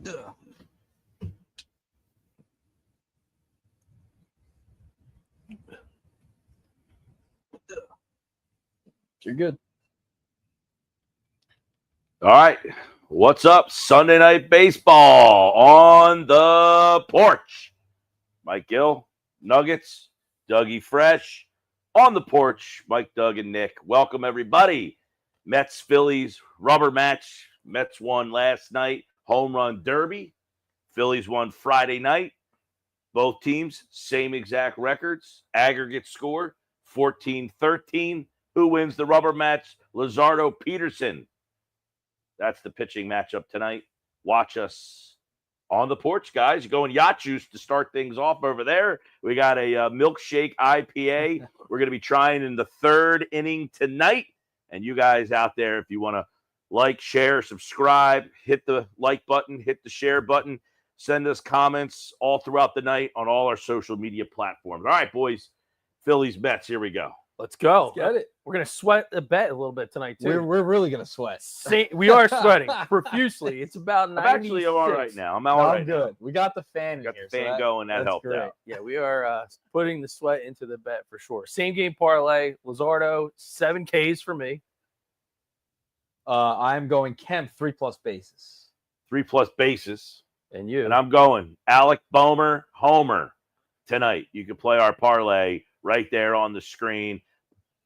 You're good. All right. What's up? Sunday Night Baseball on the porch. Mike Gill, Nuggets, Dougie Fresh. On the porch, Mike, Doug, and Nick. Welcome, everybody. Mets, Phillies, rubber match. Mets won last night. Home run derby. Phillies won Friday night. Both teams, same exact records. Aggregate score, 14-13. Who wins the rubber match? Luzardo Peterson. That's the pitching matchup tonight. Watch us on the porch, guys. You're going yacht juice to start things off over there. We got a milkshake IPA. We're going to be trying in the third inning tonight. And you guys out there, if you want to like, share, subscribe, hit the like button, hit the share button, send us comments all throughout the night on all our social media platforms. All right, boys. Phillies, Mets, here we go. Let's go. Let's get it. We're going to sweat the bet a little bit tonight, too. We're really going to sweat. We are sweating profusely. It's about 96. I'm actually all right now. I'm all right good. now. We got the fan Got here. the fan going. That helped great. out. Yeah, we are putting the sweat into the bet for sure. Same game parlay. Luzardo, 7 Ks for me. I'm going Kemp 3+ bases. 3+ bases. And you. And I'm going Alec Boehmer, homer tonight. You can play our parlay right there on the screen.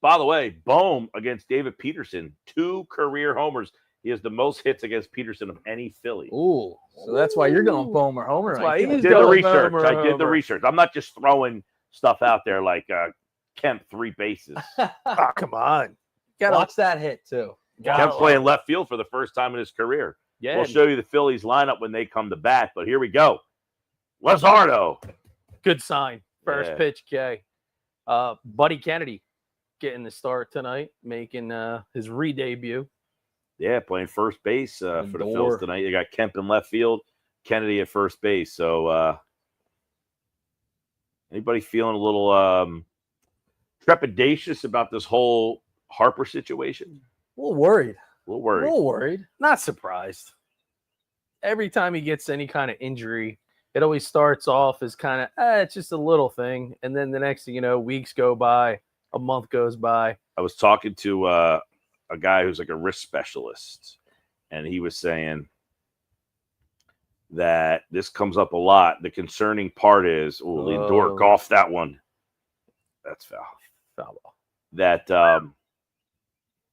By the way, Bohm against David Peterson, 2 career homers. He has the most hits against Peterson of any Philly. Ooh, so that's why you're going Boehmer homer. That's why right he there. is Did the going research. Boehmer, I did the homer. research. I'm not just throwing stuff out there like Kemp 3 bases. Oh, come on. Watch that hit, too. Kemp playing left field for the first time in his career. Yeah. We'll show you the Phillies lineup when they come to bat, but here we go. Luzardo. Good sign. First Yeah. pitch, K. Buddy Kennedy getting the start tonight, making his re-debut. Yeah, playing first base for the Lindor. Phillies tonight. You got Kemp in left field, Kennedy at first base. So anybody feeling a little trepidatious about this whole Harper situation? A little worried. A little worried. A little worried. Not surprised. Every time he gets any kind of injury, it always starts off as kind of, it's just a little thing. And then the next thing you know, weeks go by, a month goes by. I was talking to a guy who's like a risk specialist, and he was saying that this comes up a lot. The concerning part is, Lindor golfed that one. That's foul. Foul ball. That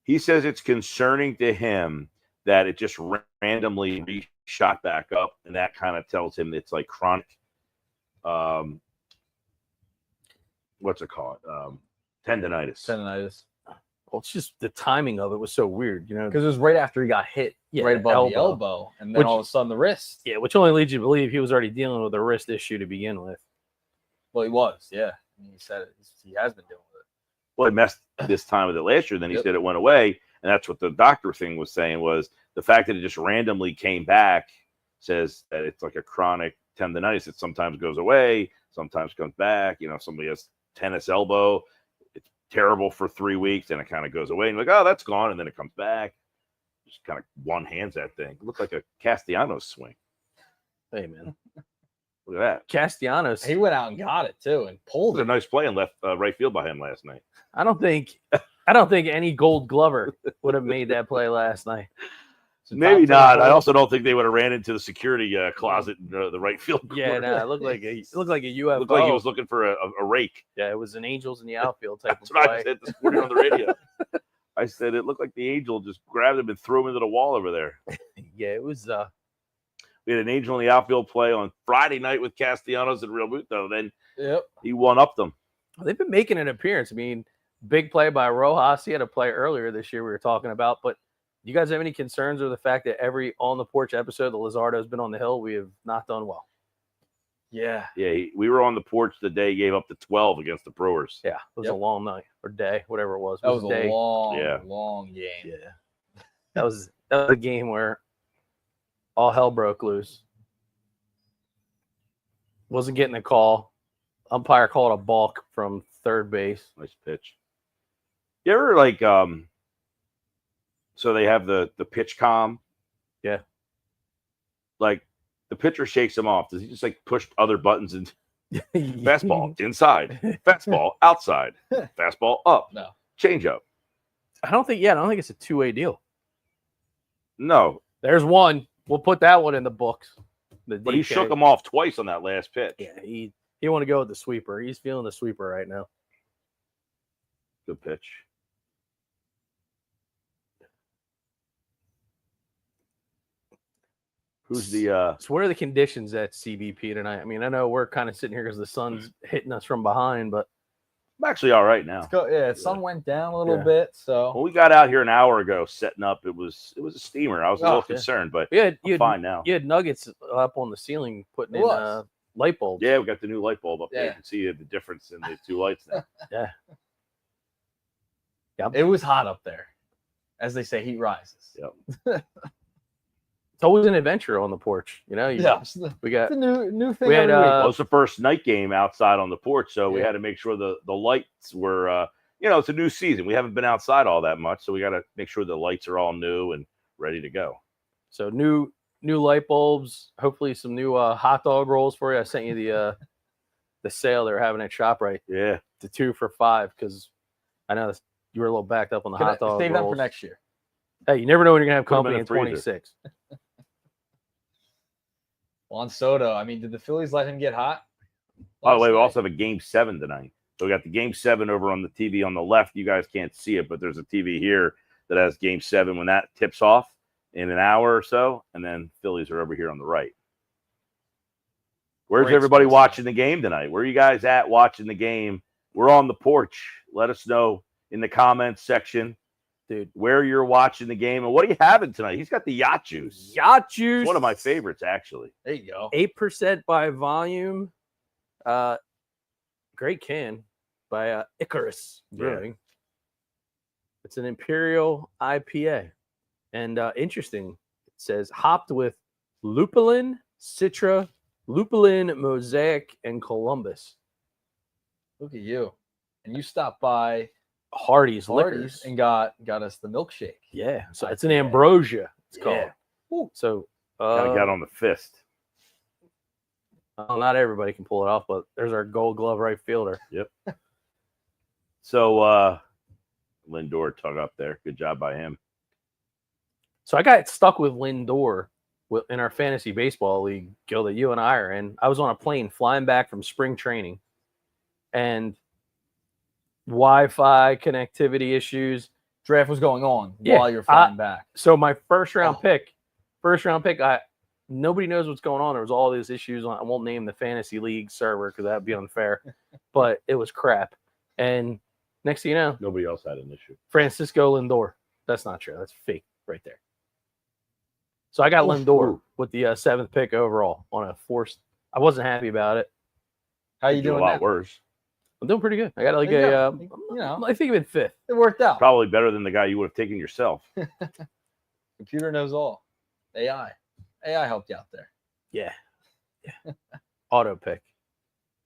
he says it's concerning to him that it just randomly shot back up, and that kind of tells him it's like chronic. What's it called? Tendonitis. Tendonitis. Well, it's just the timing of it was so weird, Because it was right after he got hit right above the elbow. And then all of a sudden the wrist. Yeah, which only leads you to believe he was already dealing with a wrist issue to begin with. Well, he was, yeah. I mean, he said it. He has been dealing with it. Well, he messed this time with it last year. Then he said it went away. And that's what the doctor thing was saying, was the fact that it just randomly came back says that it's like a chronic tendonitis that sometimes goes away, sometimes comes back. You know, if somebody has tennis elbow, it's terrible for 3 weeks, and it kind of goes away. And like, oh, that's gone. And then it comes back. Just kind of one hands that thing. It looked like a Castellanos swing. Hey, man. Look at that. Castellanos. He went out and got it, too, and It pulled was a it. nice play in left right field by him last night. I don't think any Gold Glover would have made that play last night. Maybe not. I also don't think they would have ran into the security closet in the right field corner. Yeah, no, it looked like a UFO. Looked like he was looking for a rake. Yeah, it was an Angels in the outfield type That's of what play. I said this morning on the radio. I said it looked like the Angel just grabbed him and threw him into the wall over there. Yeah, it was. We had an Angel in the outfield play on Friday night with Castellanos and Real Muto. Then Yep. he one-upped them. They've been making an appearance. I mean, big play by Rojas. He had a play earlier this year we were talking about. But do you guys have any concerns with the fact that every On the Porch episode that Luzardo's been on the hill, we have not done well? Yeah. Yeah, we were on the porch the day he gave up the 12 against the Brewers. Yeah, it was a long night or day, whatever it was. It That was a a day. long game. Yeah. That was a game where all hell broke loose. Wasn't getting a call. Umpire called a balk from third base. Nice pitch. You ever like so they have the pitch comm? Yeah. Like the pitcher shakes him off, does he just like push other buttons and fastball inside, fastball outside, fastball up, No. change up? I don't think it's a two-way deal. No. There's one. We'll put that one in the books. But he shook him off twice on that last pitch. Yeah, he want to go with the sweeper. He's feeling the sweeper right now. Good pitch. Who's the So what are the conditions at CBP tonight? I mean, I know we're kind of sitting here because the sun's hitting us from behind, but I'm actually all right now. The sun went down a little bit, so Well, we got out here an hour ago setting up. It was a steamer. I was a little concerned, but I'm fine now. You had nuggets up on the ceiling putting in light bulbs. Yeah, we got the new light bulb up there. You can see the difference in the two lights now. Yeah. Yep. It was hot up there. As they say, heat rises. Yep. It's always an adventure on the porch, we got it's a new thing. We had Well, it's the first night game outside on the porch, so we had to make sure the lights were it's a new season. We haven't been outside all that much, so we got to make sure the lights are all new and ready to go. So new light bulbs, hopefully some new hot dog rolls for you. I sent you the sale they're having at ShopRite. Yeah. The 2 for $5 because I know you were a little backed up on the hot dog save rolls. them for next year. Hey, you never know when you're gonna have company in 26. Juan Soto. I mean, did the Phillies let him get hot? By the way, we also have a Game 7 tonight. So we got the Game 7 over on the TV on the left. You guys can't see it, but there's a TV here that has Game 7 when that tips off in an hour or so, and then Phillies are over here on the right. Where's everybody watching the game tonight? Where are you guys at watching the game? We're on the porch. Let us know in the comments section, dude, where you're watching the game and what are you having tonight? He's got the yacht juice. Yacht juice. It's one of my favorites, actually. There you go. 8% by volume. Great can by Icarus Brewing. It's an Imperial IPA. And interesting, it says hopped with lupulin, citra, lupulin, mosaic, and Columbus. Look at you. And you stopped by Hardy's Liquors and got us the milkshake. Yeah. So it's an ambrosia, it's called. Ooh. So Kind of got on the fist. Not everybody can pull it off, but there's our Gold Glove right fielder. Yep. So Lindor tug up there. Good job by him. So I got stuck with Lindor in our fantasy baseball league, Gill, that you and I are in. I was on a plane flying back from spring training, and Wi-Fi connectivity issues. Draft was going on while you're flying back. So my first round pick, nobody knows what's going on. There was all these issues on. I won't name the fantasy league server because that'd be unfair, but it was crap. And next thing you know, nobody else had an issue. Francisco Lindor. That's not true. That's fake right there. So I got Lindor with the 7th pick overall on a forced. I wasn't happy about it. How you doing? A lot worse. I'm doing pretty good. I got like I think I'm in 5th. It worked out. Probably better than the guy you would have taken yourself. Computer knows all. AI helped you out there. Yeah. Auto pick.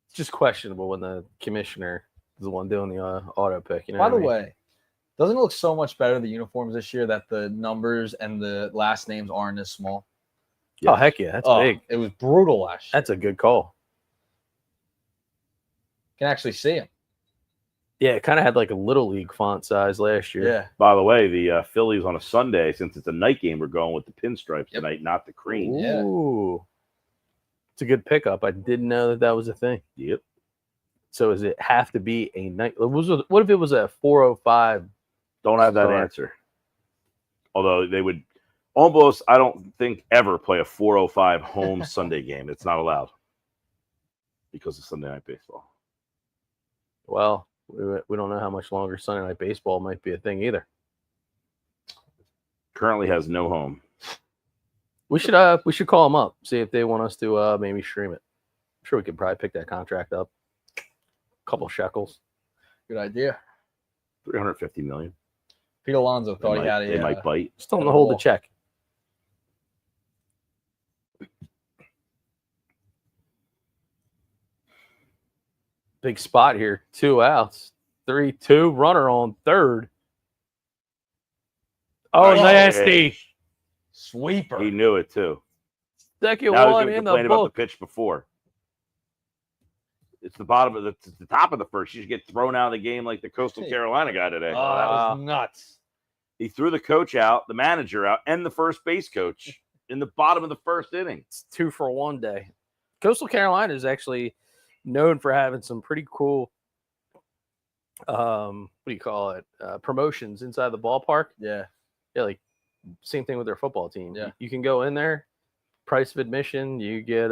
It's just questionable when the commissioner is the one doing the auto pick. By the way, doesn't it look so much better, the uniforms this year, that the numbers and the last names aren't as small? Yes. Oh, heck yeah. That's big. It was brutal last year. That's a good call. You can actually see them. Yeah, it kind of had like a little league font size last year. Yeah. By the way, the Phillies on a Sunday, since it's a night game, we're going with the pinstripes tonight, not the cream. Ooh. It's a good pickup. I didn't know that was a thing. Yep. So does it have to be a night? What if it was a 4:05? Don't have that answer. Although they would almost, I don't think, ever play a 4:05 home Sunday game. It's not allowed because of Sunday Night Baseball. Well, we don't know how much longer Sunday Night Baseball might be a thing either. Currently has no home. We should call them up, see if they want us to maybe stream it. I'm sure we could probably pick that contract up. A couple shekels. Good idea. $350 million. Pete Alonso thought he had They might bite. Just tell them to hold the check. Big spot here. 2 outs. 3-2. Runner on third. Oh, nasty. Sweeper. He knew it too. Second Now he's one going to in the complain about the book. pitch before. It's the bottom of it's the top of the first. You should get thrown out of the game like the Coastal Carolina guy today. Oh, that Wow. was nuts. He threw the coach out, the manager out, and the first base coach in the bottom of the first inning. It's 2 for 1 day. Coastal Carolina is actually known for having some pretty cool, what do you call it, promotions inside the ballpark. Yeah. Yeah, like same thing with their football team. Yeah. You can go in there, price of admission, you get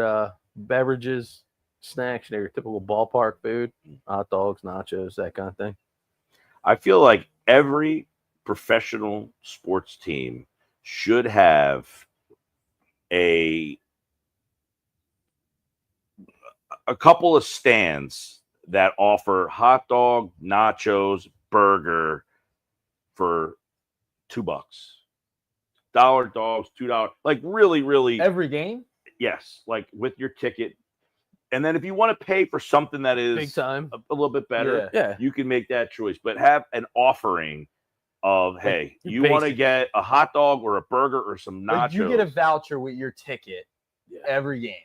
beverages, snacks, your typical ballpark food, hot dogs, nachos, that kind of thing. I feel like every professional sports team should have a couple of stands that offer hot dog, nachos, burger for $2. $1 dogs, $2. Like really Every game? yes, like with your ticket. And then if you want to pay for something that is Big time. a little bit better, Yeah. you can make that choice. But have an offering of, hey, your you want to basic- get a hot dog or a burger or some nachos. Like you get a voucher with your ticket Yeah. every game.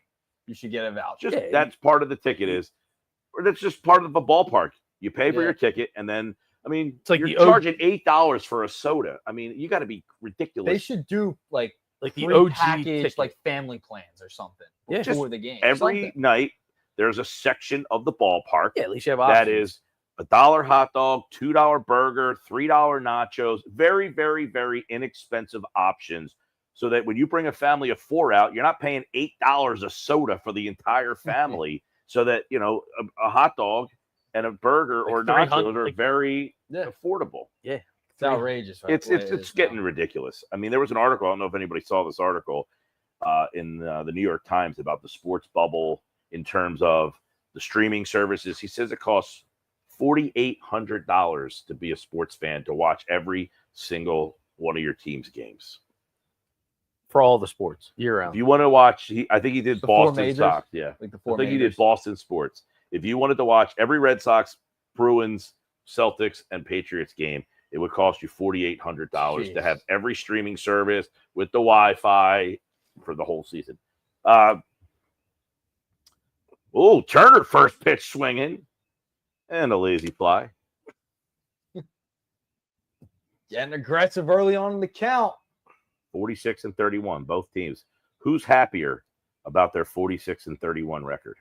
You should get a voucher. Just Yeah, that's part of the ticket is, or that's just part of a ballpark. You pay for Yeah. your ticket, and then I mean, It's like you're the O- charging $8 for a soda. I mean, you got to be ridiculous. They should do like Like the free OG package, ticket. like family plans or something Yeah. before the game. Every Something. night there's a section of the ballpark Yeah, at least you have options. that is $1 hot dog, $2 burger, $3 nachos. Very, very, very inexpensive options. So that when you bring a family of 4 out, you're not paying $8 a soda for the entire family. So that a hot dog and a burger Like or 300 nachos are like- very Yeah, affordable. it's outrageous. Right? It's the way it it's is getting now. ridiculous. I mean, there was an article. I don't know if anybody saw this article in the New York Times about the sports bubble in terms of the streaming services. He says it costs $4,800 to be a sports fan to watch every single one of your team's games. for all the sports year If round. you want to watch, I think he did The four Boston majors? Sox. Yeah, Like the I four think he majors. did Boston sports. If you wanted to watch every Red Sox, Bruins, Celtics, and Patriots game, it would cost you $4,800 to Jeez. have every streaming service with the Wi-Fi for the whole season. Turner first pitch swinging and a lazy fly. Getting aggressive early on in the count. 46 and 31, both teams. Who's happier about their 46 and 31 record?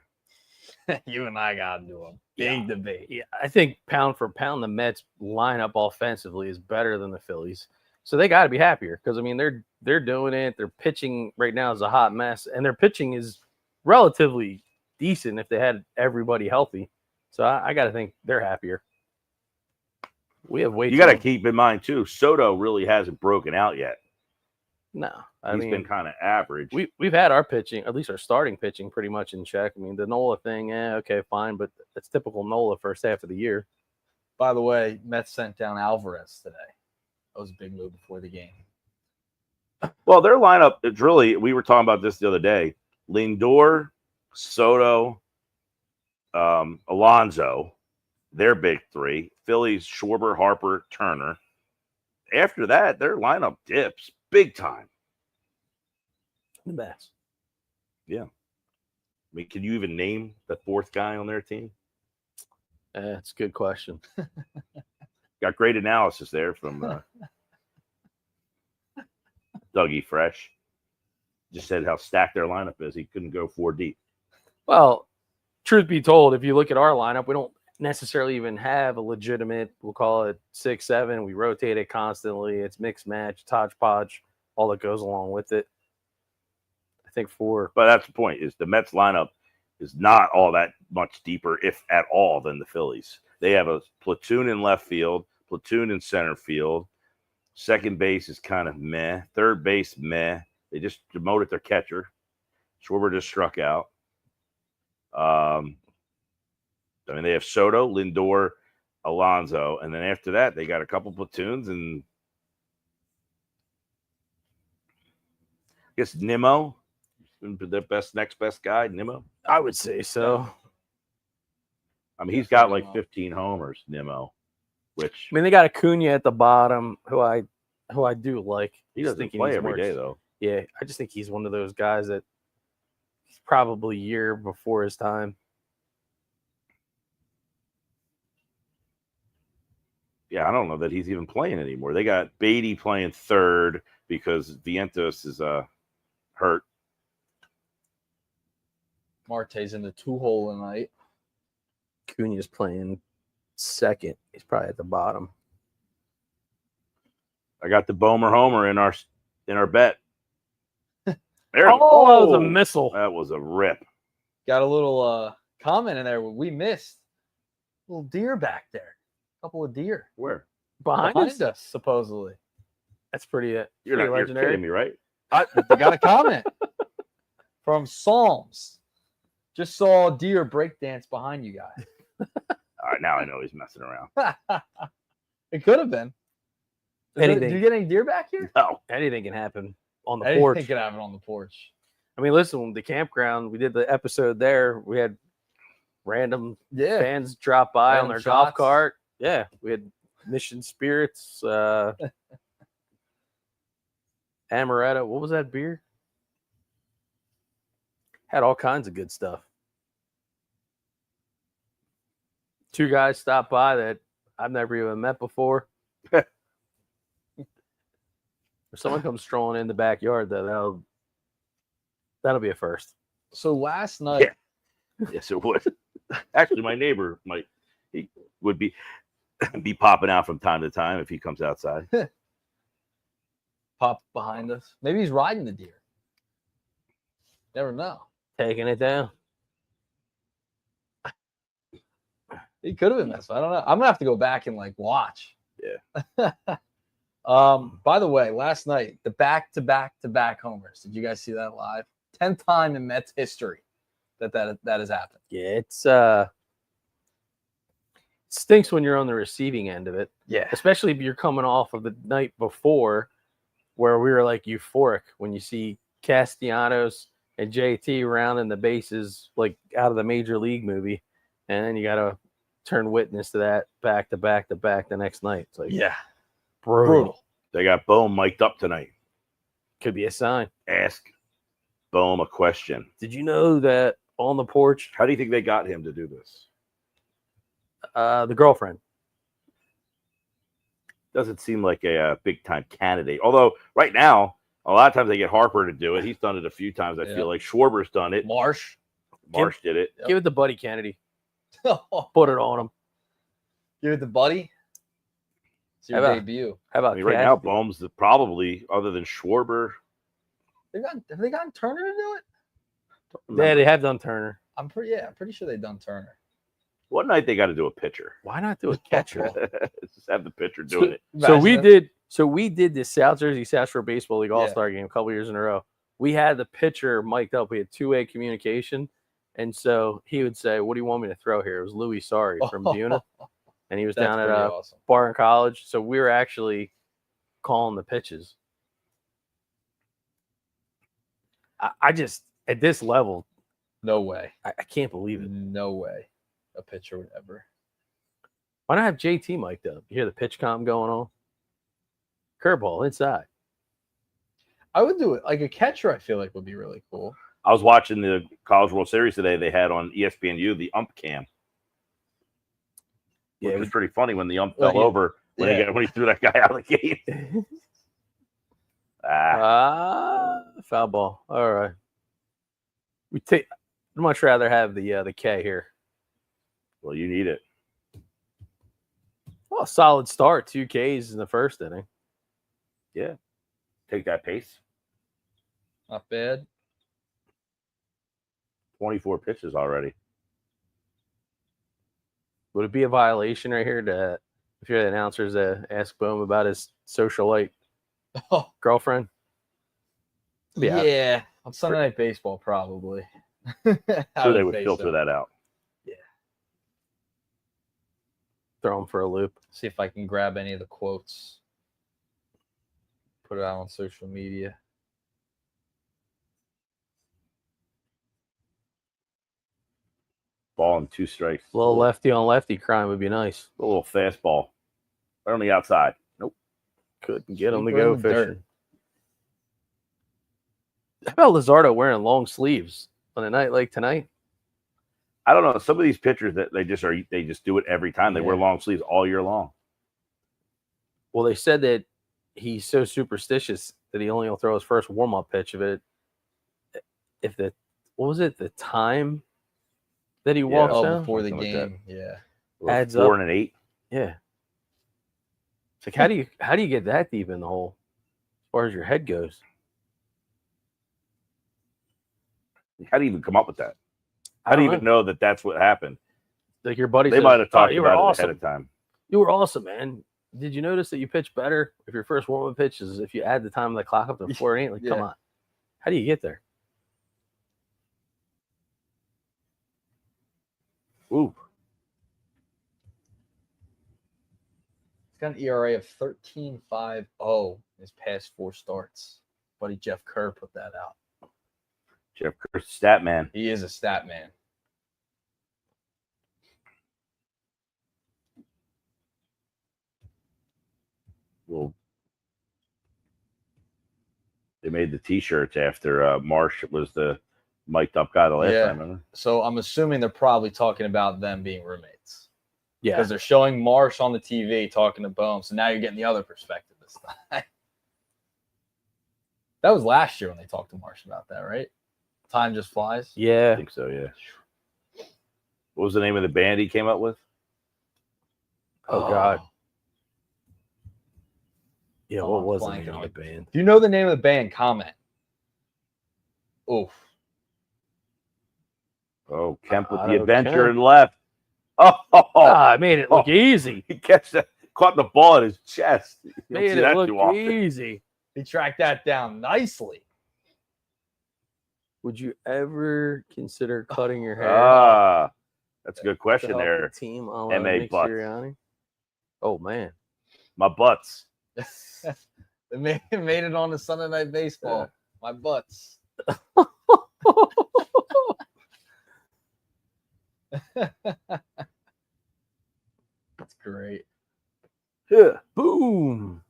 You and I got to do a big debate. Yeah, I think pound for pound, the Mets lineup offensively is better than the Phillies. So they got to be happier because, I mean, they're doing it. Their pitching right now is a hot mess, and their pitching is relatively decent if they had everybody healthy. So I got to think they're happier. We have way You too got to keep in mind, too, Soto really hasn't broken out yet. No, I He's mean, been kind of average. we've had our pitching, at least our starting pitching, pretty much in check. I mean, the Nola thing, okay, fine, but that's typical Nola first half of the year. By the way, Mets sent down Alvarez today. That was a big move before the game. Well, their lineup, it's really, we were talking about this the other day. Lindor, Soto, Alonso, their big three. Phillies, Schwarber, Harper, Turner. After that, their lineup dips big time. The Mets. I mean, can you even name the fourth guy on their team? It's a good question. Got great analysis there from Dougie Fresh. Just said how stacked their lineup is. He couldn't go 4 deep. Well, truth be told, if you look at our lineup, we don't necessarily even have a legitimate, we'll call it 6-7. We rotate it constantly. It's mixed match, hodgepodge, all that goes along with it. I think But that's the point, is the Mets lineup is not all that much deeper, if at all, than the Phillies. They have a platoon in left field, platoon in center field. Second base is kind of meh. Third base, meh. They just demoted their catcher. Schwarber just struck out. I mean, they have Soto, Lindor, Alonso, and then after that, they got a couple platoons, and I guess Nimmo, their next best guy, Nimmo. I would say so. I mean, he's got like 15 homers, Nimmo, which I mean, they got Acuna at the bottom, who I do like. he Just doesn't think play needs every more day, though. Yeah, I just think he's one of those guys that He's probably a year before his time. Yeah, I don't know that he's even playing anymore. They got Beatty playing third because Vientos is hurt. Marte's in the 2-hole tonight. Cuna's playing second. He's probably at the bottom. I got the Bomer Homer in our bet. That was a missile. That was a rip. Got a little comment in there. We missed a little deer back there. A couple of deer Where? Behind us, supposedly. That's pretty You're pretty not legendary. You're kidding me, right? They got a comment from Psalms. Just saw a deer breakdance behind you guys. All right, now I know he's messing around. It could have been. Anything. Do you get any deer back here? No. Anything can happen on the Anything porch. can happen on the porch. I mean, listen, the campground, we did the episode there. We had random Yeah. fans drop by on Random their golf shots. cart. Yeah, we had Mission Spirits, Amaretto. What was that beer? Had all kinds of good stuff. 2 guys stopped by that I've never even met before. If someone comes strolling in the backyard, though, that'll be a first. So last night, Yes, it would. Actually, my neighbor would be popping out from time to time if he comes outside. pop behind us. Maybe he's riding the deer. Never know. Taking it down. He could have been messed. I don't know. I'm gonna have to go back and watch. Yeah. By the way, last night the back-to-back homers. Did you guys see that live? 10th time in Mets history that has happened. Yeah, it's stinks when you're on the receiving end of it, Yeah. especially if you're coming off of the night before where we were euphoric when you see Castellanos and JT rounding the bases out of the Major League movie, and then you got to turn witness to that back to back to back the next night. It's Yeah. brutal. They got Bohm mic'd up tonight. Could be a sign. Ask Bohm a question. Did you know that on the porch, How do you think they got him to do this? the girlfriend? Doesn't seem like a big time candidate. Although right now, a lot of times they get Harper to do it. He's done it a few times. I feel like Schwarber's done it. Marsh. Marsh did it. Give it to Buddy Kennedy. Give Put it on him. it to Buddy. It's your How about- debut. How about I mean, right now, Cassidy? Bohm's probably, other than Schwarber, Have they gotten Turner to do it? Yeah, they have done Turner. I'm pretty sure they've done Turner. one night they got to do a pitcher. Why not do a catcher? Just have the pitcher doing it. So we Imagine that. did the South Jersey South Shore Baseball League Yeah. All-Star game a couple years in a row. We had the pitcher mic'd up. We had 2-way communication. And so he would say, "What do you want me to throw here?" It was Louis Sorry from Buna. And he was That's down at pretty a awesome. bar in college. So we were actually calling the pitches. I just, at this level, No way. I can't believe it. No way a pitcher would ever. Why not have JT mic'd up? You hear the pitch comm going on? Curveball inside. I would do it. Like a catcher, I feel like would be really cool. I was watching the College World Series today. They had on ESPNU the ump cam. Yeah, It was pretty funny when the ump Well, fell yeah. over when he threw that guy out of the game. Foul ball. All right. I'd much rather have the K here. Well, you need it. Well, solid start. 2 Ks in the first inning. Take that pace. Not bad. 24 pitches already. Would it be a violation right here to, if you're the announcers, to ask Bohm about his socialite Oh, girlfriend? yeah. On Sunday Night Baseball, probably. So they would filter that out. Throw him for a loop. See if I can grab any of the quotes. Put it out on social media. Ball and 2 strikes. A little lefty on lefty crime would be nice. A little fastball. Right on the outside. Nope. Couldn't get him to Keep her go in the dirt. fishing. How about Lizardo wearing long sleeves? on a night like tonight. I don't know. Some of these pitchers that they just do it every time. They wear Yeah. long sleeves all year long. Well, they said that he's so superstitious that he only will throw his first warm-up pitch if the time that he walks Oh, down before the something like game. Yeah. adds 4 up. and an 8. Yeah. It's like how do you get that deep in the hole as far as your head goes? How do you even come up with that? I How do you don't even know that that's what happened? Like your buddy They says, might have talked you were about it awesome. ahead of time. You were awesome, man. Did you notice that you pitch better if your first warm-up pitch is if you add the time of the clock up to 4 and 8? Like, come Yeah. on. How do you get there? Ooh. He's got an ERA of 13.50 his past 4 starts. Buddy Jeff Kerr put that out. Jeff Kerr, stat man. He is a stat man. Well, they made the T-shirts after Marsh was the mic'd up guy the last time. Remember? So I'm assuming they're probably talking about them being roommates. Yeah. Because they're showing Marsh on the TV talking to Bohm. So now you're getting the other perspective this time. That was last year when they talked to Marsh about that, right? Time just flies. I Yeah. think so. Yeah. What was the name of the band he came up with? Oh, God. Yeah, Oh, what was the blanking name on of the band? If you know the name of the band, comment. Oof. Oh, Kemp with the Otto adventure Kemp. and left. Oh, I made it look easy. he caught the ball in his chest. You don't Made see it that look too often. easy. He tracked that down nicely. Would you ever consider cutting your hair That's a good to question help there. the team? M.A. Nick Butts. Sirianni? Oh, man. My butts. It made it on the Sunday Night Baseball. Yeah. My butts. That's great. Yeah. Boom.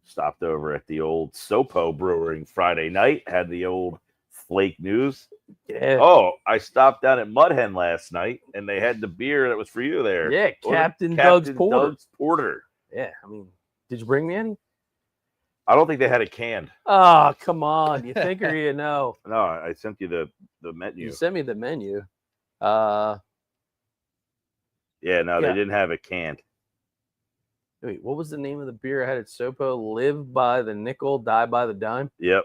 Stopped over at the old Sopo Brewing Friday night. Had the old flake news. Yeah. Oh, I stopped down at Mud Hen last night, and they had the beer that was for you there. Yeah, What was it? Captain Doug's Porter. Doug's Porter. Yeah, I mean, did you bring me any? I don't think they had it canned. Oh, come on. You think or you know? No, I sent you the menu. You sent me the menu. Yeah, no, Yeah. they didn't have it canned. Wait, what was the name of the beer I had at Sopo? Live by the nickel, die by the dime? Yep.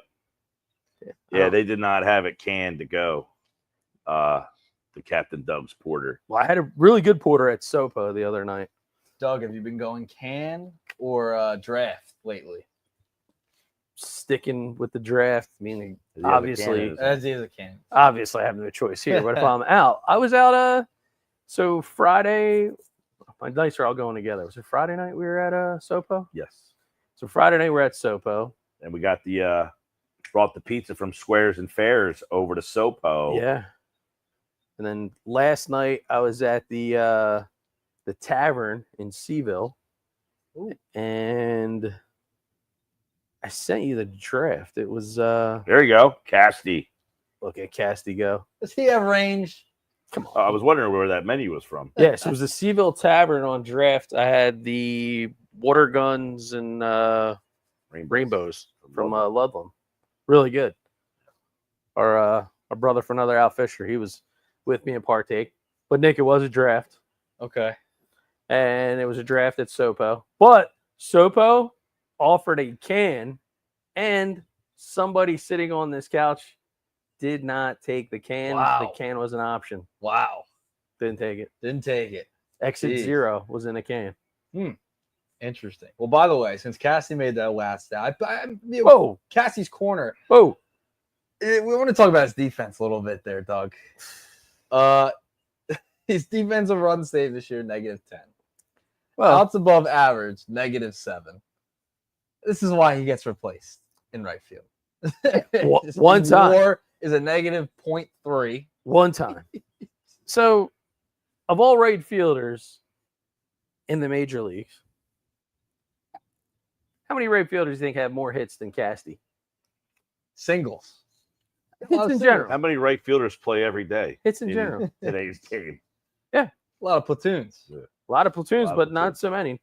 Yeah, Yeah, they did not have it canned to go. The Captain Doug's Porter. Well, I had a really good porter at Sopo the other night. Doug, have you been going can or draft lately? Sticking with the draft, meaning Does he have a obviously, can? As is a can. obviously I have no choice here. But if I'm out, I was out. So Friday, my nights are all going together. Was it Friday night we were at Sopo? Yes. So Friday night we're at Sopo. And we got brought the pizza from Squares and Fairs over to Sopo. Yeah. And then last night I was at the tavern in Seaville. Ooh. And I sent you the draft. It was There you go. Casty. look at Casty go. Does he have range? Come on. I was wondering where that menu was from. Yes, it was the Seaville Tavern on draft. I had the water guns and rainbows from Ludlam. Really good. Our brother from another Al Fisher, he was with me and partake. But Nick, it was a draft. Okay. And it was a draft at Sopo. But Sopo offered a can, and somebody sitting on this couch did not take the can. Wow. The can was an option. Wow. Didn't take it. Didn't take it. Exit Jeez. 0 was in a can. Interesting. Well, by the way, since Cassie made that last stat, Whoa. Cassie's corner. Whoa. We want to talk about his defense a little bit there, Doug. His defensive run save this year, -10. Well, Outs above average, -7. This is why he gets replaced in right field. One His time. WAR is a -0.3. one time. So, of all right fielders in the major leagues, how many right fielders do you think have more hits than Casty? Singles. Hits in general. How many right fielders play every day? Hits in general. Today's game. A lot of platoons. Yeah. A lot of platoons, A lot of but not platoons. so many.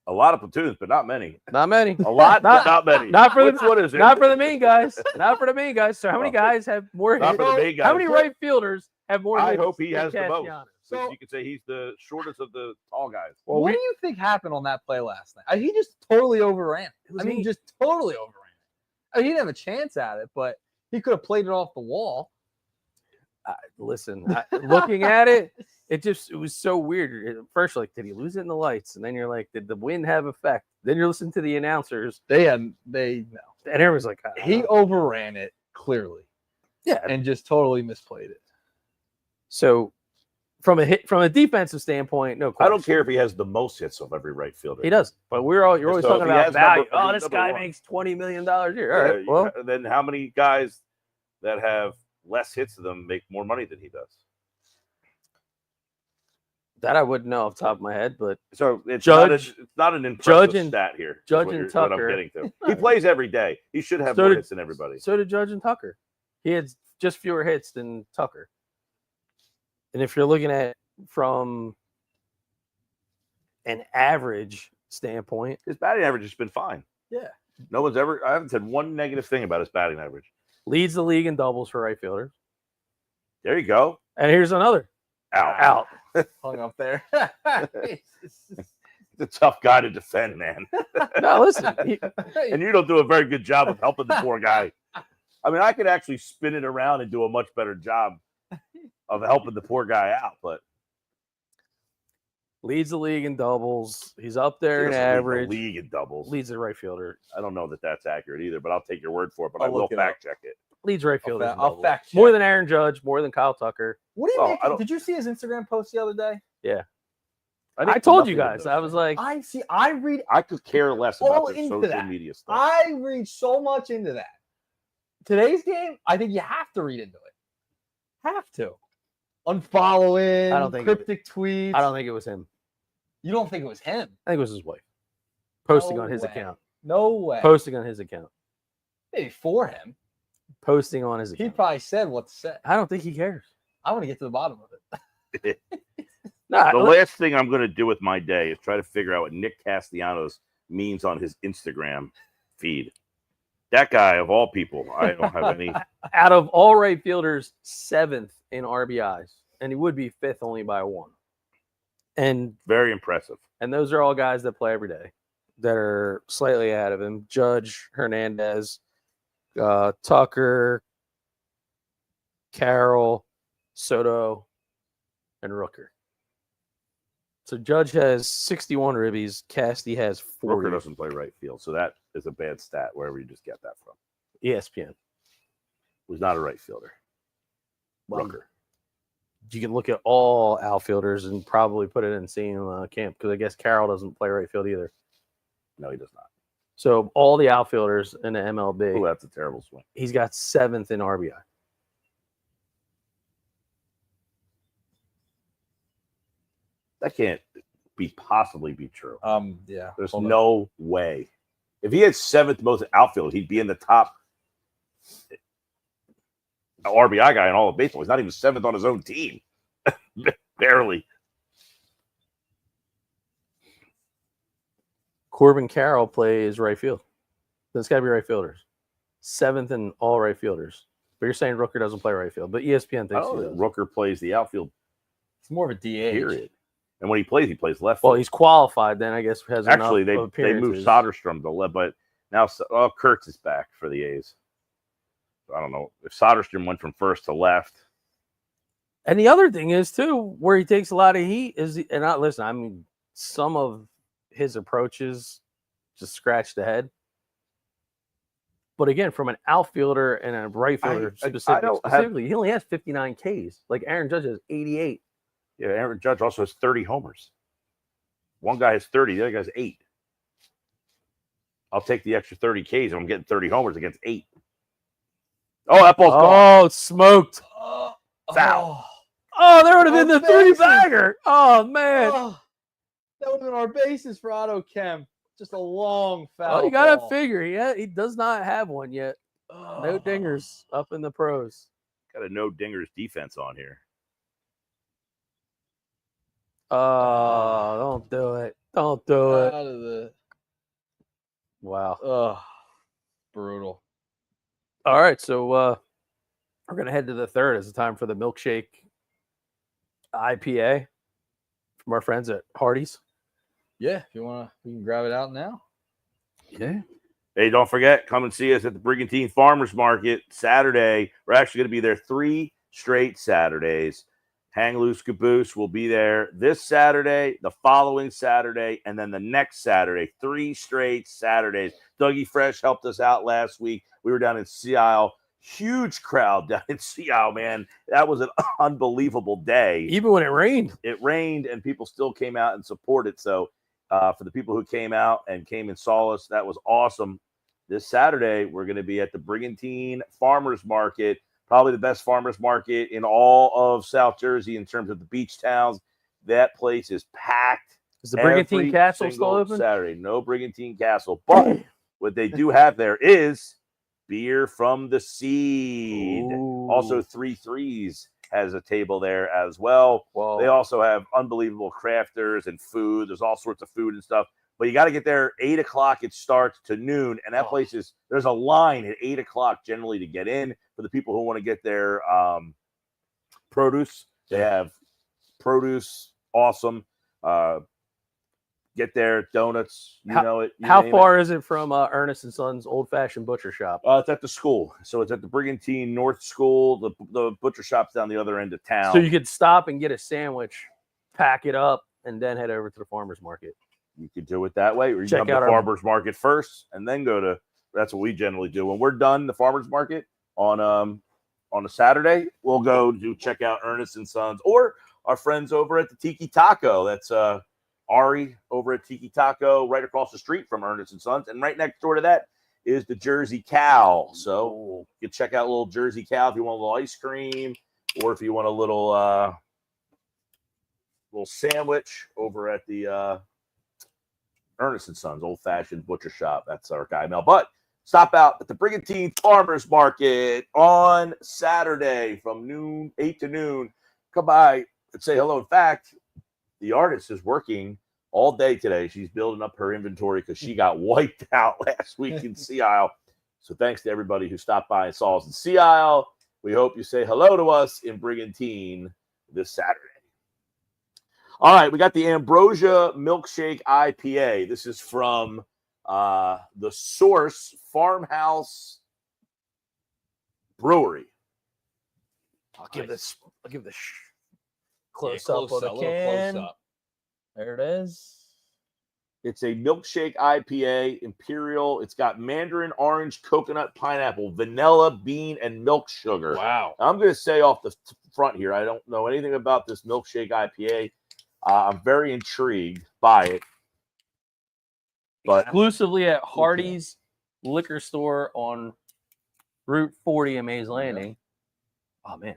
A lot of platoons, but not many. Not many. A lot, but not many. Not for Which the one is it? Not for the main guys. Not for the main guys. So how many guys have more Not hits? for the big guys. How many right fielders have more I hits? hope he than has the most. Castellanos? So you could say he's the shortest of the tall guys. Well, What do you think happened on that play last night? He just totally overran it. I mean, just totally overran it. He didn't have a chance at it, but he could have played it off the wall. Listen, looking at it, it was so weird. At first, you're like, did he lose it in the lights? And then you're like, did the wind have effect? Then you're listening to the announcers. No. And everyone's like, He overran it clearly. Yeah. And just totally misplayed it. So from a defensive standpoint, no question. I don't care if he has the most hits of every right fielder. He does. But you're always So talking if he about has value. number This guy one. makes $20 million a year. All right. Yeah, Well, then how many guys that have less hits of them make more money than he does? that I wouldn't know off the top of my head, but So it's Judge- not an impressive Judge and- stat here. is Judge what and you're- what Tucker. I'm getting to. He plays every day. He should have So more did- hits than everybody. so did Judge and Tucker. He had just fewer hits than Tucker. And if you're looking at from an average standpoint, His batting average has been fine. Yeah. I haven't said one negative thing about his batting average. leads the league in doubles for right fielders. There you go. And here's another. Out. Hung up there. He's a tough guy to defend, man. No, listen. And you don't do a very good job of helping the poor guy. I mean, I could actually spin it around and do a much better job of helping the poor guy out, but leads the league in doubles. He's up there in he doesn't lead the average. league in doubles. Leads the right fielder. I don't know that that's accurate either, but I'll take your word for it. But I'll I will look it up. fact check it. Leads right fielders. in I'll doubles. fact check. More than Aaron Judge, more than Kyle Tucker. What do you Oh, make? I don't- Did you see his Instagram post the other day? I told you guys. I was like, I read I could care less all about their into social that. media stuff. I read so much into that. Today's game, I think you have to read into it. Have to. Unfollowing, I don't think cryptic tweets. I don't think it was him. You don't think it was him? I think it was his wife posting No on his way. account. No way. Posting on his account. Maybe for him. Posting on his He account. probably said what to say. I don't think he cares. I want to get to the bottom of it. No, The last thing I'm going to do with my day is try to figure out what Nick Castellanos means on his Instagram feed. That guy, of all people, I don't have any. out of all right fielders, 7th in RBIs, and he would be 5th only by 1. And Very impressive. those are all guys that play every day that are slightly ahead of him. Judge, Hernandez, Tucker, Carroll, Soto, and Rooker. So Judge has 61 ribbies. Casty has 40. Rooker doesn't play right field, so that is a bad stat wherever you just get that from. ESPN. Who's not a right fielder. Well, Rooker. you can look at all outfielders and probably put it in the same camp because I guess Carroll doesn't play right field either. No, he does not. So all the outfielders in the MLB, Oh, that's a terrible swing. he's got 7th in RBI. That can't possibly be true. Yeah. There's Hold on. no way. If he had 7th most outfield, he'd be in the top RBI guy in all of baseball. He's not even 7th on his own team. Barely. Corbin Carroll plays right field. That's got to be right fielders. 7th in all right fielders. But you're saying Rooker doesn't play right field. But ESPN thinks he does. Rooker plays the outfield, It's more of a DH. period. And when he plays left Well, field. he's qualified then, I guess. Has Actually, enough they moved appearances. Soderstrom to left, but now Kurtz is back for the A's. I don't know if Soderstrom went from first to left. And the other thing is, too, where he takes a lot of heat is, and I listen, I mean, some of his approaches just scratch the head. But again, from an outfielder and a right fielder specifically, he only has 59 Ks. Like Aaron Judge has 88. Yeah, Aaron Judge also has 30 homers. One guy has 30, the other guy has 8. I'll take the extra 30 Ks and I'm getting 30 homers against 8. Oh, that ball's gone. Oh, smoked. Foul. Oh, there would have been the bases. 3-bagger. Oh, man. That would have been our basis for Auto Chem. Just a long foul. Oh, you got to ball. figure. He does not have one yet. No dingers up in the pros. Got a no dingers defense on here. Don't do it. Don't do it. Out of the Wow. brutal. All right, so we're gonna head to the third. It's time for the milkshake IPA from our friends at Hardee's. Yeah, if you want to, we can grab it out now. Yeah. Hey, don't forget, come and see us at the Brigantine Farmers Market Saturday. We're actually going to be there 3 straight Saturdays. Hang Loose Caboose will be there this Saturday, the following Saturday, and then the next Saturday. 3 straight Saturdays. Dougie Fresh helped us out last week. We were down in Sea Isle. Huge crowd down in Sea Isle, man. That was an unbelievable day. Even when it rained. It rained, and people still came out and supported. So for the people who came out and came and saw us, that was awesome. This Saturday, we're going to be at the Brigantine Farmers Market. Probably the best farmers market in all of South Jersey in terms of the beach towns. That place is packed. Is the Brigantine every Castle still single open? Saturday. No Brigantine Castle. But what they do have there is beer from the seed. Ooh. Also, 3 Threes has a table there as well. Whoa. They also have unbelievable crafters and food. There's all sorts of food and stuff. But you got to get there 8 o'clock. It starts to noon. And that place is, there's a line at 8 o'clock generally to get in for the people who want to get their produce. They have produce. Awesome. Get there. Donuts. You know it. How far is it from Ernest and Son's Old Fashioned Butcher Shop? It's at the school. So it's at the Brigantine North School. The butcher shop's down the other end of town. So you could stop and get a sandwich, pack it up, and then head over to the farmer's market. You could do it that way, or you Check come to out the our- farmer's market first and then go to. That's what we generally do. When we're done the farmer's market on a Saturday, we'll go to check out Ernest and Sons or our friends over at the Tiki Taco. That's Ari over at Tiki Taco, right across the street from Ernest and Sons, and right next door to that is the Jersey Cow. So you can check out a little Jersey Cow if you want a little ice cream, or if you want a little sandwich over at the Ernest and Sons Old Fashioned Butcher Shop. That's our guy Mel. But stop out at the Brigantine Farmers Market on Saturday from 8 to noon. Come by and say hello. In fact, the artist is working all day today. She's building up her inventory because she got wiped out last week in Sea Isle. So thanks to everybody who stopped by and saw us in Sea Isle. We hope you say hello to us in Brigantine this Saturday. All right, we got the Ambrosia Milkshake IPA. This is from the Source Farmhouse Brewery. I'll give this Close close up up, of a the little can. close up. There it is. It's a milkshake IPA, Imperial. It's got mandarin, orange, coconut, pineapple, vanilla, bean, and milk sugar. Wow. I'm going to say off the front here, I don't know anything about this milkshake IPA. I'm very intrigued by it. But Exclusively at Hardee's liquor store on Route 40 in Mays Landing. Oh, man.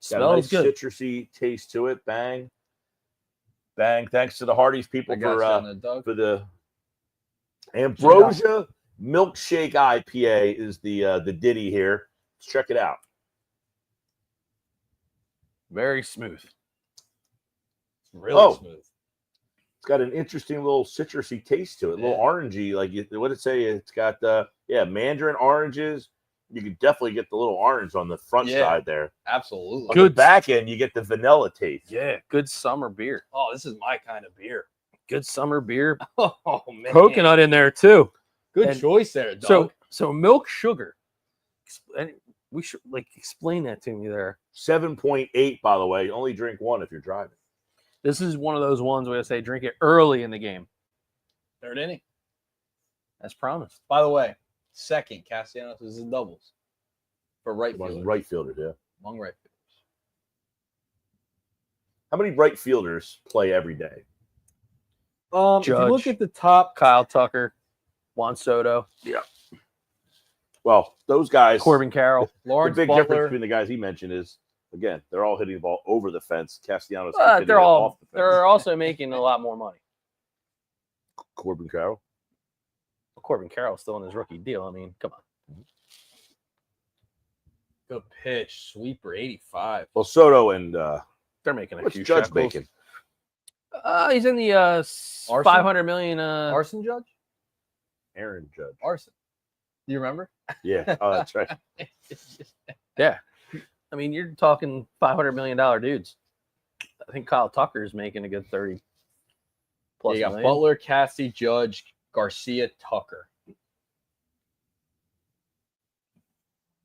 got a Smells nice good. citrusy taste to it. Bang. Bang. Thanks to the Hardee's people for the Ambrosia Milkshake IPA is the ditty here. Let's check it out. Very smooth. Really smooth. It's got an interesting little citrusy taste to it, a little orangey. Like what did it say? It's got mandarin, oranges. You can definitely get the little orange on the front side there. Absolutely. On the back end, you get the vanilla taste. Yeah, good summer beer. Oh, this is my kind of beer. Good summer beer. Oh man, Coconut in there too. Good choice there, Doug. So milk sugar. We should explain that to me there. 7.8, by the way. You only drink one if you're driving. This is one of those ones where I say drink it early in the game. Third inning. As promised. By the way, second, Castellanos is in doubles for right fielder. Right fielder, yeah. Among right fielders. How many right fielders play every day? If you look at the top, Kyle Tucker, Juan Soto. Yeah. Well, those guys. Corbin Carroll. Lawrence the big Butler. difference between the guys he mentioned is, again, they're all hitting the ball over the fence. Castellanos They're off the fence. They're also making a lot more money. Corbin Carroll. Corbin Carroll's still on his rookie deal. I mean, come on. Good pitch. Sweeper, 85. Well, Soto and They're making a what's few Judge shekels. making? He's in the Arson? 500 million. Arson Judge? Aaron Judge. Arson. Do you remember? Yeah. Oh, that's right. Yeah. I mean, you're talking $500 million dudes. I think Kyle Tucker is making a good 30 plus You got million. Butler, Cassie, Judge, Garcia, Tucker.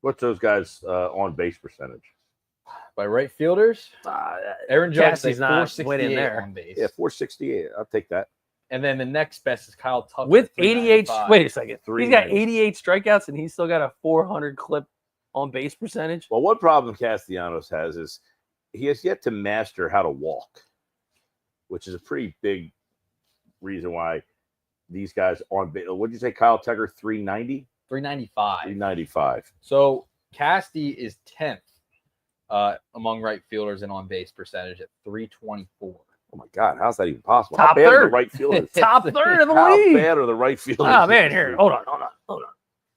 What's those guys on base percentage? By right fielders, Aaron Judge is Cassie's like not 468 winning there. on base. Yeah, 468. I'll take that. And then the next best is Kyle Tucker. With 88, 395. wait a second. He's got 390. 88 strikeouts and he's still got a 400 clip on base percentage. Well, one problem Castellanos has is he has yet to master how to walk, which is a pretty big reason why these guys on base. What did you say, Kyle Tucker, 390? 395. 395. So Casty is 10th among right fielders and on base percentage at 324. Oh my God, how's that even possible? Top How bad are the third. right fielders? Top third of the How league. bad are the right fielders? Oh, man, here. Hold on.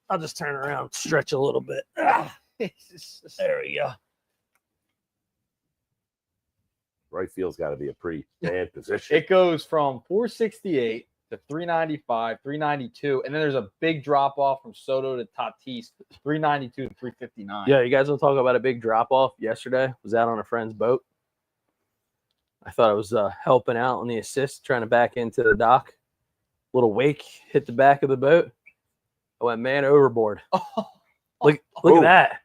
I'll just turn around, stretch a little bit. There we go. Right field's got to be a pretty bad position. It goes from 468 to 395, 392, and then there's a big drop off from Soto to Tatis, 392 to 359. Yeah, you guys want to talk about a big drop off yesterday? Was out on a friend's boat. I thought I was helping out on the assist, trying to back into the dock. Little wake hit the back of the boat. I went man overboard. Look at that.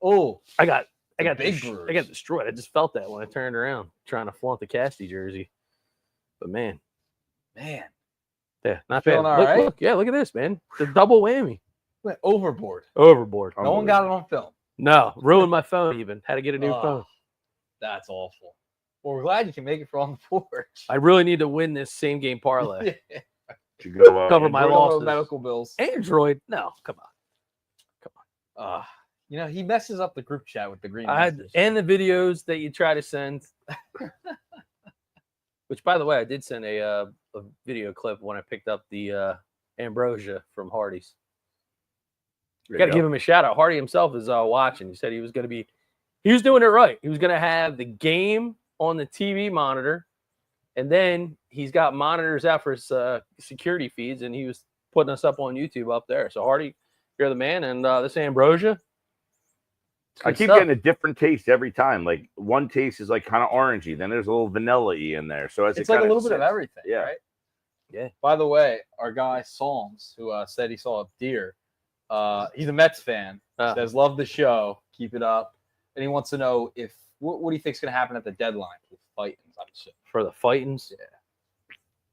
Oh, I got big I bruise. got destroyed. I just felt that when I turned around trying to flaunt the Casty jersey. But man, man. yeah, not bad. Feeling all Look, right? look, yeah, look at this, man. The double whammy. Went overboard. Overboard. No one got it on film. No, ruined my phone even. Had to get a new Oh. phone. That's awful. Well, we're glad you can make it for on the porch. I really need to win this same game parlay. To go, Cover my We're going losses. with medical bills. Android? No, come on. He messes up the group chat with the green. And the videos that you try to send. Which, by the way, I did send a video clip when I picked up the ambrosia from Hardy's. Got to give him a shout out. Hardy himself is watching. He said he was doing it right. He was going to have the game on the TV monitor, and then he's got monitors out for his security feeds, and he was putting us up on YouTube up there. So Hardy, you're the man, and this ambrosia. I keep getting a different taste every time. Like one taste is like kind of orangey, then there's a little vanilla-y in there. So it's like a little bit of everything, Yeah. right? Yeah. By the way, our guy Psalms, who said he saw a deer, he's a Mets fan. Says love the show, keep it up, and he wants to know if what do you think's going to happen at the deadline for the Titans? I'm assuming. For the Fightins?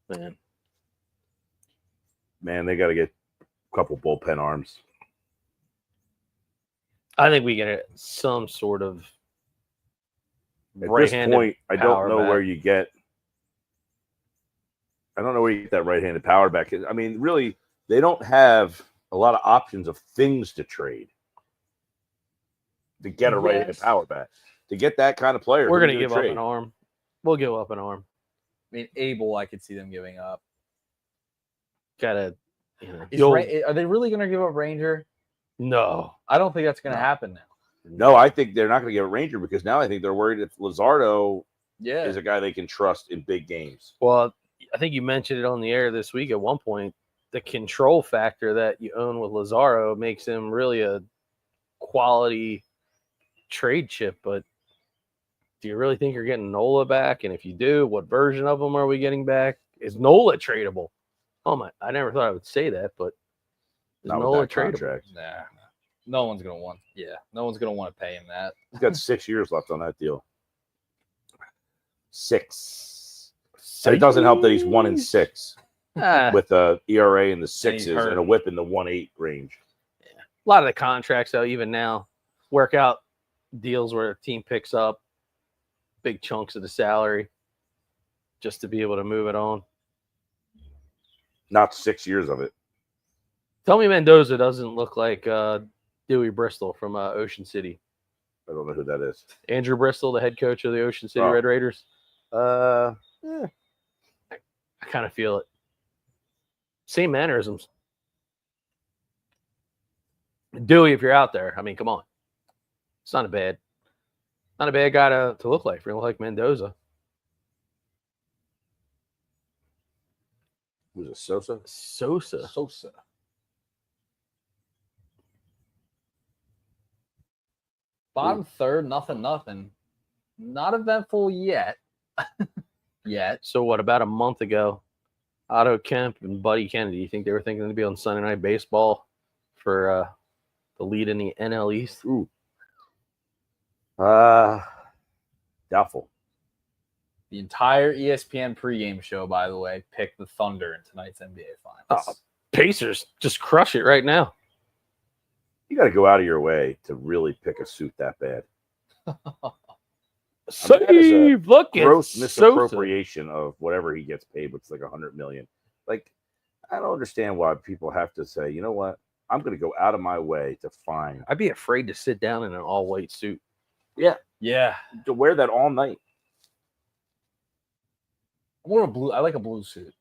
Yeah. Man, they got to get a couple bullpen arms. I think we get some sort of At this right-handed point, I power don't know back. where you get. I don't know where you get that right-handed power back. I mean, really, they don't have a lot of options of things to trade to get a right-handed power back. To get that kind of player, We're who going to do you give up trade? an arm. We'll give up an arm. I mean, Abel, I could see them giving up. Got to, Are they really going to give up Ranger? no. I don't think that's going to happen now. No, I think they're not going to get a Ranger because now I think they're worried if Luzardo Yeah. is a guy they can trust in big games. Well, I think you mentioned it on the air this week at one point. The control factor that you own with Lazaro makes him really a quality trade chip. But do you really think you're getting Nola back? And if you do, what version of him are we getting back? Is Nola tradable? Oh my! I never thought I would say that, but is Not Nola with that tradable? contract. Nah. No one's going to want. Yeah. No one's going to want to pay him that. He's got 6 years left on that deal. 6. And it doesn't help that he's 1-6 Ah, with a ERA in the he's sixes hurt. and a whip in the 1.8 range. a lot of the contracts, though, even now, work out deals where a team picks up big chunks of the salary just to be able to move it on. Not 6 years of it. Tell me Mendoza doesn't look like Dewey Bristol from Ocean City. I don't know who that is. Andrew Bristol, the head coach of the Ocean City Oh. Red Raiders. Yeah. I kind of feel it. Same mannerisms. Dewey, if you're out there, I mean, come on. It's not a bad guy to look like. Real like Mendoza. Who's it, Sosa? Sosa. Bottom third, nothing. Not eventful yet. So what? About a month ago, Otto Kemp and Buddy Kennedy. You think they were thinking to be on Sunday Night Baseball for the lead in the NL East? Ooh. Doubtful. The entire ESPN pregame show, by the way, picked the Thunder in tonight's NBA Finals. Pacers just crush it right now. You got to go out of your way to really pick a suit that bad. Save! Look at Gross Sosa. misappropriation of whatever he gets paid, which is like $100 million. Like, I don't understand why people have to say, you know what? I'm going to go out of my way to find. I'd be afraid to sit down in an all-white suit. Yeah. To wear that all night. I like a blue suit.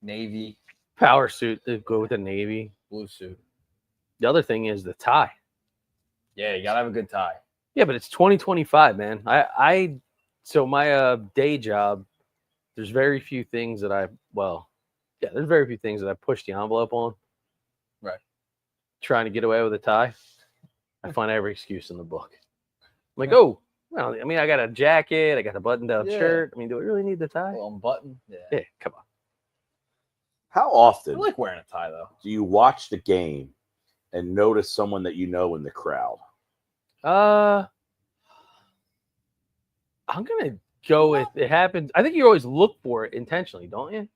Navy. Power suit to go with the Navy. Blue suit. The other thing is the tie. Yeah, you got to have a good tie. Yeah, but it's 2025, man. So my day job, there's very few things that there's very few things that I push the envelope on. Right. Trying to get away with a tie. I find every excuse in the book. I'm like, oh, well, I mean, I got a jacket, I got a button-down shirt. I mean, do I really need the tie? Well, button. Yeah, come on. How I often like wearing a tie, though. do you watch the game and notice someone that you know in the crowd? I'm gonna go with it happens. I think you always look for it intentionally, don't you?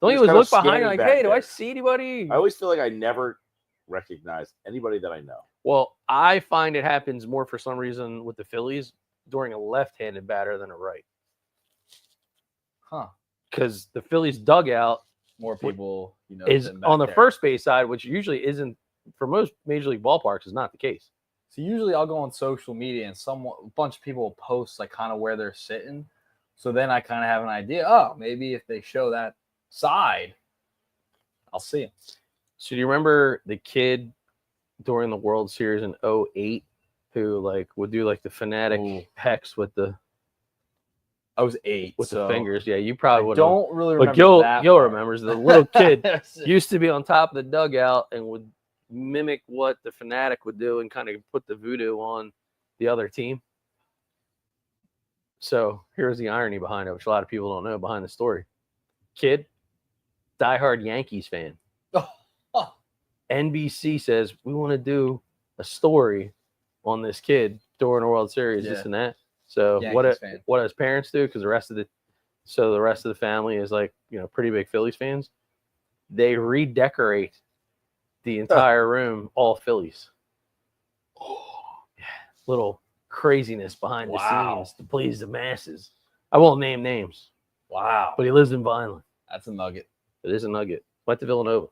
Don't you Just always kinda look behind you scanning like, back hey, do I there. see anybody? I always feel like I never recognize anybody that I know. Well, I find it happens more for some reason with the Phillies during a left-handed batter than a right. Huh. Because the Phillies dugout More people, is than back on the there. first base side, which usually isn't for most major league ballparks is not the case. So usually I'll go on social media and a bunch of people will post like kind of where they're sitting. So then I kind of have an idea. Oh, maybe if they show that side, I'll see him. So do you remember the kid during the World Series in 2008 who like would do like the fanatic hex with the I was 8 the fingers? Yeah, you probably I would. don't really remember. But Gill remembers the little kid Yes. used to be on top of the dugout and would mimic what the fanatic would do and kind of put the voodoo on the other team. So here's the irony behind it, which a lot of people don't know behind the story. Kid, diehard Yankees fan. NBC says, we want to do a story on this kid during the World Series, this and that. So what does parents do? Because the rest of the family is like, pretty big Phillies fans. They redecorate the entire room, all Phillies. Yeah, little craziness behind the scenes to please the masses. I won't name names. Wow. But he lives in Vineland. That's a nugget. It is a nugget. Went to Villanova.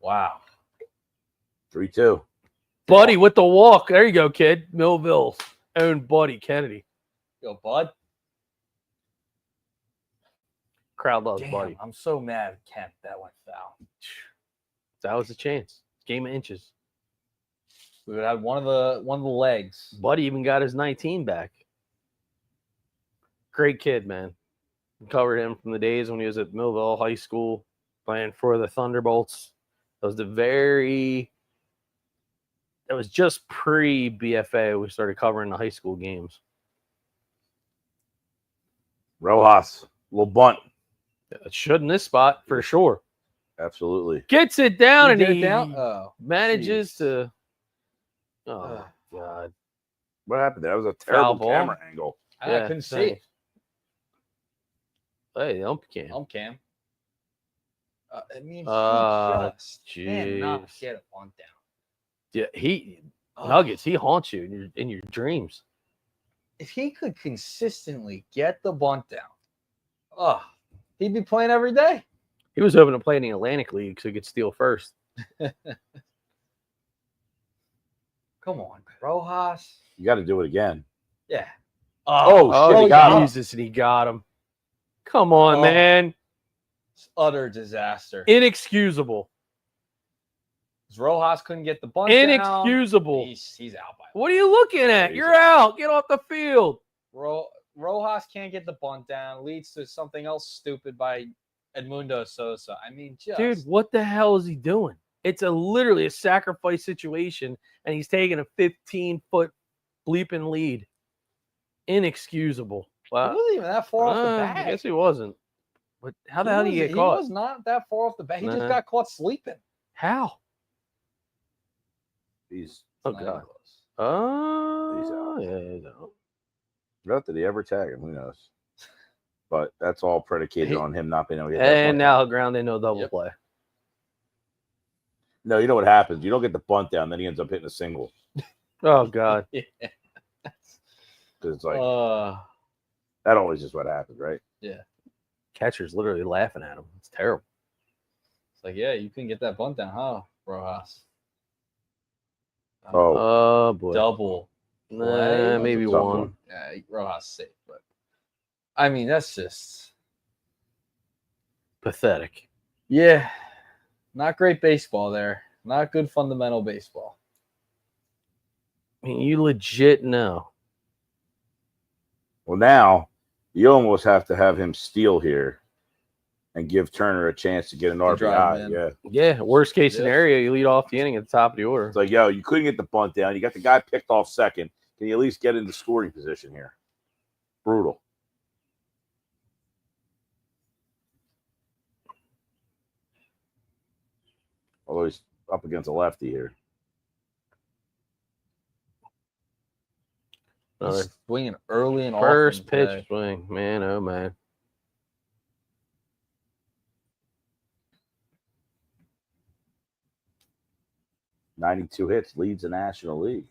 Wow. 3-2. Buddy with the walk. There you go, kid. Millville's own Buddy Kennedy. Yo, Bud. Crowd loves Damn, Buddy. I'm so mad at Kemp that went foul. That was a chance. Game of inches. We would have had one of the legs. Buddy even got his 19 back. Great kid, man. Covered him from the days when he was at Millville High School playing for the Thunderbolts. That was just pre-BFA. We started covering the high school games. Rojas, little bunt. It should in this spot for sure. Absolutely. Gets it down and Get it he down? Oh, manages jeez. to. Oh, God. What happened there? That was a terrible ball. camera angle. I couldn't see. thanks. Hey, the ump cam. I'm Cam. I mean, Ah, he just cannot jeez. get a bunt down. Yeah, Nuggets, he haunts you in your dreams. If he could consistently get the bunt down, he'd be playing every day. He was hoping to play in the Atlantic League so he could steal first. Come on, Rojas. You got to do it again. Yeah. Oh, shit, he got him. Jesus, and he got him. Come on, man. It's utter disaster. Inexcusable. Because Rojas couldn't get the bunt down. Inexcusable. He's out by What are you looking at? He's You're out. Get off the field. Rojas can't get the bunt down. Leads to something else stupid by Edmundo Sosa. I mean, Dude, what the hell is he doing? It's literally a sacrifice situation, and he's taking a 15-foot bleeping lead. Inexcusable. He wasn't even that far off the I bag. guess he wasn't. But how the hell did he get caught? He was not that far off the bag. He just Nah. got caught sleeping. How? He's Oh, Not God. even close. Oh, He's out. yeah, he's out. Not did he ever tag him? Who knows? But that's all predicated on him not being able to get that And bunt now down. he'll ground in, no double Yep. play. No, you know what happens? You don't get the bunt down, then he ends up hitting a single. Oh, God. Yeah. Because it's like Uh, that always is what happens, right? Catcher's literally laughing at him. It's terrible. it's like, yeah, you can get that bunt down, huh, Rojas? Oh, Oh, boy. Double. Nah, play? maybe That's a tough one. one. Yeah, Rojas safe, but I mean, that's just Pathetic. yeah, not great baseball there. Not good fundamental baseball. I mean, you legit know. well, now you almost have to have him steal here and give Turner a chance to get an To drive RBI. him in. Yeah. Yeah, worst case Yeah. scenario, you lead off the inning at the top of the order. It's like, yo, you couldn't get the bunt down. You got the guy picked off second. Can you at least get into scoring position here? Brutal. Although he's up against a lefty here. Another He's swinging early and first often pitch today. swing. Man, oh, man. .92 hits, leads the National League.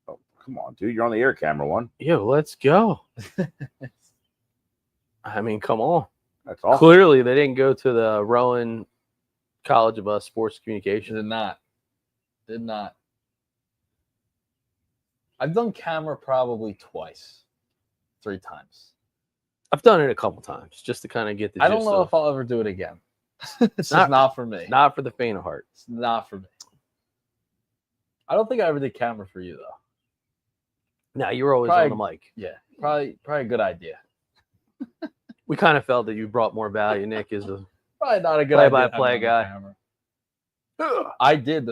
Oh, come on, dude. You're on the air camera one. Yo, let's go. I mean, come on. That's all. Clearly, they didn't go to the Rowan College of Sports She Communication. did not. Did not. I've done camera probably twice, 3 times. I've done it a couple times just to kind of get the I don't gist know of- if I'll ever do it again. It's Not- just not for me. Not for the faint of heart. It's not for me. I don't think I ever did camera for you though. Now, you were always Probably- on the mic. Yeah, probably a good idea. We kind of felt that you brought more value. Nick is a Probably not a good idea. Play-by-play having on the guy. camera. I did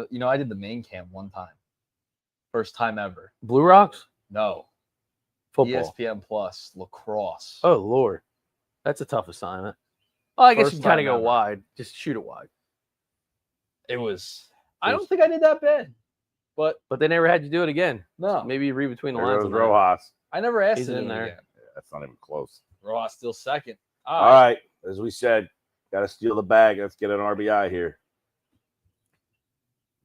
the main cam one time. First time ever. Blue Rocks No. football. ESPN Plus lacrosse. Oh, Lord. That's a tough assignment. Well, I guess First you kind time of go ever. wide. Just shoot it wide. It was. I don't think I did that bad, but But they never had you do it again. no, Maybe you read between the There lines. goes on that. Rojas. I never asked He's to do in it there. again. Yeah, that's not even close. Rojas still second. All right. As we said, got to steal the bag. Let's get an RBI here.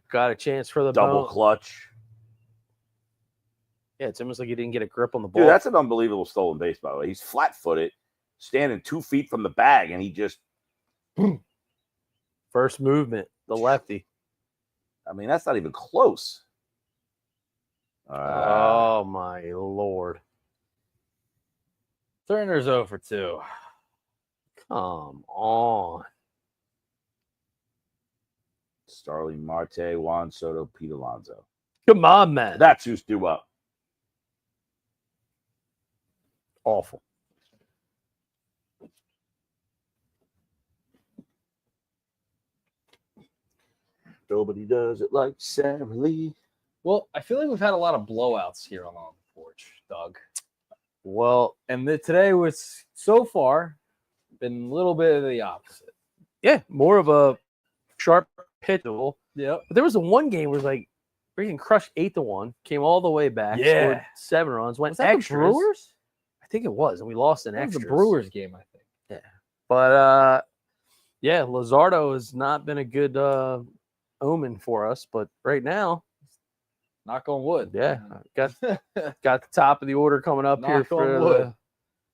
Got a chance for the Double bone. clutch. Yeah, it's almost like he didn't get a grip on the ball. Dude, that's an unbelievable stolen base, by the way. He's flat-footed, standing 2 feet from the bag, and he just, First movement, the lefty. I mean, that's not even close. Oh, my Lord. Turner's over 2. Come on. Starling Marte, Juan Soto, Pete Alonso. Come on, man. That's who's due up. Awful. Nobody does it like Sarah Lee. Well, I feel like we've had a lot of blowouts here on the porch, Doug. Well, And today was so far been a little bit of the opposite. yeah, more of a sharp pitch duel. Yep. But there was the one game where it was like freaking crushed 8-1, came all the way back, Yeah. scored 7 runs, went Was that extras. the Brewers? I think it was, and we lost in That was extras. the Brewers game, I think. But yeah, Luzardo has not been a good omen for us. But right now, Knock on wood. yeah, got the top of the order coming up here Knock on wood.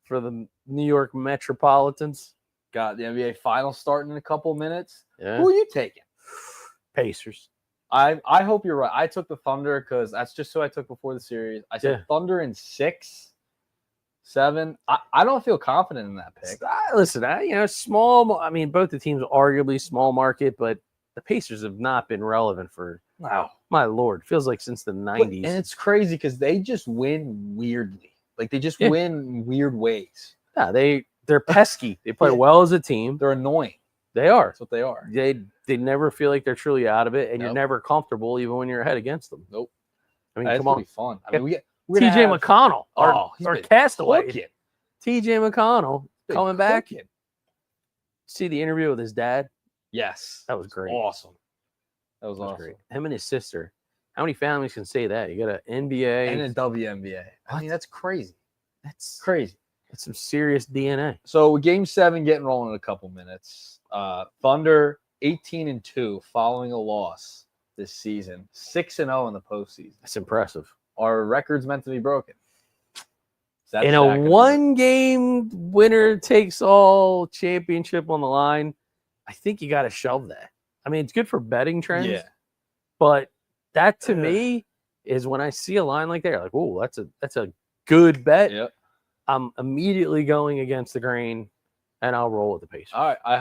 for the New York Metropolitans. Got the NBA Finals starting in a couple minutes. Yeah, Who are you taking? Pacers. I hope you're right. I took the Thunder because that's just who I took before the series. I said Thunder in 6, 7. I don't feel confident in that pick. Listen, small. I mean, both the teams are arguably small market, but the Pacers have not been relevant for. Wow, my lord, feels like since the 90s. And it's crazy because they just win weirdly. Like they just win in weird ways. Yeah, they're pesky. They play well as a team. They're annoying. They are. That's what they are. They never feel like they're truly out of it, and you're never comfortable even when you're ahead against them. Nope. I mean, come on. Be fun. I mean, we're TJ McConnell or Castaway. Cooking. TJ McConnell coming back. Cooking. See the interview with his dad? Yes. That was great. Awesome. That was awesome. Great. Him and his sister. How many families can say that? You got an NBA and a WNBA. I mean, that's crazy. That's crazy. That's some serious DNA. So Game 7 getting rolling in a couple minutes. Thunder 18-2 following a loss this season. 6-0 in the postseason. That's impressive. Our record's meant to be broken. In a one-game winner-takes-all championship on the line, I think you got to shelve that. I mean, it's good for betting trends, but that to me is when I see a line like that, like, oh, that's a good bet. Yep. I'm immediately going against the grain, and I'll roll with the Pacers. All right. I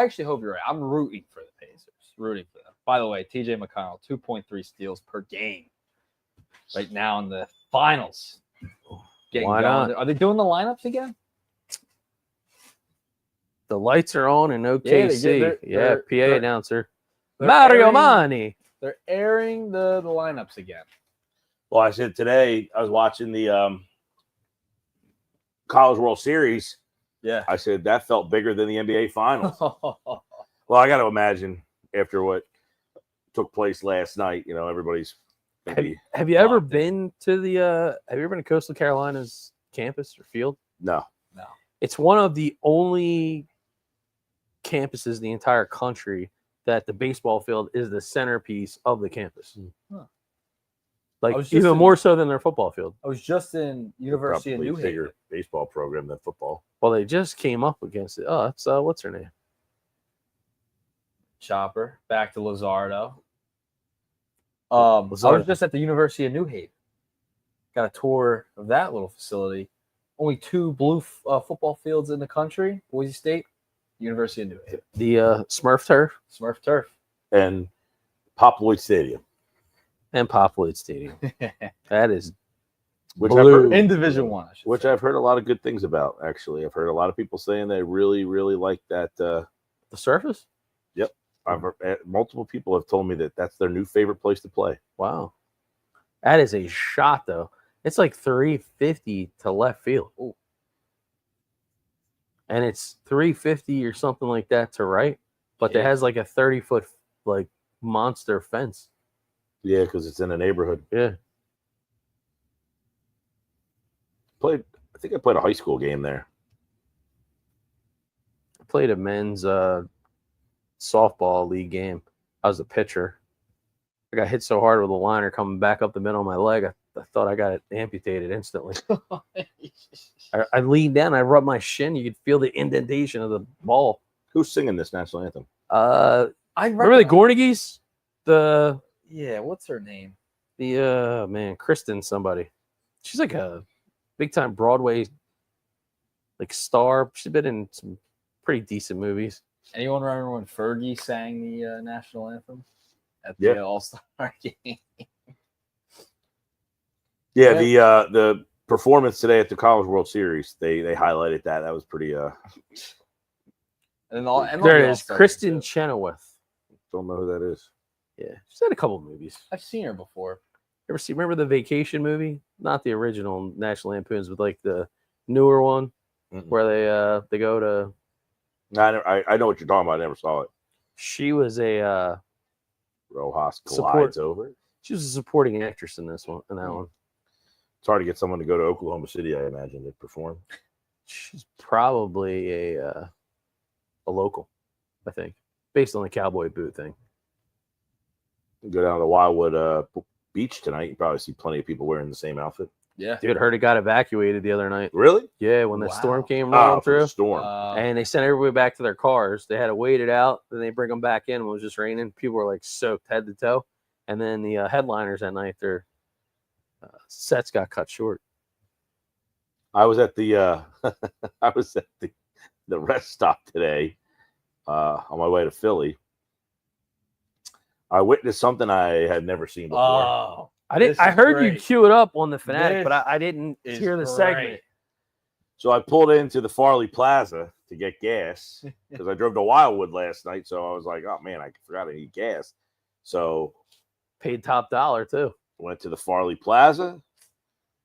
actually hope you're right. I'm rooting for the Pacers. Rooting for them. By the way, TJ McConnell, 2.3 steals per game right now in the finals. Why not? Are they doing the lineups again? The lights are on in OKC. They're PA announcer. Mario Mani. They're airing the lineups again. Well, I said today I was watching the College World Series. Yeah. I said that felt bigger than the NBA Finals. Well, I got to imagine after what took place last night, everybody's. Have you ever been to have you ever been to Coastal Carolina's campus or field? No. It's one of the only campuses in the entire country that the baseball field is the centerpiece of the campus. Huh. Like even more so than their football field. I was just in University of New Haven. Bigger baseball program than football. Well, they just came up against it. Oh, that's what's her name? Chopper. Back to Luzardo. I was just at the University of New Haven. Got a tour of that little facility. Only 2 blue football fields in the country. Boise State, University of New Haven. The Smurf turf. Smurf turf. And Poploy Stadium. And Poploy Stadium. That is blue. In Division I. Which I've heard a lot of good things about, actually. I've heard a lot of people saying they really, really like that. The surface? Yep. Multiple people have told me that that's their new favorite place to play. Wow. That is a shot, though. It's like 350 to left field. Ooh. And it's 350 or something like that to right. But it has like a 30-foot like monster fence. Yeah, because it's in a neighborhood. Yeah. I think I played a high school game there. I played a men's softball league game. I was a pitcher. I got hit so hard with a liner coming back up the middle of my leg. I thought I got it amputated instantly. I leaned down. I rubbed my shin. You could feel the indentation of the ball. Who's singing this national anthem? I remember the Gornigies. What's her name? Kristen somebody. She's like a big time Broadway like star. She's been in some pretty decent movies. Anyone remember when Fergie sang the national anthem at the All-Star game? Yeah, the performance today at the College World Series, they highlighted that. That was pretty. And there it is, Kristen Chenoweth. Don't know who that is. Yeah, she's had a couple movies. I've seen her before. Remember the Vacation movie? Not the original National Lampoons, but like the newer one where they go to. I know what you're talking about. I never saw it. She was a Rojas collides over. She was a supporting actress in this one. In that one, it's hard to get someone to go to Oklahoma City. I imagine to perform. She's probably a local, I think, based on the cowboy boot thing. Go down to Wildwood Beach tonight. You probably see plenty of people wearing the same outfit. Yeah. Dude, heard it got evacuated the other night. Really? Yeah, when the storm Wow. came rolling For the through. storm. And they sent everybody back to their cars. They had to wait it out. Then they bring them back in when it was just raining. People were like soaked head to toe. And then the headliners that night, their sets got cut short. I was at the the rest stop today on my way to Philly. I witnessed something I had never seen before. Oh, I heard you great. cue it up on the Fanatic, but This I didn't is hear the great. segment. So I pulled into the Farley Plaza to get gas because I drove to Wildwood last night. So I was like, oh man, I forgot I need gas. So Paid top dollar too. went to the Farley Plaza,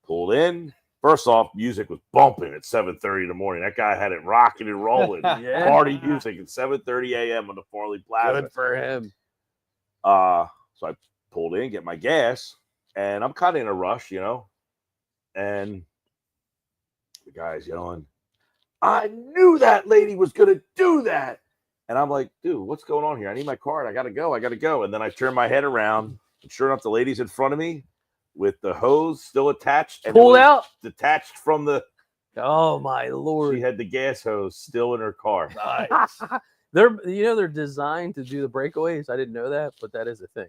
pulled in. First off, music was bumping at 7:30 in the morning. That guy had it rocking and rolling. Yeah. Party music at 7:30 a.m. on the Farley Plaza. Good for him. So I pulled in, get my gas, and I'm kind of in a rush, and the guy's yelling, I knew that lady was going to do that. And I'm like, dude, what's going on here? I need my card. I got to go. And then I turn my head around, and sure enough, the lady's in front of me with the hose still attached. And Pulled out? Detached from the... Oh, my Lord. She had the gas hose still in her car. Nice. They're designed to do the breakaways. I didn't know that, but that is a thing.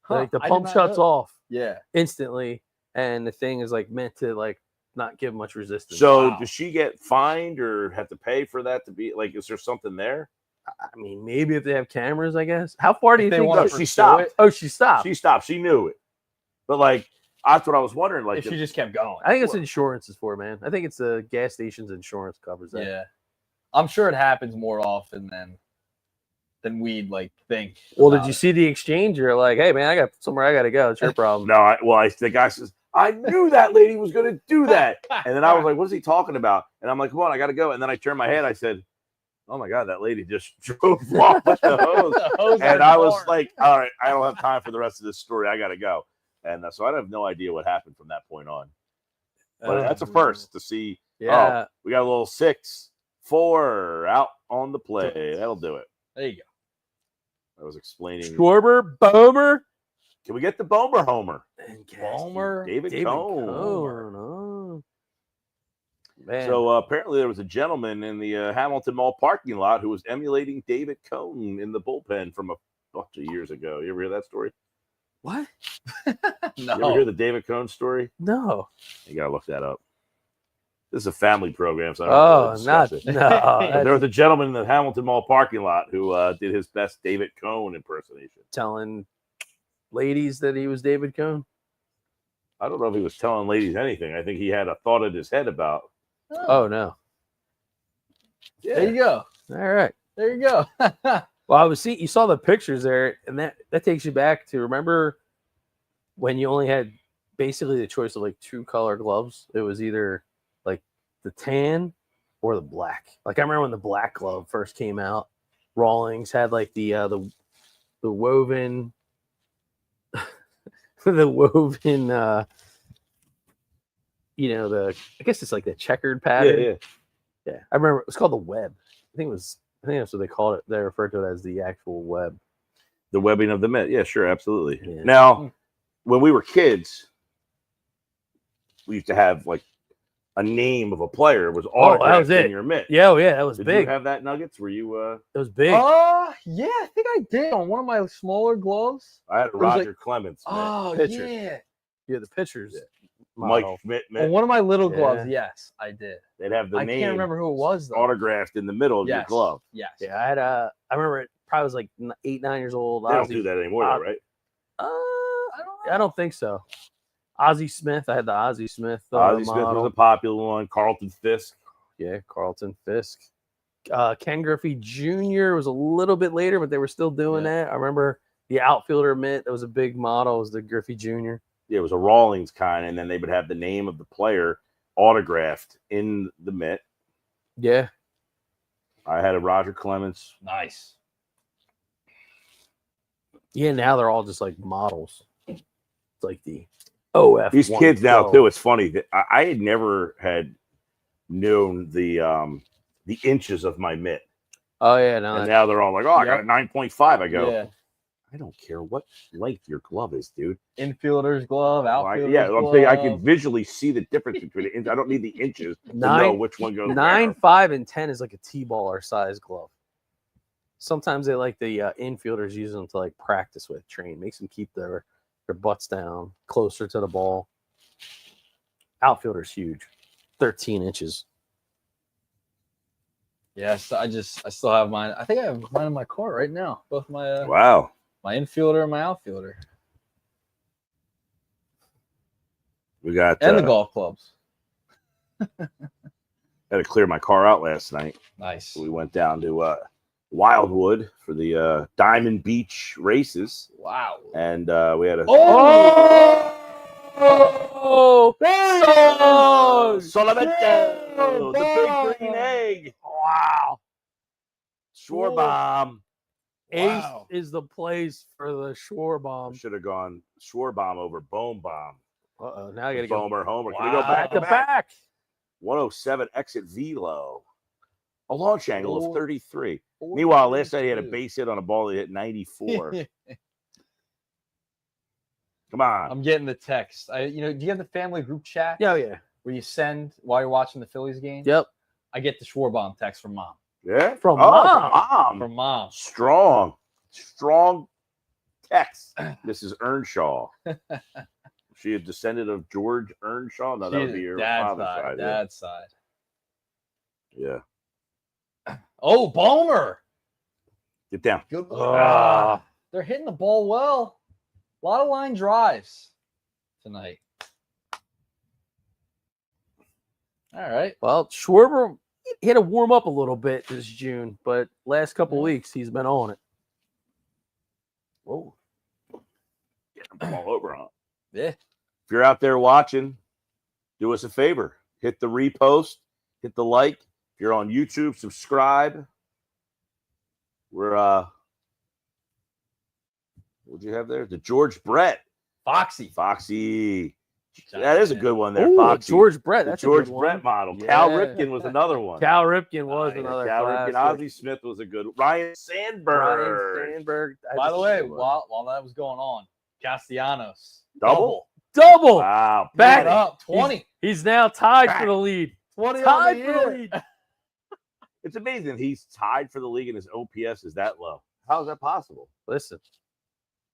Like the I did pump not shuts know. off Yeah. instantly, and the thing is like meant to like not give much resistance. So Wow. does she get fined or have to pay for that to be like? Is there something there? I mean, maybe if they have cameras, I guess. How far do If you they think? wanna No, pursue she stopped. it, Oh, she stopped. She stopped. She knew it, but like that's what I was wondering. Like, if she just kept going. I think it's insurance is for, man. I think it's the gas station's insurance covers that. Yeah. I'm sure it happens more often than we'd like think. Well, did about you it. see the exchange? You're like, hey, man, I got somewhere I got to go. It's your problem. no, the guy says, I knew that lady was going to do that, and then I was like, what is he talking about? And I'm like, come on, I got to go. And then I turned my head. I said, oh my god, that lady just drove off with the hose. The hose And in I the was car. like, all right, I don't have time for the rest of this story. I got to go. And so I have no idea what happened from that point on. But that's a first to see. Yeah. Oh, we got a little 6-4 out on the play. That'll do it. There you go. I was explaining. Schwarber, Bomer, Can we get the Bomer Homer? and Bomer. David Cone. Oh, man. So apparently there was a gentleman in the Hamilton Mall parking lot who was emulating David Cone in the bullpen from a bunch of years ago. You ever hear that story? what? You ever hear No. the David Cone story? No. You got to look that up. This is a family program, so I Oh, don't know. no. There That's was a gentleman in the Hamilton Mall parking lot who did his best David Cone impersonation. telling ladies that he was David Cone. I don't know if he was telling ladies anything. I think he had a thought in his head about. Oh, no. There you go. All right. There you go. Well, you saw the pictures there, and that takes you back to remember when you only had basically the choice of like 2 color gloves. It was either like the tan or the black. Like I remember when the black glove first came out, Rawlings had like the woven the woven I guess it's like the checkered pattern. Yeah. I remember it was called the web. I think that's what they called it. They referred to it as the actual web. The webbing of the mitt. Yeah, sure, absolutely. Yeah. Now, when we were kids, we used to have like a name of a player. It was autographed that was it. in your mitt. Yeah, that was Did big. you have that, Nuggets? Were you? It was big. Yeah, I think I did on one of my smaller gloves. I had a was like- Roger Clemens mitt. Oh, Pitcher. yeah. Yeah, the pictures. Mike model. Schmidt On mitt. one of my little gloves, Yeah. yes, I did. They'd have the I name can't remember who it was though. autographed in the middle of your Yes. glove. Yes. Yeah, I remember it probably was like 8, 9 years old. They don't do that anymore, though, right? I don't know. I don't think so. Ozzie Smith. I had the Ozzie Smith. Ozzie Smith model. was a popular one. Carlton Fisk. Yeah, Carlton Fisk. Ken Griffey Jr. was a little bit later, but they were still doing that. I remember the outfielder mitt. That was a big model. Was the Griffey Jr. Yeah, it was a Rawlings kind, and then they would have the name of the player autographed in the mitt. Yeah. I had a Roger Clemens. Nice. Yeah, now they're all just like models. It's like the OF. These kids now too. It's funny that I had never had known the inches of my mitt, Oh yeah, no. and now they're all like, "Oh, I got a 9.5." I go, Yeah. I don't care what length your glove is, dude. Infielder's glove, outfielder's Yeah, glove. I'm saying I can visually see the difference between the inches. I don't need the inches to know which one goes 9, where. 5, and 10 is like a T-baller size glove. Sometimes they like the infielders use them to like practice with, train, makes them keep their butts down closer to the ball. Outfielder's huge, 13 inches. Yes, I still have mine. I think I have mine in my car right now. Both my Wow. my infielder and my outfielder. We got And the golf clubs. had to clear my car out last night. Nice. So we went down to Wildwood for the Diamond Beach races. Wow. And we had a Solamente, the big green egg. Wow. Shore bomb. Ace is the place for the shore bomb. Should have gone shore bomb over bone bomb. Uh-oh, now I got to go. Bomer, homer. Can Wow. we go back to back? back. 107 exit velo. A launch angle of 33. Meanwhile, last night he had a base hit on a ball that hit 94. Come on. I'm getting the text. Do you have the family group chat? Yeah, yeah. Where you send while you're watching the Phillies game? Yep. I get the Schwarbaum text from mom. Yeah? From mom. Mom. From mom. Strong text. This is Earnshaw. She a descendant of George Earnshaw? No, that would be your father's side. Dad's side. Yeah. Oh, Bomer. Get down. Good. They're hitting the ball well. A lot of line drives tonight. All right. Well, Schwarber, he had to warm up a little bit this June, but last couple weeks he's been on it. Whoa. Get them all over, huh? Yeah. If you're out there watching, do us a favor. Hit the repost, hit the like. If you're on YouTube, subscribe. We're what'd you have there? The George Brett. Foxy. That is a good one there, Ooh, Foxy. George Brett. That's the George a good Brett one. model. Yeah. Cal Ripken was another one. Cal Ripken was another. Cal Ripken. classic. Ozzie Smith was a good one. Ryan Sandberg. By the way, while that was going on, Castellanos. Double. Back Wow. Back up. 20. He's now tied for the lead. 20 Tied on the for the year. lead. It's amazing he's tied for the league and his OPS is that low. How is that possible? Listen,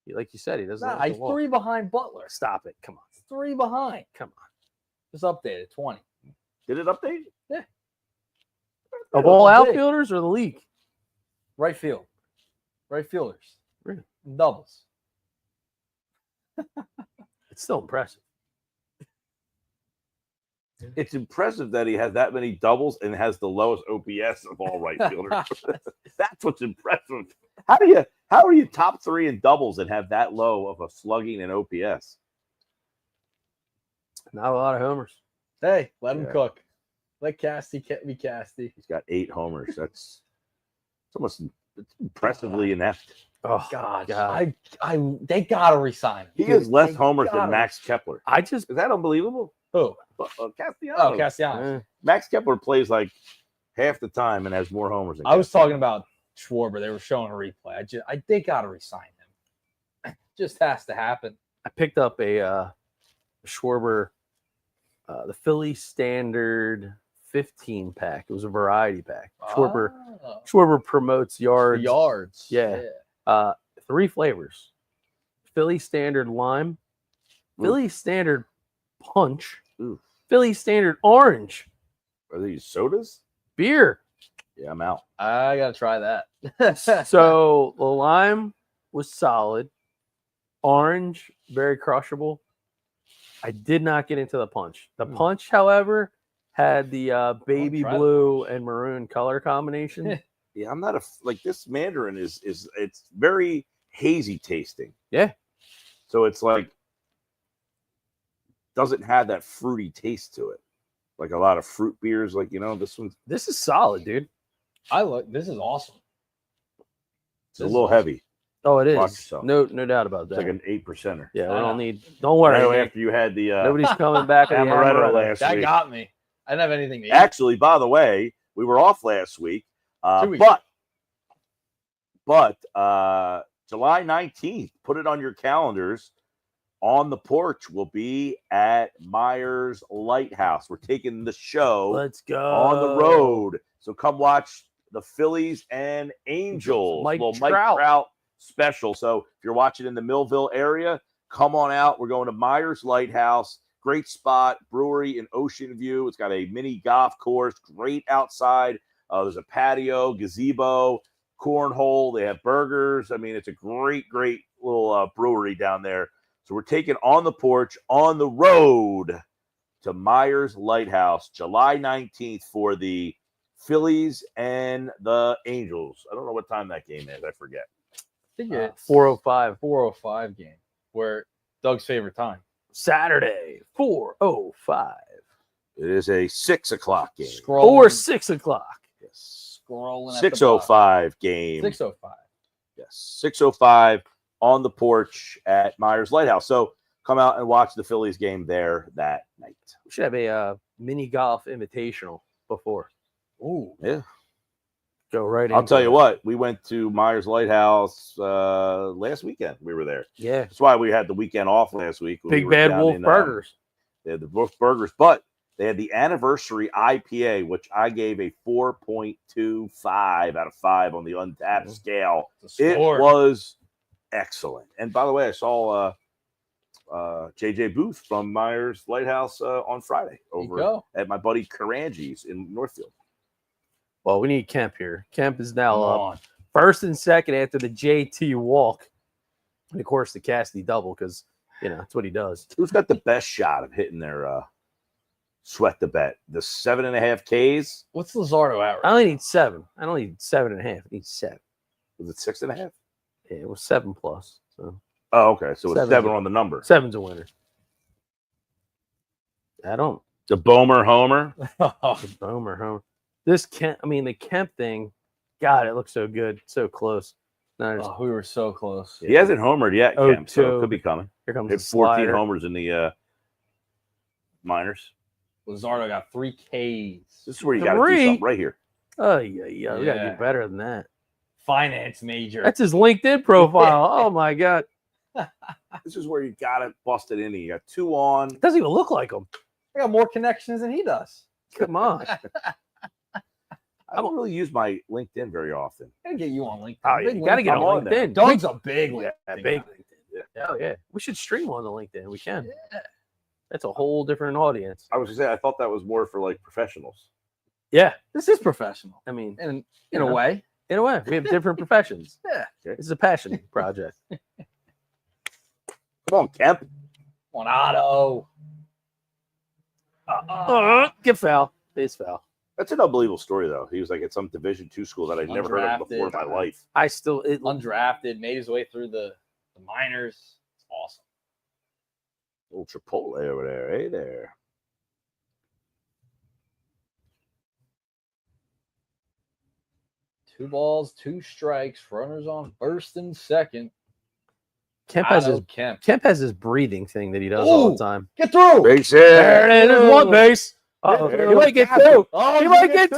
like you said, he doesn't. Nah, like he's to walk. 3 behind Butler. Stop it! Come on. 3 behind. Come on. Just updated. 20. Did it update? Yeah. Of all Big. outfielders or the league? Right field. Right fielders. Really? Doubles. It's still impressive. It's impressive that he has that many doubles and has the lowest OPS of all right fielders. That's what's impressive. How are you top 3 in doubles and have that low of a slugging and OPS? Not a lot of homers. Hey, let him cook. Let Casty be Casty. He's got 8 homers. It's impressively inept. Oh God. God! They gotta resign him. He has less homers than Max Kepler. Is that unbelievable? Who? Castellanos. Oh, Castellanos. Max Kepler plays like half the time and has more homers than I was talking about Schwarber. They were showing a replay. They gotta resign him. Just has to happen. I picked up a Schwarber, the Phillies standard 15 pack. It was a variety pack. Schwarber promotes yards. Yards. Yeah. 3 flavors: Philly standard lime, Philly standard punch, Philly standard orange. Are these sodas? Beer. Yeah, I'm out. I gotta try that. So the lime was solid. Orange, very crushable. I did not get into the punch. The punch, however, had the baby blue and maroon color combination. Yeah, I'm not like this Mandarin is it's very hazy tasting. Yeah. So it's like doesn't have that fruity taste to it. Like a lot of fruit beers, like This is solid, dude. This is awesome. It's a little heavy. Oh, it Watch is. yourself. No doubt about that. It's like an 8%er. Yeah, don't worry. Right after you had the Nobody's coming back. amaretto last That week. got me. I didn't have anything to eat. Actually, by the way, we were off last week. 2 weeks. But July 19th. Put it on your calendars. On the Porch will be at Myers Lighthouse. We're taking the show Let's go on the road. So come watch the Phillies and Angels. Mike Mike Trout. Trout special. So if you're watching in the Millville area, come on out. We're going to Myers Lighthouse. Great spot, brewery in Ocean View. It's got a mini golf course, great outside. There's a patio, gazebo, cornhole. They have burgers. I mean, it's a great little brewery down there. So we're taking On the Porch on the road to Myers Lighthouse, July 19th for the Phillies and the Angels. I don't know what time that game is. I forget. I think it's 4:05. 4:05 game, where Doug's favorite time. Saturday, 4:05. It is a 6 o'clock game. Or 6 o'clock. Yes. Scrolling at 6:05 game. 6:05. Yes. 6:05 on the Porch at Myers Lighthouse. So come out and watch the Phillies game there that night. We should have a mini golf invitational before. Ooh. Yeah. Go right I'll into tell you it. what, we went to Myers Lighthouse last weekend. We were there. Yeah. That's why we had the weekend off last week. when we Big were Bad down Wolf in, Burgers. They had the Wolf Burgers, but they had the anniversary IPA, which I gave a 4.25 out of 5 on the Untapped scale. It was excellent. And by the way, I saw JJ Booth from Myers Lighthouse on Friday over at my buddy Karanji's in Northfield. Well, we need Kemp here. Kemp is now Come up on. first and second after the JT walk. And, of course, the Cassidy double because, that's what he does. Who's got the best shot of hitting their sweat the bet? The 7.5 Ks? What's Luzardo at? I only need 7. I don't need 7.5. I need 7. Was it 6.5? Yeah, it was 7 plus. So Oh, okay. So it's 7's 7 on the number. 7's a winner. I don't. The Bomer Homer. Homer, Homer. This Kemp, the Kemp thing, God, it looks so good, so close. No, we were so close. He hasn't homered yet, Kemp, so it could be coming. Here comes Hit the 14 slider. homers in the minors. Luzardo got 3 Ks. This is where you got to do something right here. Oh, yeah. We got to do better than that. Finance major. That's his LinkedIn profile. Oh, my God. This is where you got to bust it in. You got 2 on. It doesn't even look like him. I got more connections than he does. Come on. I don't really use my LinkedIn very often. I gotta get you on LinkedIn. Oh, yeah, you got to get on LinkedIn. Doug's a big LinkedIn. Big guy. LinkedIn. Oh, yeah. We should stream on the LinkedIn. We can. Yeah. That's a whole different audience. I was going to say, I thought that was more for like professionals. Yeah. This is professional. In In a way. In a way. We have different professions. Yeah. This is a passion project. Come on, Kemp. On Otto. Get foul. Base foul. That's an unbelievable story, though. He was like at some Division II school that I'd never heard of before in my life. Undrafted, made his way through the minors. It's awesome. Little Chipotle over there. Hey there. Two balls, 2 strikes. Runners on first and second. Kemp has his breathing thing that he does all the time. Get through. Base hit. There it is. There's one base. You might get 2. Oh, you might get 2.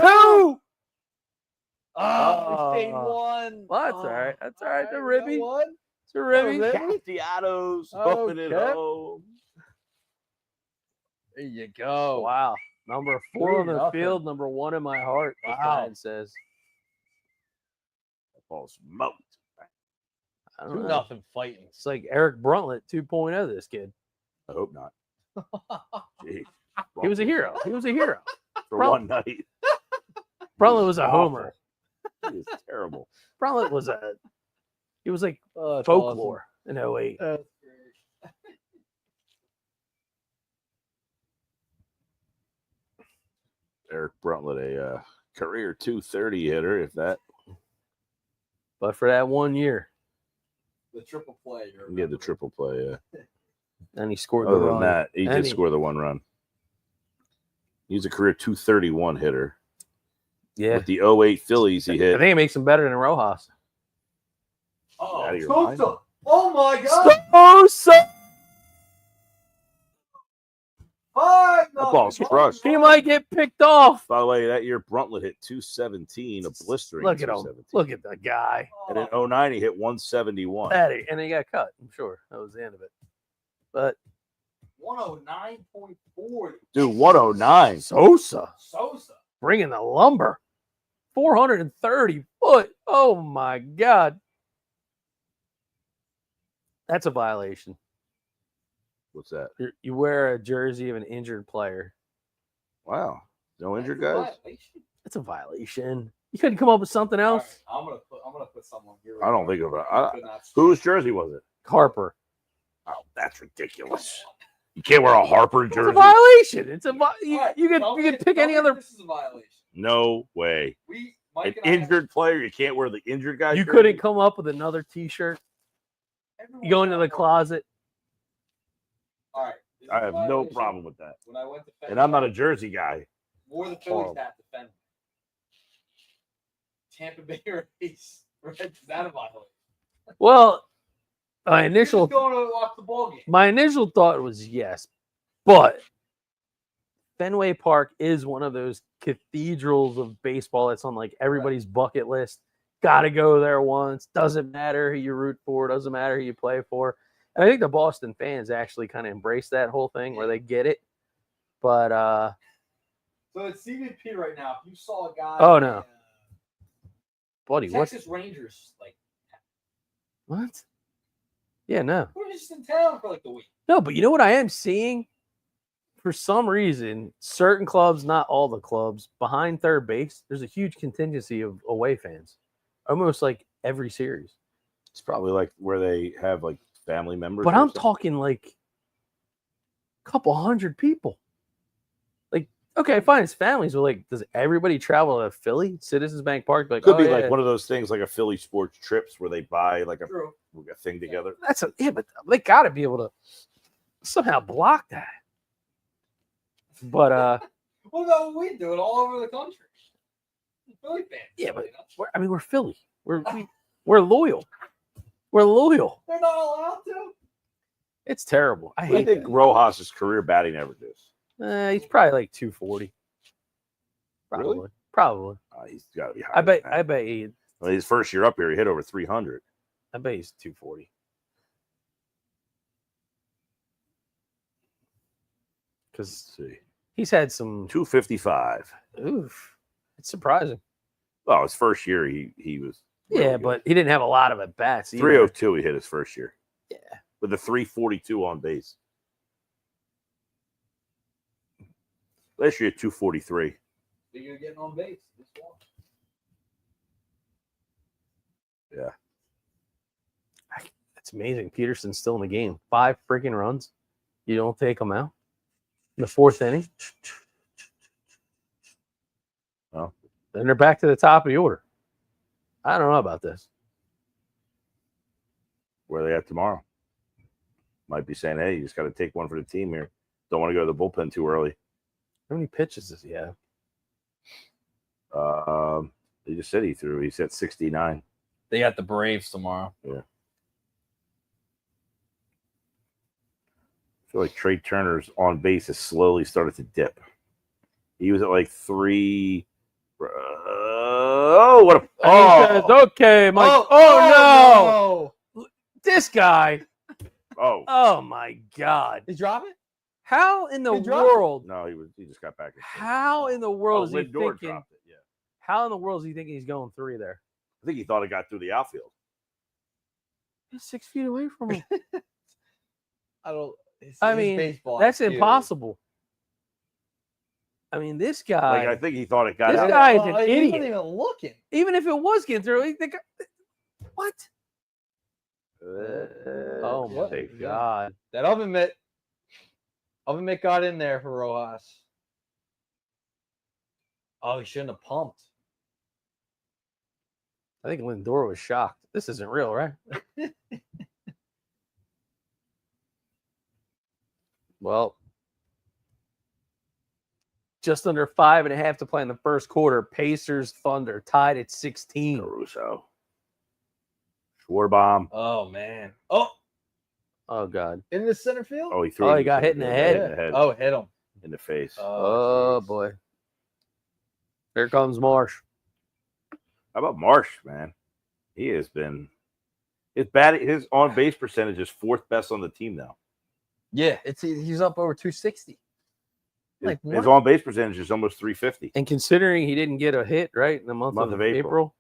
Oh, we stayed 1. Well, that's all right. That's all right. The ribby. One. It's a ribby. Castellanos bumping it home. There you go. Wow. Number 4 on the 3-0. field, number 1 in my heart. Wow. Brian says. That ball smoked. I don't know. 2-0 fighting. It's like Eric Bruntlett 2.0, this kid. I hope not. Gee. He was a hero. He was a hero. For one night. Bruntlett was a homer. He is terrible. Bruntlett was he was like folklore in 08. Eric Bruntlett, a career 230 hitter, if that. But for that 1 year. The triple play. He had the triple play, yeah. And he scored Other the than run. that, he did score the 1 run. He's a career 231 hitter. Yeah. With the 08 Phillies, he hit. I think it makes him better than Rojas. Out of your mind. Oh my God. Stasuk! 5-0. That ball's crushed. He might get picked off. By the way, that year Bruntlett hit 217, a blistering Look at him. 217. Look at the guy. And in 09, he hit 171. Patty, and he got cut. I'm sure that was the end of it. But 109.4. Dude, 109. Sosa Sosa. bringing the lumber. 430 foot. Oh my God. That's a violation. What's that? You wear a jersey of an injured player. Wow. No injured guys? That's a violation. You couldn't come up with something else? Right, I'm gonna put someone here. I don't think of it. Whose jersey was it? Harper. Oh, that's ridiculous. You can't wear a Harper It's jersey. a violation. It's a you Tell could me- pick tell any me other. if This is a violation. No way. Mike An and I- injured player, you can't wear the injured guy. You jersey? couldn't come up with another T-shirt. everyone You go into the knows. closet. All right. this is I a have no violation. problem with that. When I went to Fenway, And I'm not a jersey guy. wore the Phillies Horrible. hat to Fenway. Tampa Bay Rays. Right? Is that a violation? Well, my You're initial just going to watch the ball game. my initial thought was yes, but Fenway Park is one of those cathedrals of baseball that's on like everybody's bucket list. Got to go there once. Doesn't matter who you root for. Doesn't matter who you play for. And I think the Boston fans actually kind of embrace that whole thing where they get it. But So it's CVP right now. If you saw a guy, Oh, no. buddy, what? Texas Rangers, like What? Yeah, no. we're just in town for like the week. No, but you know what I am seeing? For some reason, certain clubs, not all the clubs, behind third base, there's a huge contingency of away fans. Almost like every series. It's probably like where they have like family members. But or I'm something. talking like a couple hundred people. Like, okay, fine, it's families, but like, does everybody travel to Philly, Citizens Bank Park? Like, Could oh, be yeah, like one of those things, like a Philly sports trips where they buy like a True. thing together. That's but they got to be able to somehow block that. But What about what we do it all over the country? Philly fans. Yeah, but you know? we're Philly. We're loyal. We're loyal. They're not allowed to. It's terrible. I What do you hate think Rojas's career batting average is? that. He's probably like 240. Probably. Really? Probably. He's got to be higher. I bet. than that. I bet he. Well, his first year up here, he hit over 300. I bet he's 240. Because Let's see, he's had some. 255. Oof. It's surprising. Well, his first year, he was. Yeah, really good. but he didn't have a lot of at bats. 302 he hit his first year. Yeah. With a 342 on base. Last year, 243. You're getting on base. Just watch. Yeah. It's amazing. Peterson's still in the game. 5 freaking runs. You don't take him out in the 4th inning. Well. Then they're back to the top of the order. I don't know about this. Where are they at tomorrow? Might be saying, hey, you just got to take one for the team here. Don't want to go to the bullpen too early. How many pitches does he have? He just said he threw. He's at 69. They got the Braves tomorrow. Yeah. I feel like Trey Turner's on base has slowly started to dip. He was at like 3. Oh, what a. He says, Oh, okay, Mike. Oh, no. This guy. oh. Oh, my God. Did you drop it? How in the He dropped it. world? No, he just got back. How in the world is he Lindor thinking? dropped it. Yeah. How in the world is he thinking he's going 3 there? I think he thought it got through the outfield. He's 6 feet away from him. I don't. I mean, baseball that's IQ. impossible. I mean, this guy. Like I think he thought it got This out. guy is an He idiot. wasn't even looking. Even if it was getting through, what? Oh Yep. my God! That oven mitt got in there for Rojas. Oh, he shouldn't have pumped. I think Lindor was shocked. This isn't real, right? Well, just under 5.5 to play in the first quarter. Pacers Thunder tied at 16. Caruso. Schwarbaum. Oh man. Oh, Oh God! in the center field. Oh, he threw. Oh, it he in got hit in the head. Hit in the head. Oh, hit him. in the face. Oh geez. boy. Here comes Marsh. How about Marsh, man? He has been his on base percentage is 4th best on the team now. Yeah, he's up over 260. His on base percentage is almost 350. And considering he didn't get a hit right in the month of April,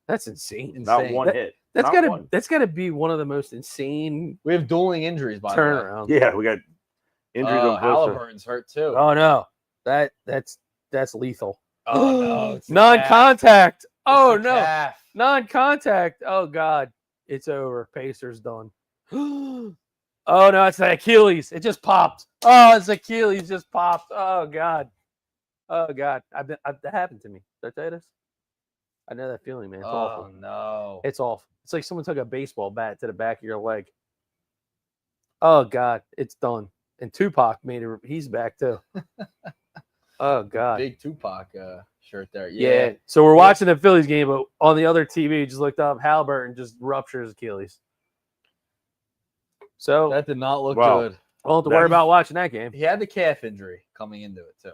that's insane. Not one hit. That's gotta be one of the most insane. We have dueling injuries by the way. Turnaround. Yeah, we got injuries on both sides. Halliburton's hurt too. Oh no, that's lethal. Oh no, it's the non-contact. calf. Oh It's the no, calf. non-contact. Oh god, it's over. Pacers done. Oh no, it's the Achilles. It just popped. Oh, it's Achilles just popped. Oh god. Oh god. That happened to me. Did I tell you this? I know that feeling, man. It's awful. Oh no. It's awful. It's like someone took a baseball bat to the back of your leg. Oh god, it's done. And Tupac made it. He's back too. Oh god. Big Tupac shirt there. Yeah. So we're watching the Phillies game, but on the other TV, just looked up. Halliburton just ruptures Achilles. So That did not look good. I don't have to worry about watching that game. He had the calf injury coming into it too.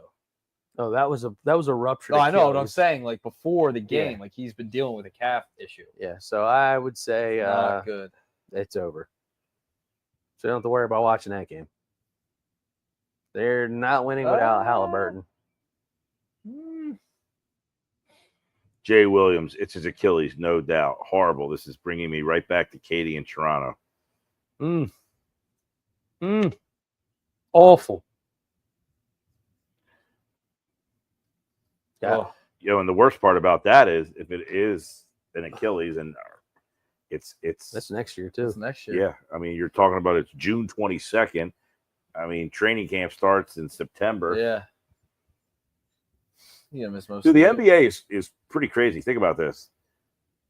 Oh, that was a rupture. No, I know what I'm saying. Like before the game, like he's been dealing with a calf issue. Yeah. So I would say Not good. It's over. So you don't have to worry about watching that game. They're not winning without Halliburton. Jay Williams, it's his Achilles, no doubt. Horrible. This is bringing me right back to Katie in Toronto. Awful. Yeah. And the worst part about that is if it is an Achilles and it's that's next year too. It's next year. Yeah. I mean, you're talking about it's June 22nd. I mean, training camp starts in September. Yeah. You miss most. Dude, the NBA is pretty crazy. Think about this.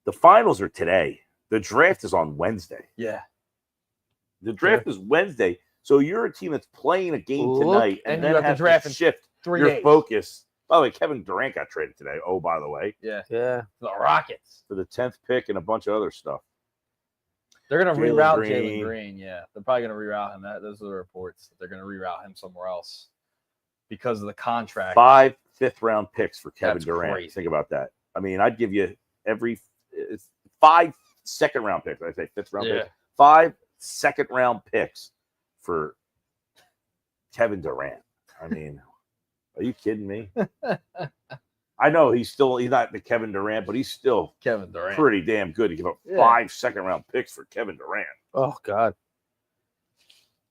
The finals are today. The draft is on Wednesday. Yeah. The draft is Wednesday. So you're a team that's playing a game tonight and then you have to draft to shift 3 your days. focus. By the way, Kevin Durant got traded today. Oh, by the way. Yeah. Yeah. The Rockets. For the 10th pick and a bunch of other stuff. They're going to Jalen reroute Green. Jalen Green. Yeah. They're probably going to reroute him. Those are the reports. They're going to reroute him somewhere else because of the contract. 5 fifth-round picks for Kevin That's Durant. crazy. Think about that. I mean, I'd give you it's 5 second-round picks. I say fifth-round picks. 5 second-round picks for Kevin Durant. I mean, are you kidding me? I know he's not the Kevin Durant, but he's still Kevin Durant. pretty damn good to give up 5 second-round picks for Kevin Durant. Oh God.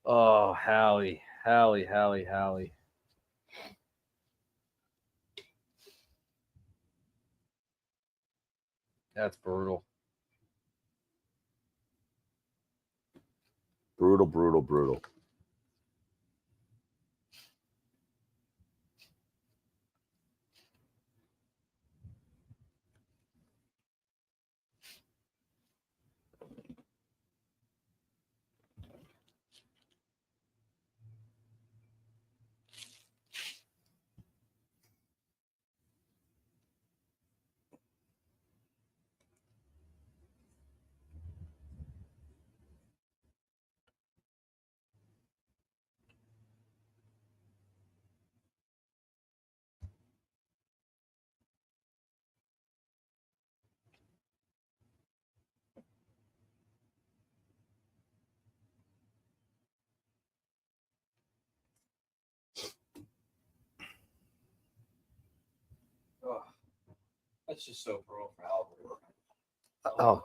Oh, Hallie. That's brutal. Brutal. Oh, that's just so brutal for Halliburton. Oh,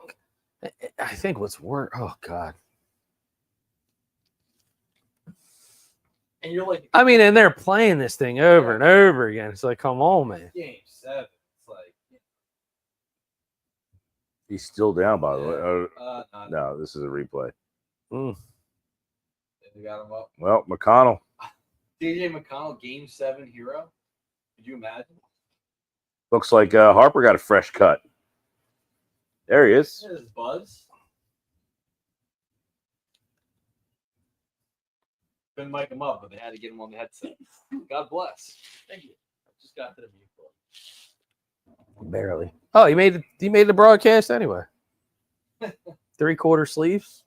I think what's worse. Oh God. And you're like, I mean, and they're playing this thing over and over again. It's like, come on, man. Game 7. It's like, He's still down, by the way. no, No, this is a replay. they got him up. Well, McConnell. DJ McConnell, Game 7 hero. Could you imagine? Looks like Harper got a fresh cut. There he is. There's Buzz. Couldn't mic him up, but they had to get him on the headset. God bless. Thank you. I just got to the mute button. Barely. Oh, he made the broadcast anyway. 3/4 sleeves.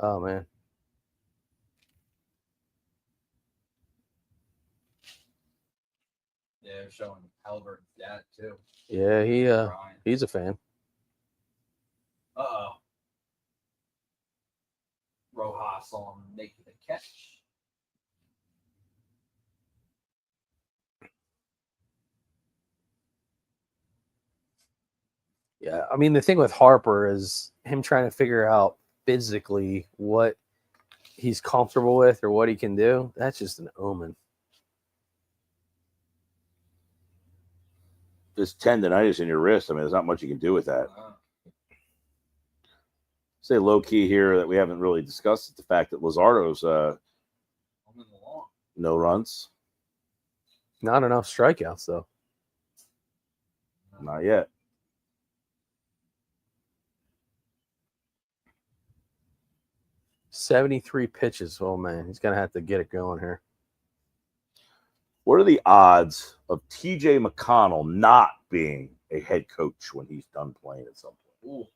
Oh man. they're showing Halliburton's dad too. Yeah, Brian. he's a fan. Uh-oh. Rojas on making the catch. Yeah, I mean, the thing with Harper is him trying to figure out physically what he's comfortable with or what he can do. That's just an omen. This tendonitis in your wrist, I mean, there's not much you can do with that. Say low key here that we haven't really discussed is the fact that Luzardo's no runs. Not enough strikeouts, though. Not yet. $73 pitches. Oh, man. He's going to have to get it going here. What are the odds of TJ McConnell not being a head coach when he's done playing at some point? Ooh.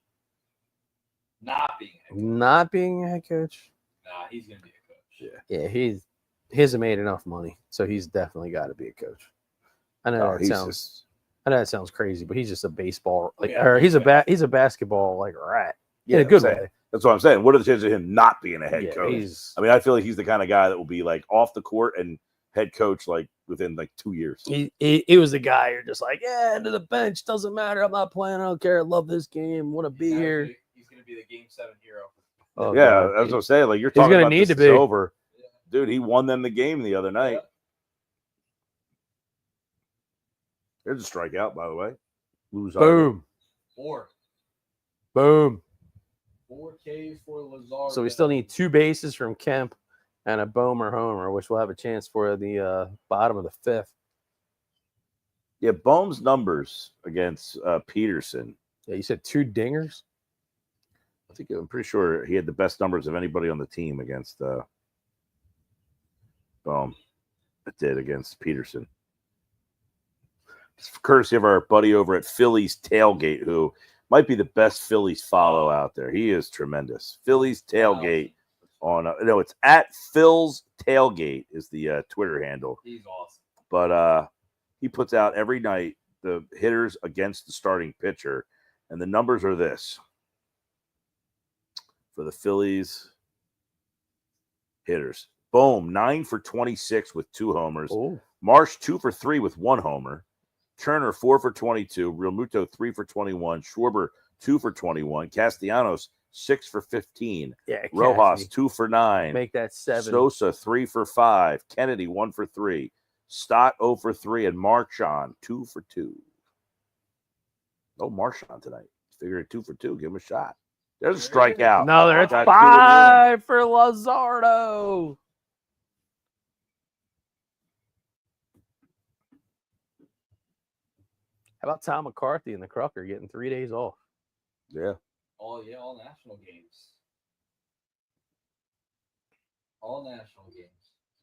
Not being a head coach. Not being a head coach? Nah, he's going to be a coach. Yeah, he hasn't made enough money, so he's definitely got to be a coach. I know that sounds crazy, but he's just a baseball or he's a basketball rat. Yeah, in a good way. That's what I'm saying. What are the chances of him not being a head coach? I mean, I feel like he's the kind of guy that will be like off the court and head coach like within like 2 years. He was the guy you're just like, yeah, into the bench, doesn't matter. I'm not playing. I don't care. I love this game. Want to be here. He's going to be the Game 7 hero. Oh, yeah, God. That's what I'm saying. Like you're talking about need this to be over. Yeah. Dude, he won them the game the other night. Yeah. There's a strikeout, by the way. Boom. 4. Boom. 4 Ks for Luzardo. So we still need 2 bases from Kemp and a Boehmer homer, which we'll have a chance for the bottom of the 5th. Yeah, Boehm's numbers against Peterson. Yeah, you said 2 dingers? I'm pretty sure he had the best numbers of anybody on the team against Boehm. It did against Peterson. It's courtesy of our buddy over at Phillies Tailgate, who might be the best Phillies follow out there. He is tremendous. Phillies Tailgate it's at Phil's Tailgate is the Twitter handle. He's awesome. But he puts out every night the hitters against the starting pitcher, and the numbers are this. For the Phillies hitters. Boehm, 9 for 26 with 2 homers. Oh. Marsh, 2 for 3 with 1 homer. Turner, 4 for 22. Realmuto, 3 for 21. Schwarber, 2 for 21. Castellanos, 6 for 15. Yeah, Rojas, 2 for 9. Make that 7. Sosa, 3 for 5. Kennedy, 1 for 3. Stott, 0 for 3. And Marchand, 2 for 2. Oh, Marchand tonight. Figure 2 for 2. Give him a shot. There's a strikeout. No, there's 5 for Luzardo. How about Tom McCarthy and the Crocker getting 3 days off? Yeah. All national games. All national games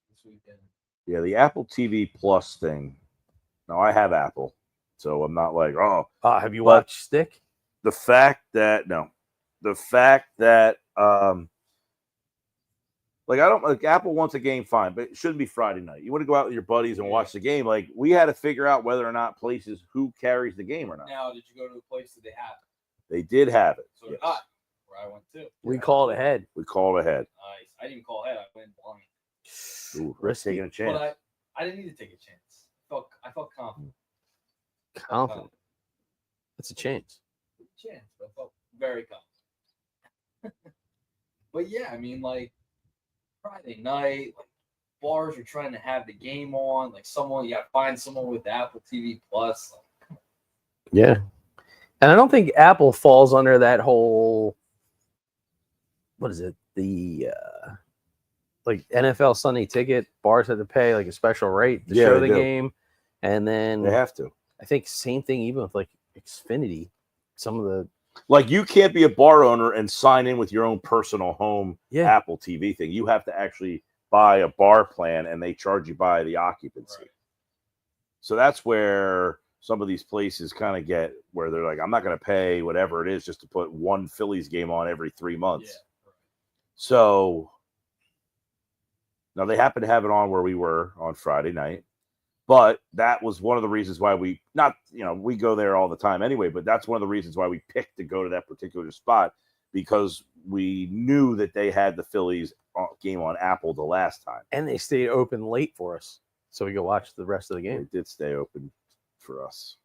this weekend. Yeah, the Apple TV Plus thing. Now, I have Apple, so I'm not like, have you watched Stick? The fact that Apple wants a game, fine, but it shouldn't be Friday night. You want to go out with your buddies and watch the game. Like, we had to figure out whether or not places who carries the game or not. Now, did you go to the place that they have it? They did have it. So not where I went to. We called ahead. We called ahead. Nice. I didn't call ahead. I went blind. Ooh, risky. Taking a chance. But I didn't need to take a chance. I felt confident. Confident. That's a chance. But I felt very confident. But yeah, I mean, like Friday night, like bars are trying to have the game on. Like you got to find someone with Apple TV Plus. Like, yeah. And I don't think Apple falls under that whole, what is it? The like NFL Sunday ticket, bars have to pay like a special rate to show the game. And then they have to. I think same thing even with like Xfinity. Some of the like you can't be a bar owner and sign in with your own personal home Apple TV thing. You have to actually buy a bar plan and they charge you by the occupancy. Right. So that's where some of these places kind of get where they're like, I'm not going to pay whatever it is just to put one Phillies game on every 3 months. Yeah. So now they happen to have it on where we were on Friday night. But that was one of the reasons why we go there all the time anyway, but that's one of the reasons why we picked to go to that particular spot, because we knew that they had the Phillies game on Apple the last time. And they stayed open late for us, so we could watch the rest of the game. They did stay open for us.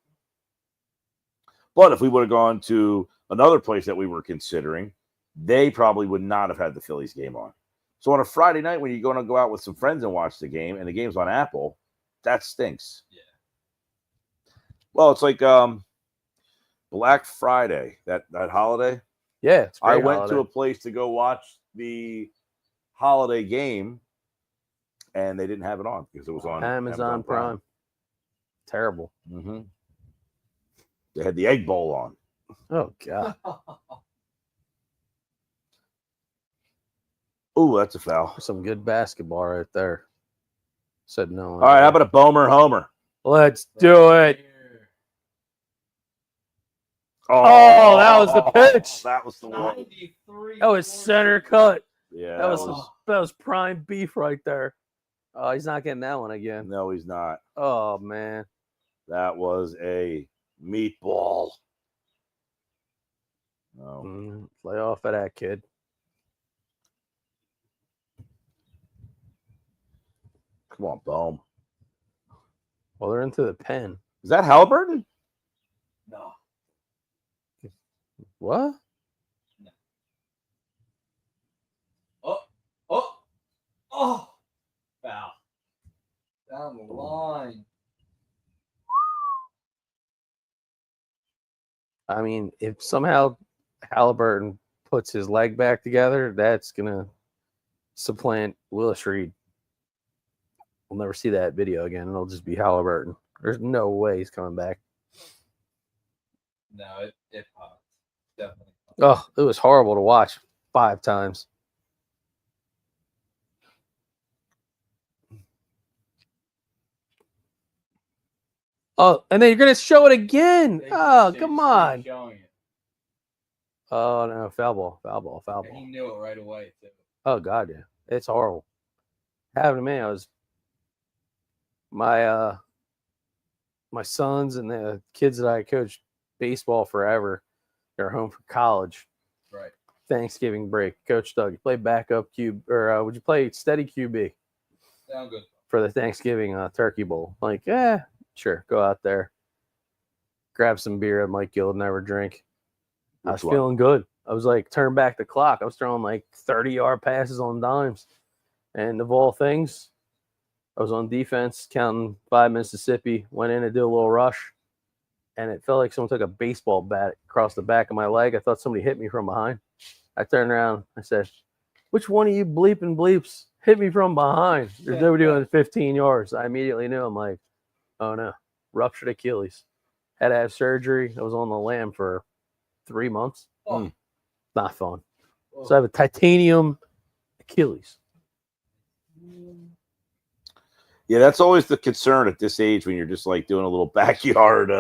But if we would have gone to another place that we were considering, they probably would not have had the Phillies game on. So on a Friday night when you're going to go out with some friends and watch the game, and the game's on Apple, that stinks. Yeah. Well, it's like Black Friday, that holiday. Yeah, it's a great I went holiday. to a place to go watch the holiday game, and they didn't have it on because it was on Amazon Prime. Terrible. Mm-hmm. They had the Egg Bowl on. Oh, God. Ooh, that's a foul. Some good basketball right there. Said no. All right, how about a Bomer Homer? Let's do it. Oh, that was the pitch. That was the one. That was center cut. Yeah, That was prime beef right there. Oh, he's not getting that one again. No, he's not. Oh, man. That was a meatball. No. Lay off of that, kid. Come on, Bohm. Well, they're into the pen. Is that Halliburton? No. What? No. Oh! Foul. Down the line. I mean, if somehow Halliburton puts his leg back together, that's going to supplant Willis Reed. We'll never see that video again. It'll just be Halliburton. There's no way he's coming back. No, it popped. Definitely popped. Oh, it was horrible to watch 5 times. Oh, and then you're going to show it again. Oh, come on. Showing it. Oh, no. Foul ball. And he knew it right away, too. Oh, God, yeah. It's horrible. Happened to me. I was my sons and the kids that I coached baseball forever. They're home for college. Right. Thanksgiving break. Coach Doug, you play backup QB, or would you play steady QB? Sound good. For the Thanksgiving Turkey Bowl? Like, sure. Go out there. Grab some beer at Mike Gill, never drink. I was feeling good. I was like, turn back the clock. I was throwing like 30-yard passes on dimes. And of all things, I was on defense, counting 5 Mississippi, went in to do a little rush, and it felt like someone took a baseball bat across the back of my leg. I thought somebody hit me from behind. I turned around. I said, which one of you bleeping bleeps hit me from behind? There's nobody doing 15 yards. I immediately knew. I'm like, oh, no. Ruptured Achilles. Had to have surgery. I was on the lam for 3 months. Oh. Not fun. So I have a titanium Achilles. Yeah, that's always the concern at this age when you're just like doing a little backyard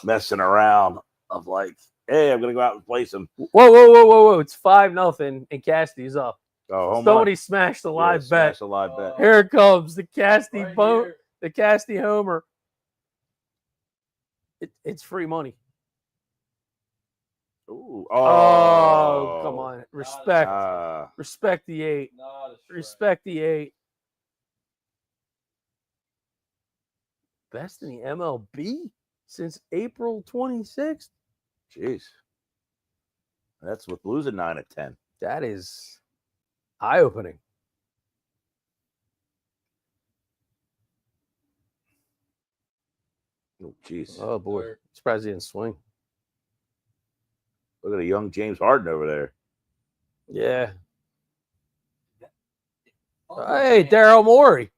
messing around of like, hey, I'm going to go out and play some. Whoa. It's 5-0 and Cassidy's up. Oh, somebody smashed the live bet. Smashed a live bet. Here it comes. The Cassidy Right boat. here. The Cassidy homer. It's free money. Ooh. Oh, come on. Respect. Respect the 8. Not a strike. Respect the 8. Best in the MLB since April 26th. Jeez. That's with losing 9 of 10. That is eye-opening. Oh, jeez. Oh, boy. Surprised he didn't swing. Look at a young James Harden over there. Yeah. Oh, Hey, man. Daryl Morey.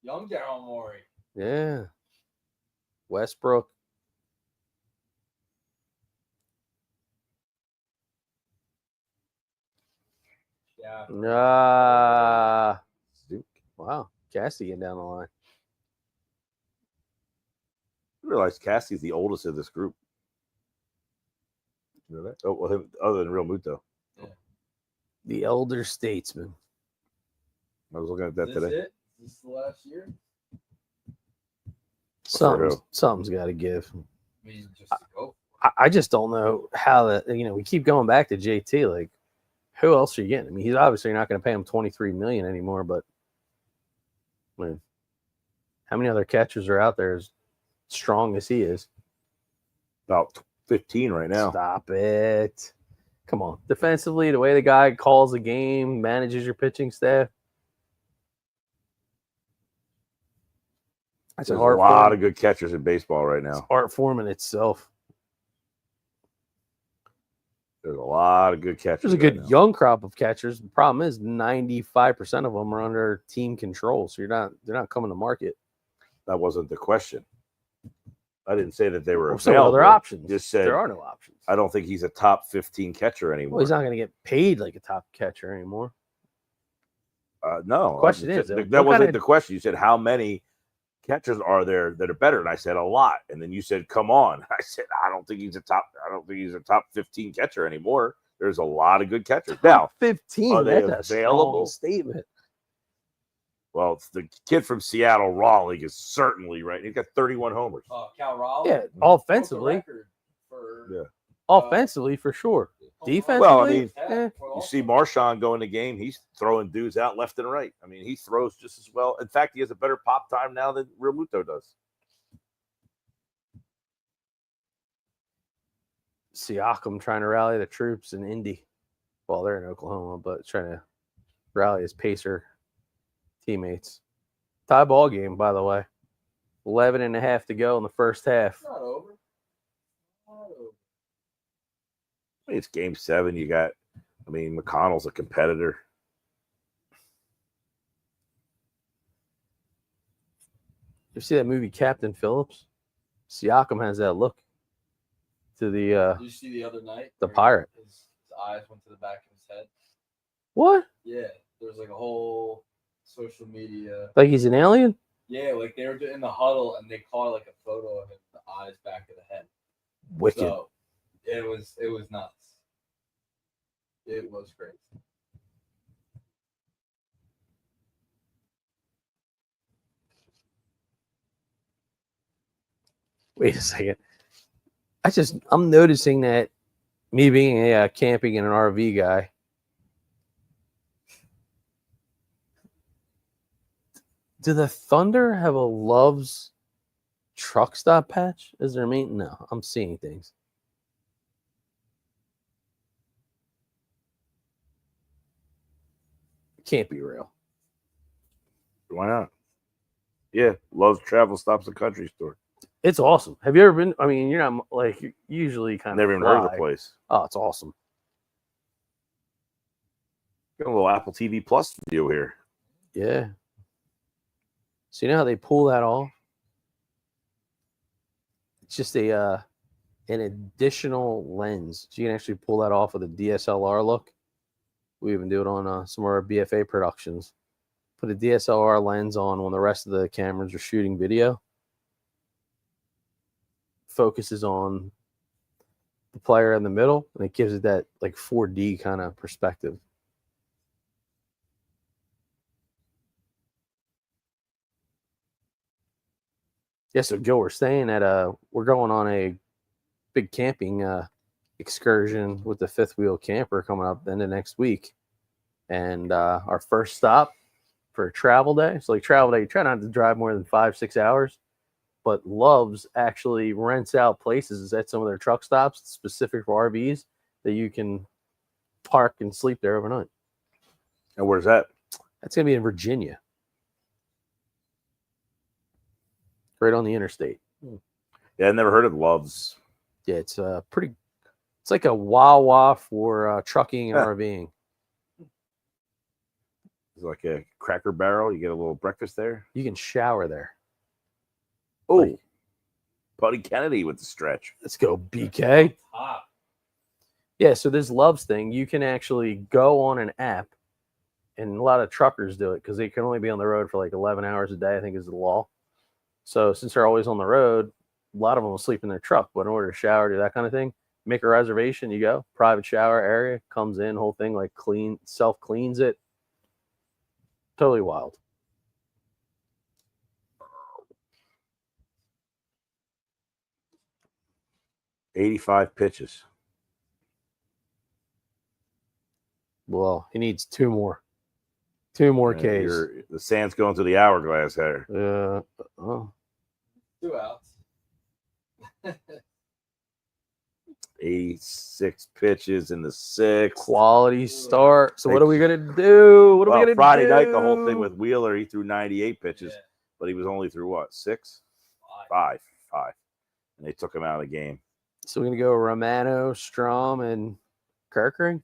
Young Daryl Morey. Yeah. Westbrook. Yeah. Wow. Cassidy getting down the line. I realize Cassie's the oldest of this group. You know that? Oh, well, him, other than Real Muto. The elder statesman. I was looking at that Is today. this it? Is this the last year? Something's got to give. I mean, just to go. I just don't know how that. We keep going back to JT. Like, who else are you getting? I mean, he's obviously not going to pay him $23 million anymore. But I mean, how many other catchers are out there as strong as he is? About 15 right now. Stop it. Come on. Defensively, the way the guy calls the game, manages your pitching staff. There's a lot of good catchers in baseball right now. It's art form in itself. There's a lot of good catchers. There's a good young crop of catchers. The problem is 95% of them are under team control, so they're not coming to market. That wasn't the question. I didn't say that they were So other options. Just said there are no options. I don't think he's a top 15 catcher anymore. Well, he's not going to get paid like a top catcher anymore. No. The question is that wasn't the question. You said how many catchers are there that are better, and I said a lot. And then you said, "Come on." I said, I don't think he's a top 15 catcher anymore. There's a lot of good catchers now. 15. Are they That's available? A statement. Well, the kid from Seattle, Raleigh, is certainly right. He's got 31 homers. Cal Raleigh. Yeah, offensively. Offensively, for sure. Defensively, well, I mean, eh. You see Marchand go in the game, he's throwing dudes out left and right. I mean, he throws just as well. In fact, he has a better pop time now than Realmuto does. Siakam trying to rally the troops in Indy. Well, they're in Oklahoma, but trying to rally his Pacer teammates. Tie ball game, by the way. 11 and a half to go in the first half. Not over. It's game 7. You got, McConnell's a competitor. You see that movie Captain Phillips? Siakam has that look to the Did you see the other night? The pirate. His eyes went to the back of his head. What? Yeah. There's like a whole social media. Like he's an alien? Yeah, like they were in the huddle and they caught like a photo of him, the eyes back of the head. Wicked. So it was nuts. It was crazy. Wait a second. I'm noticing that me being a camping and an RV guy, do the Thunder have a Love's truck stop patch as their main? No, I'm seeing things. Can't be real. Why not? Yeah, Love's Travel Stops the Country Store. It's awesome. Have you ever been? I mean, you're not like you're usually kind Never of even heard of the place. Oh, it's awesome. Got a little Apple TV Plus deal here. Yeah. So you know how they pull that off? It's just an additional lens. So you can actually pull that off with a DSLR look. We even do it on some of our BFA productions. Put a DSLR lens on when the rest of the cameras are shooting video. Focuses on the player in the middle, and it gives it that like 4D kind of perspective. Yeah, so Gill, we're staying at we're going on a big camping excursion with the fifth wheel camper coming up the end of next week. And our first stop for a travel day. So like travel day, you try not to drive more than 5-6 hours, but Love's actually rents out places at some of their truck stops specific for RVs that you can park and sleep there overnight. And where's that? That's going to be in Virginia. Right on the interstate. Yeah, I never heard of Love's. Yeah, it's it's like a Wawa for trucking and RVing. It's like a Cracker Barrel. You get a little breakfast there. You can shower there. Oh, Like, Buddy Kennedy with the stretch. let's go, BK. Top. Yeah, so this Love's thing, you can actually go on an app, and a lot of truckers do it because they can only be on the road for like 11 hours a day, I think is the law. So since they're always on the road, a lot of them will sleep in their truck. But in order to shower, do that kind of thing, make a reservation, you go. Private shower area, comes in, whole thing like self-cleans it. Totally wild. 85 pitches. Well, he needs 2 more. 2 more Ks. The sand's going to the hourglass here. Oh. 2 outs. 86 pitches in the 6th. Quality start. So what are we gonna do? What are we gonna Friday do? night, the whole thing with Wheeler, he threw 98 pitches, but he was only through what? 6? 5. And they took him out of the game. So we're gonna go Romano, Strom, and Kerkering.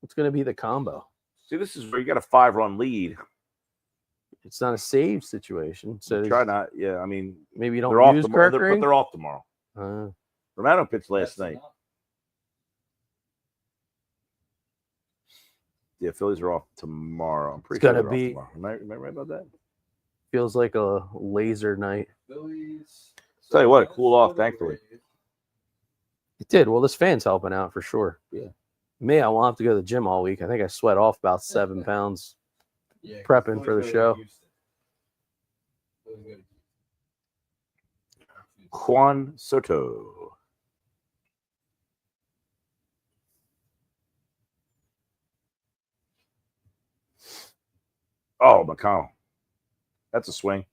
What's gonna be the combo? See, this is where you got a 5-run lead. It's not a save situation. So Try not. Yeah, I mean, maybe you they're don't off use tomorrow, but Kerkering. they're off tomorrow. Romano pitched last night. Yeah, Phillies are off tomorrow. I'm pretty It's sure gonna they're be. off tomorrow. Am I right about that? Feels like a laser night. Phillies. Tell you what, it cooled off, thankfully. It did. Well, this fan's helping out for sure. Yeah. Me, I won't have to go to the gym all week. I think I sweat off about 7 pounds prepping for the show. Juan Soto. Oh, McConnell. That's a swing.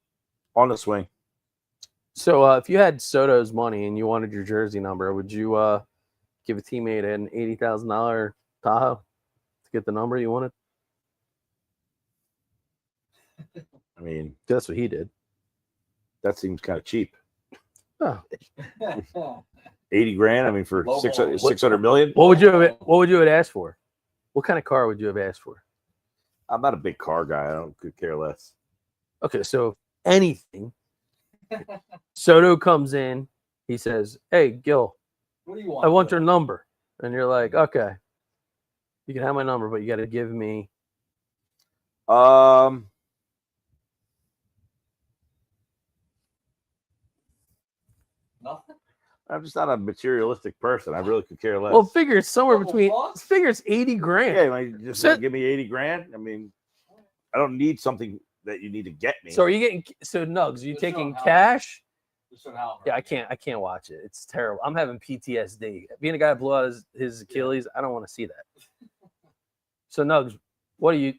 On the swing. So if you had Soto's money and you wanted your jersey number, would you give a teammate an $80,000 Tahoe to get the number you wanted? I mean, That's what he did. that seems kind of cheap. Oh. 80 grand. I mean, for Low 600 million. What would you have asked for? What kind of car would you have asked for? I'm not a big car guy. Could care less. Okay, so if anything, Soto comes in, he says, "Hey, Gill, What do you want? I want your number," and you're like, "Okay, you can have my number, but you got to give me." Nothing. I'm just not a materialistic person. I really could care less. Well, figure it's somewhere Couple between. bucks? Figure it's 80 grand. yeah, like, just So- give me 80 grand. I mean, I don't need something that you need to get me. So are you getting? So Nugs, are you Just taking showing how- cash? Just an hour. Yeah, I can't watch it. It's terrible. I'm having PTSD. Being a guy who blew out his Achilles, I don't want to see that. So Nugs, what do you?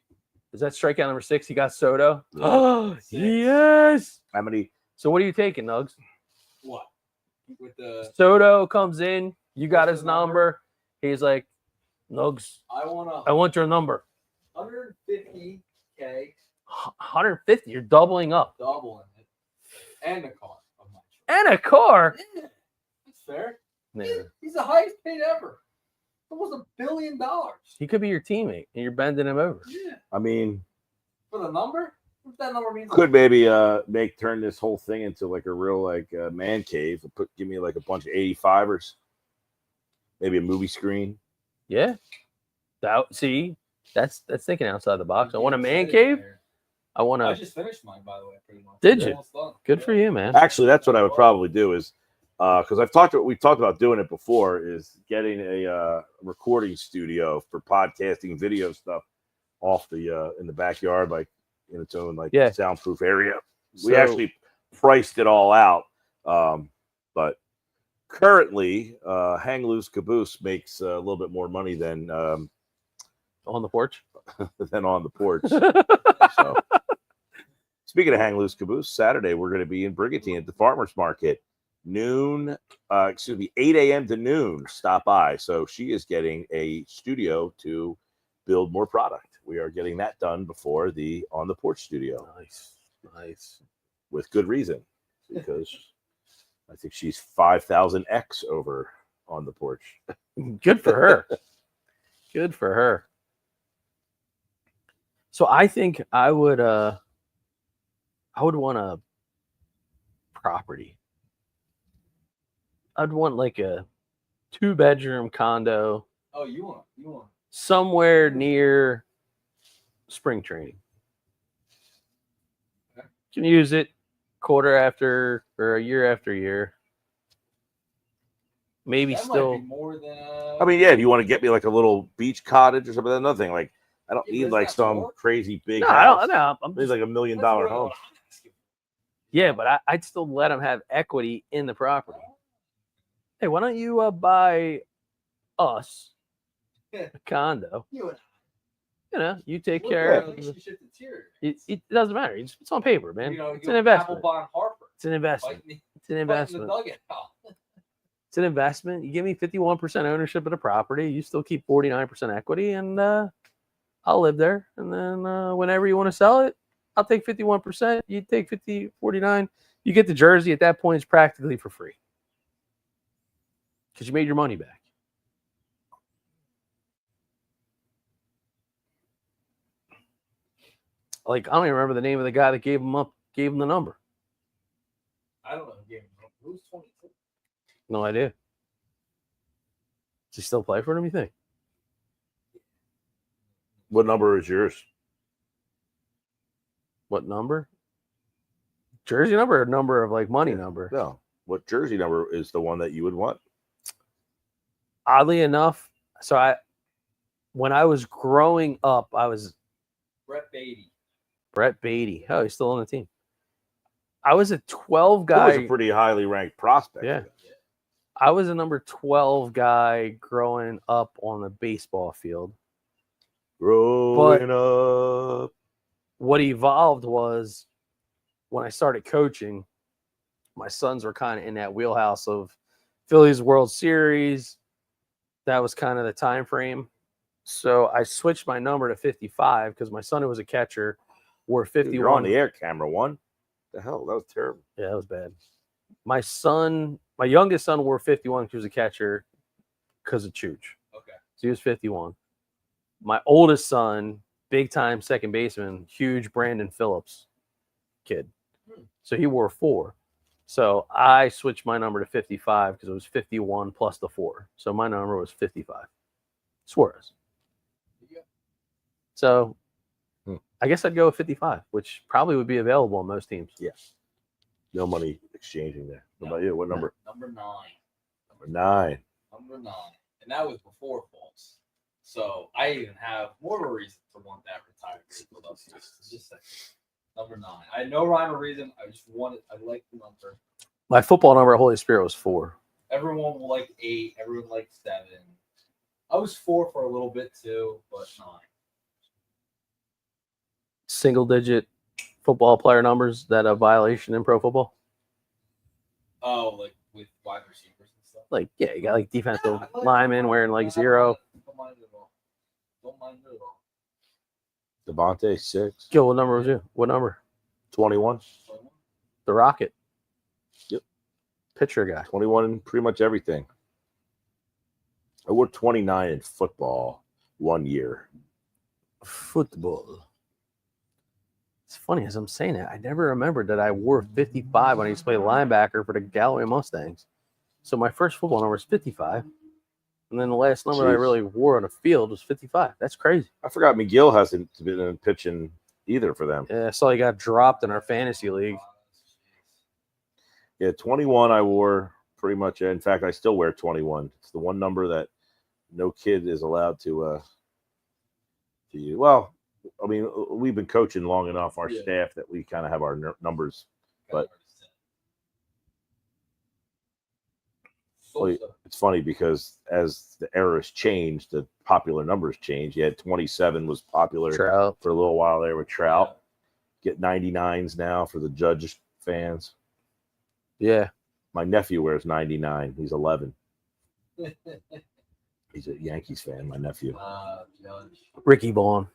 Is that strikeout number 6? You got Soto. Oh 6. yes. How many? So what are you taking, Nugs? What? With the Soto comes in. You got What's his the number? number. He's like, Nugs, I want I want your number. 150K 150. You're doubling up. doubling it and a car of my choice. And a car. Yeah, that's fair. Yeah. He's the highest paid ever. Almost $1 billion. He could be your teammate, and you're bending him over. Yeah. I mean, For the number? What that number means? could maybe turn this whole thing into like a real man cave. Give me like a bunch of 85ers, maybe a movie screen. Yeah. See, that's thinking outside the box. I want a man cave. I want I to. just finished mine, by the way, pretty much. Did It's you? almost done. Good for you, man. Actually, that's what I would probably do is because we've talked about doing it before is getting a recording studio for podcasting video stuff off the in the backyard, like in its own soundproof area. We So- actually priced it all out, but currently Hang Loose Caboose makes a little bit more money than On the porch. on the porch. So, speaking of Hang Loose Caboose, Saturday we're going to be in Brigantine at the Farmers Market, 8 a.m. to noon. Stop by. So she is getting a studio to build more product. We are getting that done before the On the Porch studio. Nice. With good reason, because I think she's 5,000x over On the Porch. Good for her. Good for her. So I think I would want a property. I'd want like a 2-bedroom condo Oh, you want? somewhere near spring training. Okay. Can use it quarter after or a year after year. Maybe That still. might be more than. I mean, yeah, if you want to get me like a little beach cottage or something, that's another thing. Like, I don't Yeah, need but like it's not some more. crazy big No, house. I don't. I'm It's just, like $1 million That's really home. what I'm asking. yeah, but I'd still let them have equity in the property. Hey, why don't you buy us a condo? You take care of it doesn't matter. It's on paper, man. It's an investment. It's an investment. It's an investment. It's an investment. You give me 51% ownership of the property. You still keep 49% equity, and I'll live there. And then whenever you want to sell it, I'll take 51%. You take 49. You get the jersey. At that point, it's practically for free because you made your money back. Like, I don't even remember the name of the guy that gave him the number. I don't know who gave him the number. Who's 22? No idea. Does he still play for them, you think? What number is yours? What number? Jersey number or number of like money number? No. What jersey number is the one that you would want? Oddly enough, when I was growing up, I was Brett Beatty. Oh, he's still on the team. I was a 12 guy. He was a pretty highly ranked prospect. Yeah. I was a number 12 guy growing up on the baseball field. Growing up. What evolved was when I started coaching, my sons were kind of in that wheelhouse of Phillies World Series. That was kind of the time frame. So I switched my number to 55 because my son, who was a catcher, wore 51. Dude, you're on the air, camera one. The hell, that was terrible. Yeah, that was bad. My youngest son wore 51 because he was a catcher because of Chooch. Okay. So he was 51. My oldest son, big time second baseman, huge Brandon Phillips kid. So he wore 4. So I switched my number to 55 because it was 51 plus the 4. So my number was 55. Suarez. So I guess I'd go with 55, which probably would be available on most teams. Yes. No money exchanging there. What about you? What number? Number 9. Number 9. Number 9. And that was before Falls. So I even have more of a reason to want that retired. Just saying. Number 9. I had no rhyme or reason. I just wanted. I liked the number. My football number at Holy Spirit was 4. Everyone liked 8. Everyone liked 7. I was 4 for a little bit too, but 9. Single-digit football player numbers that a violation in pro football? Oh, like with wide receivers and stuff? Like, yeah, you got like defensive linemen wearing like 0. Don't mind it at all. Don't mind it at all. Devontae, 6. Gill, what number was you? What number? 21. The Rocket. Yep. Pitcher guy. 21 in pretty much everything. I wore 29 in football 1 year. Football. It's funny as I'm saying that. I never remembered that I wore 55 when I used to play linebacker for the Galloway Mustangs. So my first football number was 55. And then the last number I really wore on the field was 55. That's crazy. I forgot McGill hasn't been pitching either for them. Yeah, I saw he got dropped in our fantasy league. Yeah, 21 I wore pretty much. In fact, I still wear 21. It's the one number that no kid is allowed to use. Well, I mean, we've been coaching long enough, our staff, that we kind of have our numbers. But well, it's funny because as the eras changed, the popular numbers changed. You had 27 was popular Trout. For a little while there with Trout. Get 99s now for the Judge fans. Yeah. My nephew wears 99. He's 11. He's a Yankees fan, my nephew. Ricky Vaughn.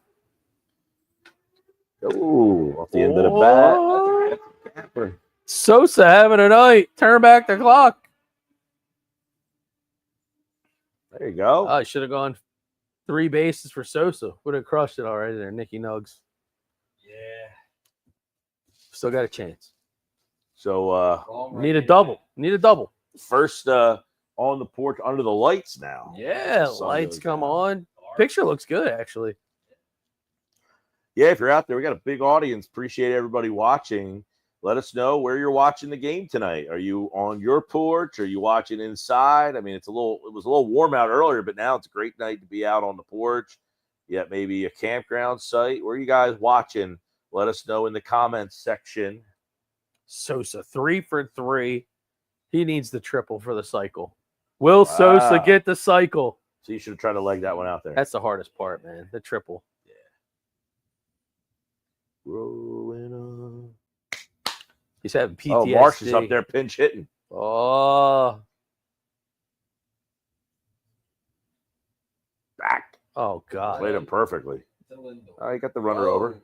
Oh, off the end of the bat. Sosa having a night. Turn back the clock. There you go. I should have gone 3 bases for Sosa. Would have crushed it already there, Nicky Nugs. Yeah. Still got a chance. So need a double. Need a double. First on the porch under the lights now. Yeah, lights come on. Picture looks good, actually. Yeah, if you're out there, we got a big audience. Appreciate everybody watching. Let us know where you're watching the game tonight. Are you on your porch? Are you watching inside? I mean, it was a little warm out earlier, but now it's a great night to be out on the porch. Yeah, maybe a campground site. Where are you guys watching? Let us know in the comments section. Sosa, 3 for 3. He needs the triple for the cycle. Will Sosa Wow. get the cycle? So you should have tried to leg that one out there. That's the hardest part, man. The triple. Rolling on. He's having PTSD. Oh, Marsh is up there pinch hitting. Oh. Back. Oh, God. Played him perfectly. Oh, you got the runner over.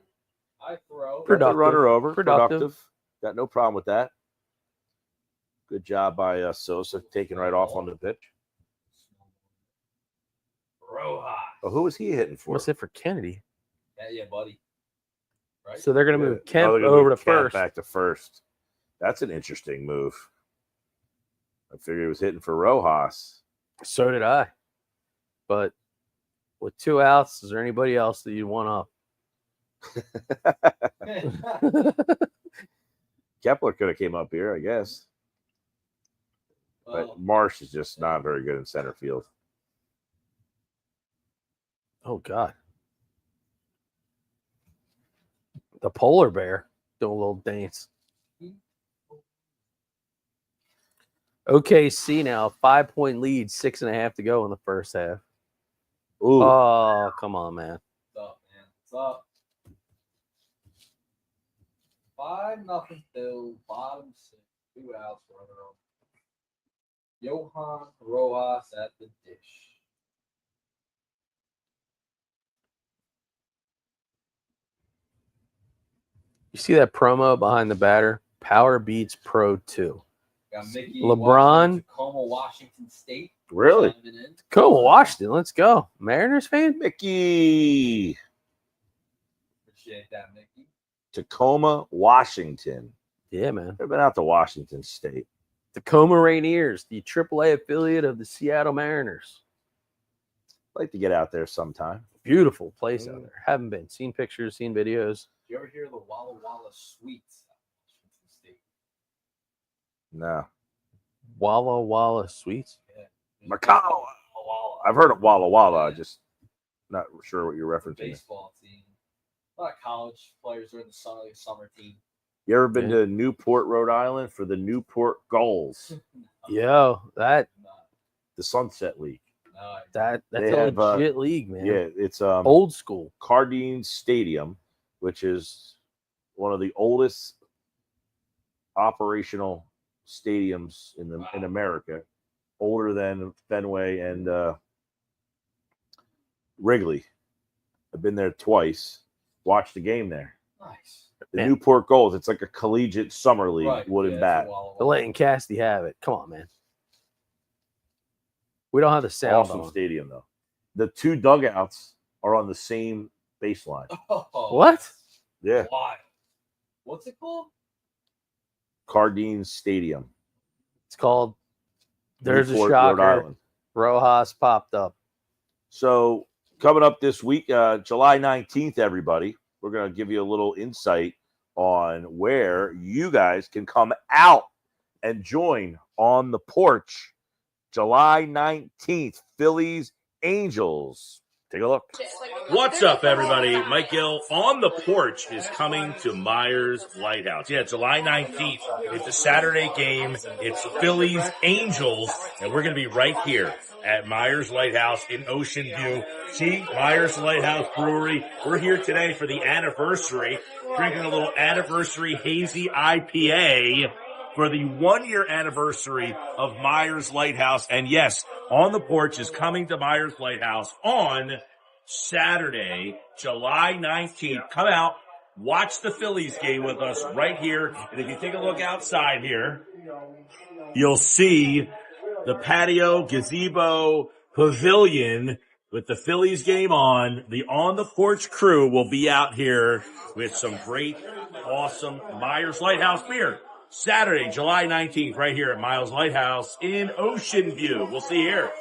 I throw. Got the runner over. Productive. Got no problem with that. Good job by Sosa taking right off on the pitch. Rojas. Oh, who was he hitting for? What's it for Kennedy? Yeah, buddy. Right? So they're going to move Kemp they're gonna over move to Kemp first. back to first. That's an interesting move. I figured he was hitting for Rojas. So did I. But with 2 outs, is there anybody else that you want up? Kepler could have came up here, I guess. But Marsh is just not very good in center field. Oh, God. The polar bear doing a little dance. OKC now, 5-point lead, 6.5 to go in the first half. Ooh. Oh, come on, man. What's up, man? What's up? 5-0 Phil, bottom 6, 2 outs, runner up. Johan Rojas at the dish. You see that promo behind the batter? Power beats Pro 2. Got Mickey LeBron. Tacoma, Washington State. Really? chiming in. Go Washington. Let's go. Mariners fan? Mickey. Appreciate that, Mickey. Tacoma, Washington. Yeah, man. I've been out to Washington State. Tacoma Rainiers, the AAA affiliate of the Seattle Mariners. I'd like to get out there sometime. Beautiful place out there. Haven't been. Seen pictures, seen videos. You ever hear the Walla Walla Sweets? Washington State. No. Walla Walla Sweets. Yeah. Macau. Walla. I've heard of Walla Walla. I'm just not sure what you're referencing. Baseball team. A lot of college players are in the summer team. You ever been to Newport, Rhode Island for the Newport Gulls, Yo, that the Sunset League? that's They a have, legit league, man. Yeah, it's Old school. Cardine Stadium, which is one of the oldest operational stadiums in America, older than Fenway and Wrigley. I've been there twice. Watched the game there. Nice. The Man. Newport Gulls. It's like a collegiate summer league, Right. wooden Yeah, bat. it's a Walla They're Walla. letting Casty have it. Come on, man. We don't have the sound Awesome on. stadium though. The 2 dugouts are on the same baseline. Oh, What? Yeah, Why? What's it called? Cardine Stadium. It's called There's Newport, a shocker. Rhode Island. Rojas popped up. So coming up this week, July 19th, everybody, we're going to give you a little insight on where you guys can come out and join on the porch. July 19th, Phillies, Angels. Take a look. What's up, everybody? Mike Gill on the porch is coming to Myers Lighthouse. Yeah, July 19th. It's a Saturday game. It's Phillies Angels, and we're going to be right here at Myers Lighthouse in Ocean View. See, Myers Lighthouse Brewery. We're here today for the anniversary, drinking a little anniversary hazy IPA for the 1-year anniversary of Myers Lighthouse. And yes, On the Porch is coming to Myers Lighthouse on Saturday, July 19th. Come out, watch the Phillies game with us right here. And if you take a look outside here, you'll see the patio, gazebo, pavilion with the Phillies game on. The On the Porch crew will be out here with some great, awesome Myers Lighthouse beer. Saturday, July 19th, right here at Myers Lighthouse in Ocean View. We'll see you here.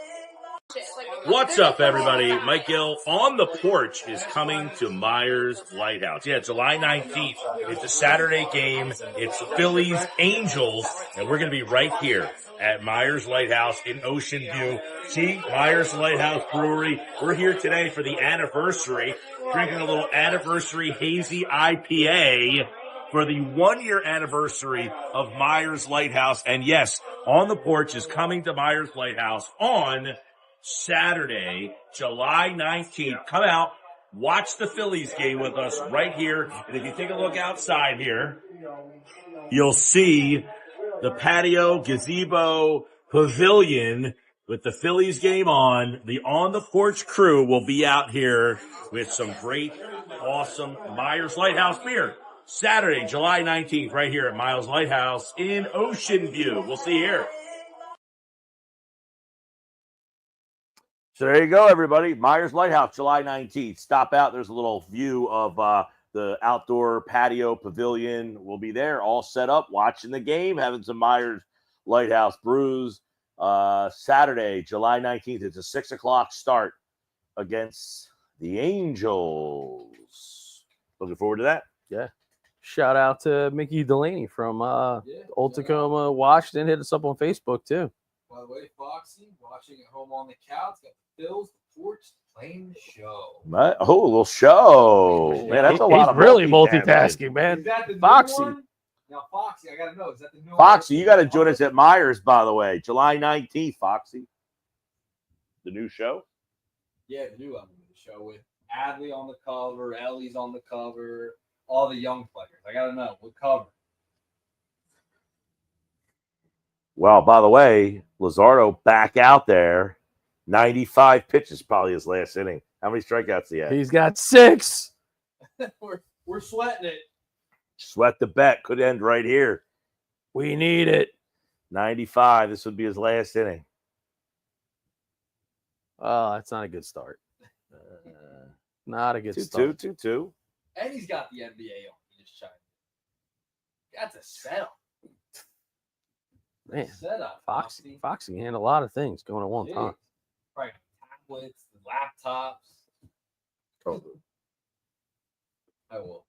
What's up, everybody? Mike Gill on the Porch is coming to Myers Lighthouse. Yeah, July 19th. It's a Saturday game. It's Phillies Angels, and we're going to be right here at Myers Lighthouse in Ocean View. See, Myers Lighthouse Brewery. We're here today for the anniversary, drinking a little anniversary hazy IPA for the 1-year anniversary of Myers Lighthouse. And yes, On the Porch is coming to Myers Lighthouse on Saturday, July 19th. Come out, watch the Phillies game with us right here. And if you take a look outside here, you'll see the patio, gazebo, pavilion with the Phillies game on. The On the Porch crew will be out here with some great, awesome Myers Lighthouse beer. Saturday, July 19th, right here at Myers Lighthouse in Ocean View. We'll see you here. So there you go, everybody. Myers Lighthouse, July 19th. Stop out. There's a little view of the outdoor patio pavilion. We'll be there all set up, watching the game, having some Myers Lighthouse brews. Saturday, July 19th. It's a 6 o'clock start against the Angels. Looking forward to that. Yeah. Shout out to Mickey Delaney from Old Tacoma, Washington. Hit us up on Facebook, too. By the way, Foxy, watching at home on the couch, got the Phillies, the Porch, playing the show. Oh, a little show. Man, that's a lot of really multitasking. multitasking, man. Is that the new Foxy. one? Now, Foxy, I got to know, is that the new one? Foxy, you got to join us at Myers, by the way. July 19th, Foxy. The new show? Yeah, the new one. The show with Adley on the cover, Ellie's on the cover, all the young players. I got to know, what cover? Well, by the way, Luzardo back out there. 95 pitches, probably his last inning. How many strikeouts he had? He's got 6. we're sweating it. Sweat the bet. Could end right here. We need it. 95. This would be his last inning. Oh, that's not a good start. Not a good start. 2-2. And he's got the NBA on. He just chimed in. That's a setup. Man, Setup. Foxy can handle a lot of things going at one time. Right. Tablets, laptops. Totally. I will.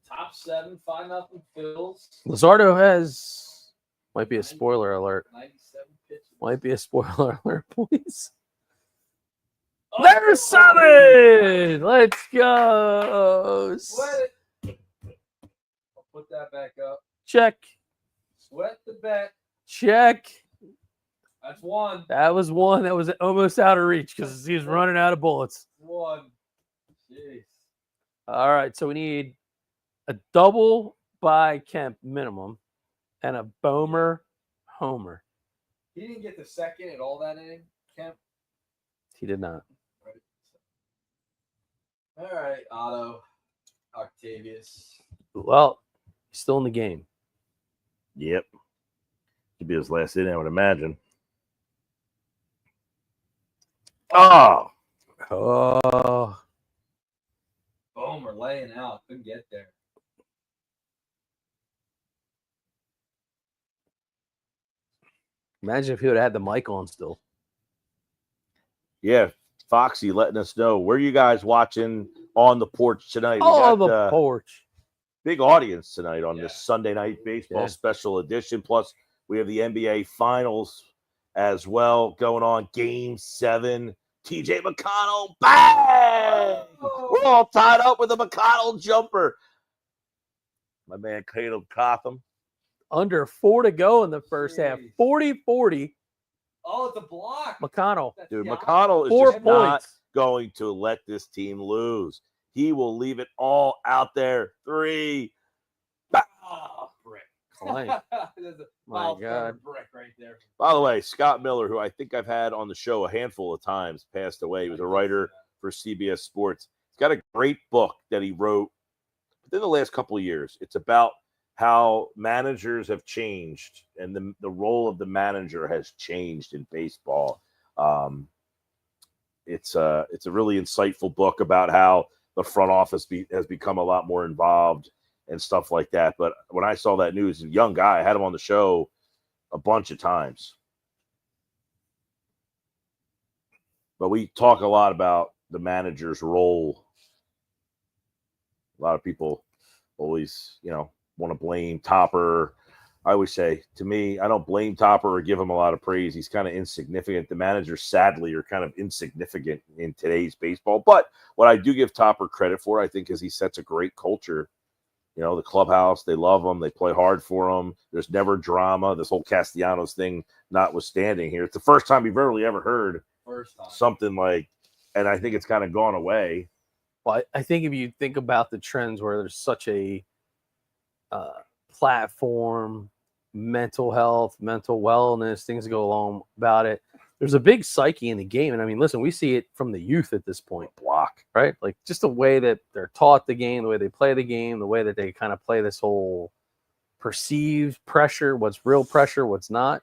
Top 7, 5-0 Phils. Luzardo might be a spoiler alert. 97 pitches. Might be a spoiler alert, boys. Oh, There's 7. Let's go. Sweat it. I'll put that back up. Check. Sweat the bet. Check. That's 1. That was 1 that was almost out of reach because he was running out of bullets. 1. Jeez. All right, so we need a double by Kemp minimum and a Bomer homer. He didn't get the second at all that inning, Kemp. He did not. All right, Otto, Octavius. Well, he's still in the game. Yep. Could be his last inning, I would imagine. Oh. Oh. Boom, we're laying out. Couldn't get there. Imagine if he would have had the mic on still. Yeah. Foxy letting us know. Where you guys watching On the Porch tonight? On the porch. Big audience tonight on this Sunday Night Baseball special edition. Plus, we have the NBA Finals as well going on. Game 7. TJ McConnell. Bang! We're all tied up with a McConnell jumper. My man, Caleb Cotham. Under 4 to go in the first half. 40-40. Oh, it's a block. McConnell. Dude, McConnell is 4 just points. not going to let this team lose. He will leave it all out there. 3. Oh, brick. Clank. There's a My God. brick right there. By the way, Scott Miller, who I think I've had on the show a handful of times, passed away. He was a writer for CBS Sports. He's got a great book that he wrote within the last couple of years. It's about how managers have changed and the role of the manager has changed in baseball. It's a really insightful book about how the front office has become a lot more involved and stuff like that. But when I saw that news, a young guy, I had him on the show a bunch of times. But we talk a lot about the manager's role. A lot of people always, want to blame Topper I always say, to me, I don't blame Topper or give him a lot of praise. He's kind of insignificant. The managers, sadly, are kind of insignificant in today's baseball. But what I do give Topper credit for, I think, is he sets a great culture. You know, the clubhouse, they love him. They play hard for him. There's never drama. This whole Castellanos thing notwithstanding here. It's the first time we've ever heard something like, and I think it's kind of gone away. Well, I think if you think about the trends where there's such a platform, mental health, mental wellness, things go along about it. There's a big psyche in the game. And I mean, listen, we see it from the youth at this point. Block, right? Like just the way that they're taught the game, the way they play the game, the way that they kind of play this whole perceived pressure, what's real pressure, what's not.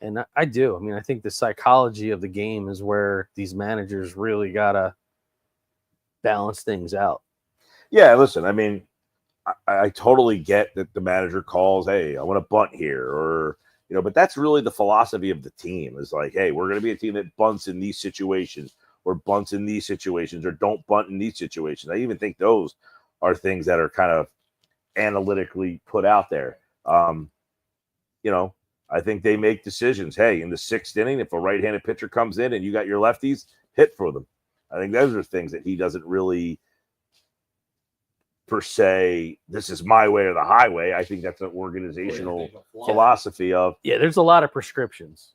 And I do. I mean, I think the psychology of the game is where these managers really got to balance things out. Yeah, listen, I mean, I totally get that the manager calls, hey, I want to bunt here, or, you know, but that's really the philosophy of the team is like, hey, we're going to be a team that bunts in these situations or bunts in these situations or don't bunt in these situations. I even think those are things that are kind of analytically put out there. You know, I think they make decisions. Hey, in the 6th inning, if a right-handed pitcher comes in and you got your lefties, hit for them. I think those are things that he doesn't really per se, this is my way or the highway. I think that's an organizational philosophy of. Yeah, there's a lot of prescriptions.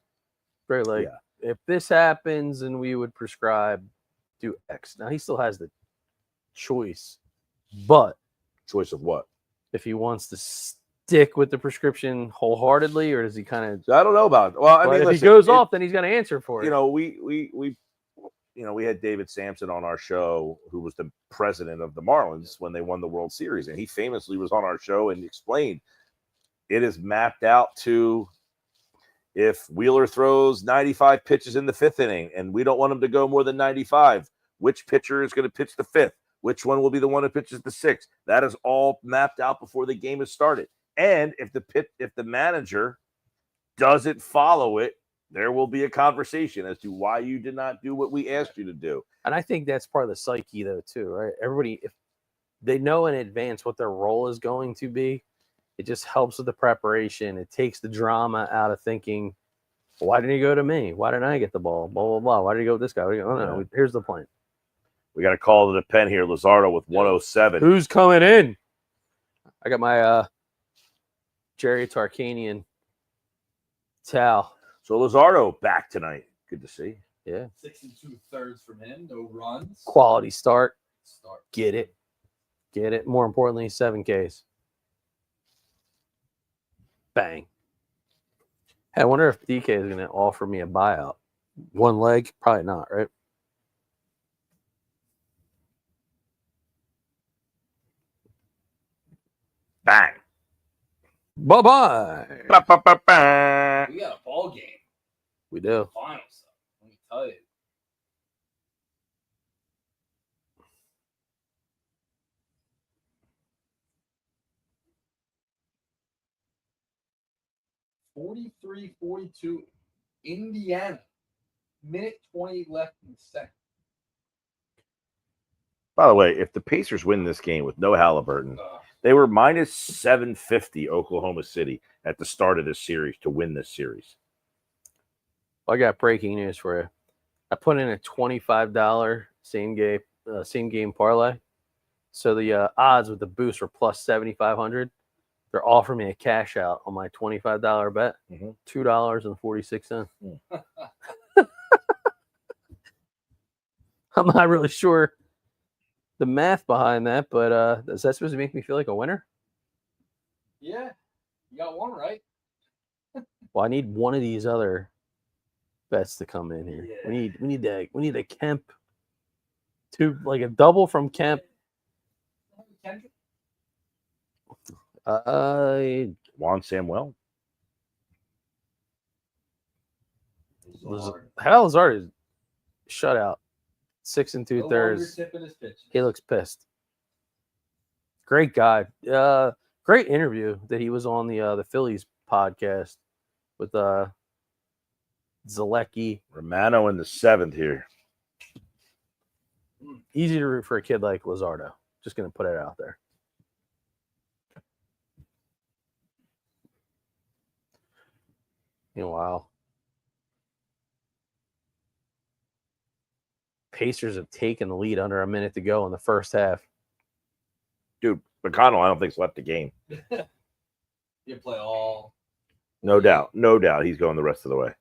Very like, if this happens and we would prescribe do X. Now, he still has the choice, but. Choice of what? If he wants to stick with the prescription wholeheartedly, or does he kind of. I don't know about it. Well, I mean, if he goes off, then he's going to answer for it. You know, we had David Sampson on our show, who was the president of the Marlins when they won the World Series. And he famously was on our show and explained it is mapped out to if Wheeler throws 95 pitches in the 5th inning and we don't want him to go more than 95, which pitcher is going to pitch the 5th? Which one will be the one that pitches the 6th? That is all mapped out before the game has started. And if the manager doesn't follow it, there will be a conversation as to why you did not do what we asked you to do. And I think that's part of the psyche, though, too, right? Everybody, if they know in advance what their role is going to be, it just helps with the preparation. It takes the drama out of thinking, why didn't he go to me? Why didn't I get the ball? Blah, blah, blah. Why did he go with this guy? Oh, no, here's the plan. We got a call to the pen here. Luzardo with 107. Who's coming in? I got my Jerry Tarkanian towel. So Luzardo back tonight. Good to see. Yeah. 6 2/3 from him. No runs. Quality start. Get it. More importantly, 7 Ks. Bang. Hey, I wonder if DK is going to offer me a buyout. One leg? Probably not, right? Bang. Bye-bye. Ba-ba-ba-ba. We got a ball game. We do. Final stuff. Let me tell you. (43-42) Indiana. Minute 20 left in the second. By the way, if the Pacers win this game with no Halliburton, they were minus 750 Oklahoma City at the start of this series to win this series. Well, I got breaking news for you. I put in a $25 same game parlay. So the odds with the boost were plus 7,500. They're offering me a cash out on my $25 bet. $2.46. I'm not really sure the math behind that, but is that supposed to make me feel like a winner? Yeah, you got one right. Well, I need one of these other bets to come in here. Yeah. We need a Kemp, like a double from Kemp. Juan Samuel. Hal Lazard is shut out. 6 2/3. He looks pissed. Great guy. Great interview that he was on the Phillies podcast with Zalecki. Romano in the 7th here. Easy to root for a kid like Luzardo. Just going to put it out there. Wow. Pacers have taken the lead under a minute to go in the first half. Dude, McConnell, I don't think's left the game. You play all. No doubt. No doubt he's going the rest of the way.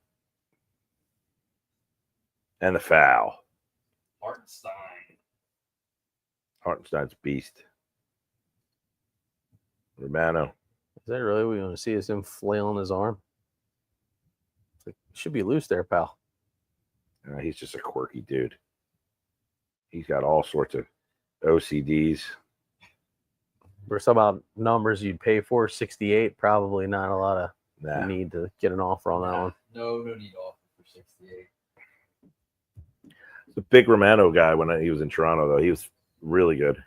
And the foul. Hartenstein's beast. Romano. Is that really what we want to see? Is him flailing his arm? Like, should be loose there, pal. He's just a quirky dude. He's got all sorts of OCDs. We're talking about numbers you'd pay for. 68, probably not a lot of need to get an offer on that one. No need offer for 68. The big Romano guy when he was in Toronto, though, he was really good.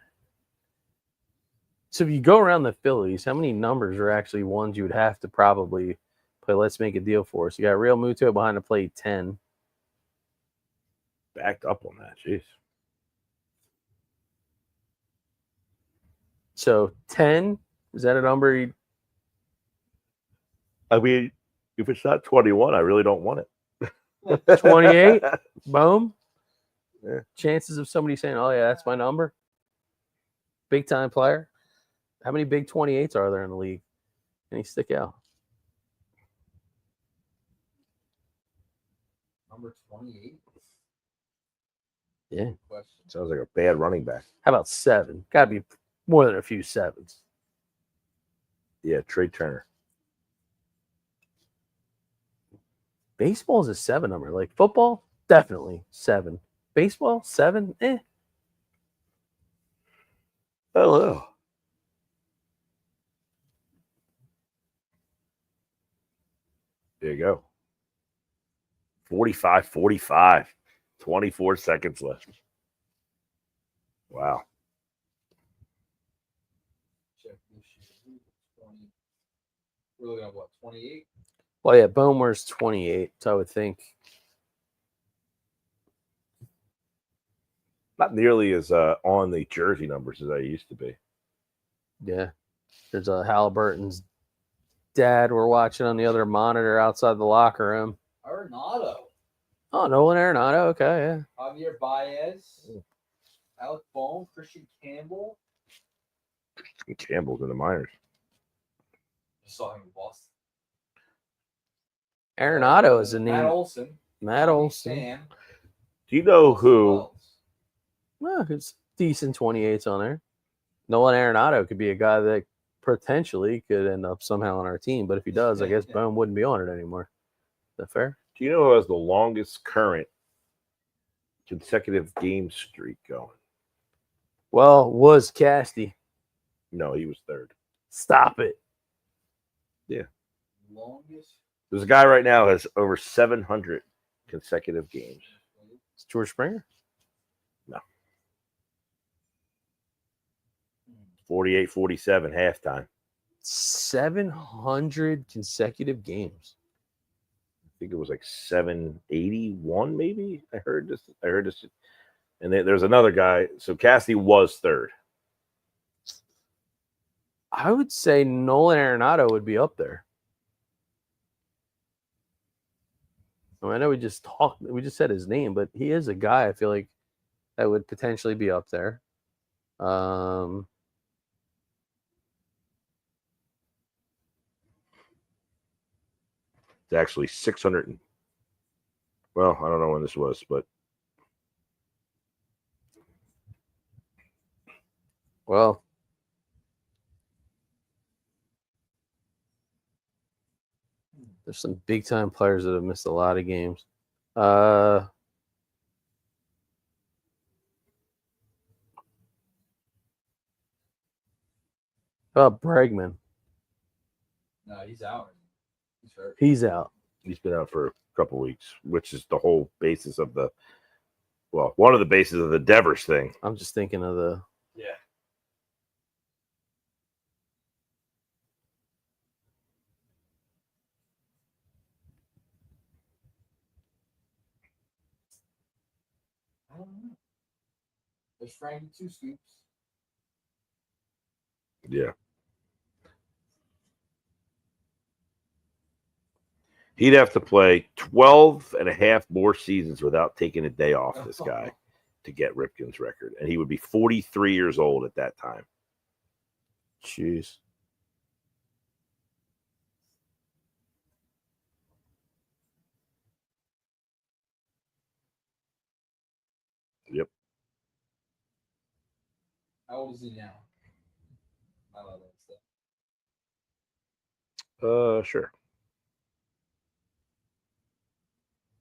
So if you go around the Phillies, how many numbers are actually ones you would have to probably play? Let's make a deal for us. You got Real Muto behind the plate, 10. Backed up on that, jeez. So 10, is that a number? I mean, if it's not 21, I really don't want it. 28? Boom. Yeah. Chances of somebody saying, oh, yeah, that's my number. Big time player. How many big 28s are there in the league? Any stick out? Number 28? Yeah. Sounds like a bad running back. How about 7? Got to be more than a few 7s. Yeah, Trey Turner. Baseball is a 7 number. Like football, definitely 7. Baseball, 7? I don't know. There you go. 45-45. 24 seconds left. Wow. Check this shit. 20. We're looking at what, 28? Well, yeah, Bomer's 28, so I would think. Not nearly as on the jersey numbers as I used to be. Yeah. There's a Halliburton's dad we're watching on the other monitor outside the locker room. Arenado. Oh, Nolan Arenado. Okay, yeah. Javier Baez. Alec Bohm. Christian Campbell. Campbell's in the minors. Just saw him in Boston. Arenado is a name. Matt Olson. Matt Olson. Sam. Do you know who? Well, it's decent 28s on there. Nolan Arenado could be a guy that potentially could end up somehow on our team, but if he does, I guess Bohm wouldn't be on it anymore. Is that fair? Do you know who has the longest current consecutive game streak going? Well, was Casty. No, he was third. Stop it. Yeah. Longest. There's a guy right now who has over 700 consecutive games. It's George Springer? No. 48-47 halftime. 700 consecutive games. I think it was like 781, maybe. I heard this. And there's another guy. So Cassie was third. I would say Nolan Arenado would be up there. I know we just said his name, but he is a guy I feel like that would potentially be up there. It's actually 600. Well, I don't know when this was, but well, there's some big time players that have missed a lot of games. How about Bregman? No, he's out. He's hurt. He's out. he's been out for a couple weeks, which is the whole basis of one of the bases of the Devers thing. I'm just thinking of the. Yeah. I don't know. There's Frankie 2 scoops. Yeah. He'd have to play 12 and a half more seasons without taking a day off, this guy, to get Ripken's record. And he would be 43 years old at that time. Jeez. Yep. How old is he now? I love that stuff. Sure.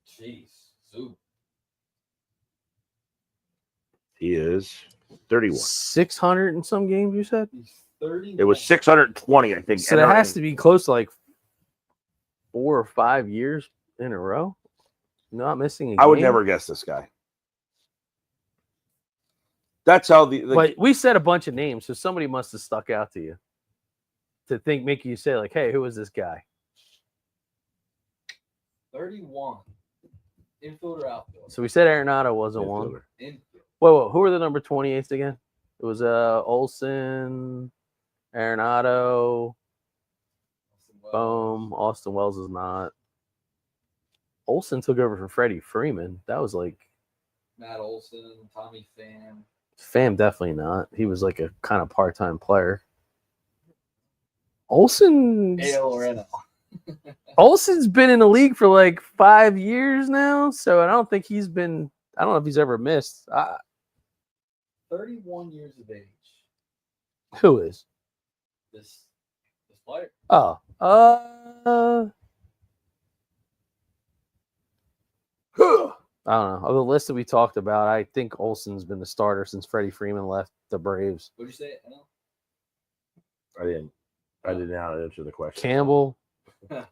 Jeez. Zoo. He is 31. 600 and some games, you said? He's 30. It was 620, I think. So that has to be close to like 4 or 5 years in a row. Not missing a game. I would never guess this guy. That's how But we said a bunch of names, so somebody must have stuck out to you to make you say, like, hey, who is this guy? 31. Infielder, outfielder. So we said Arenado wasn't one. Infielder. Infield. Whoa, who were the number 28s again? It was Olsen, Arenado, boom. Austin Wells is not. Olsen took over for Freddie Freeman. That was like Matt Olson, Tommy Pham. Pham, definitely not. He was like a kind of part-time player. Olsen's been in the league for like 5 years now, so I don't think he's been. I don't know if he's ever missed. 31 years of age. Who is This player. Oh, I don't know. Of the list that we talked about, I think Olsen's been the starter since Freddie Freeman left the Braves. What'd you say? I did not answer the question.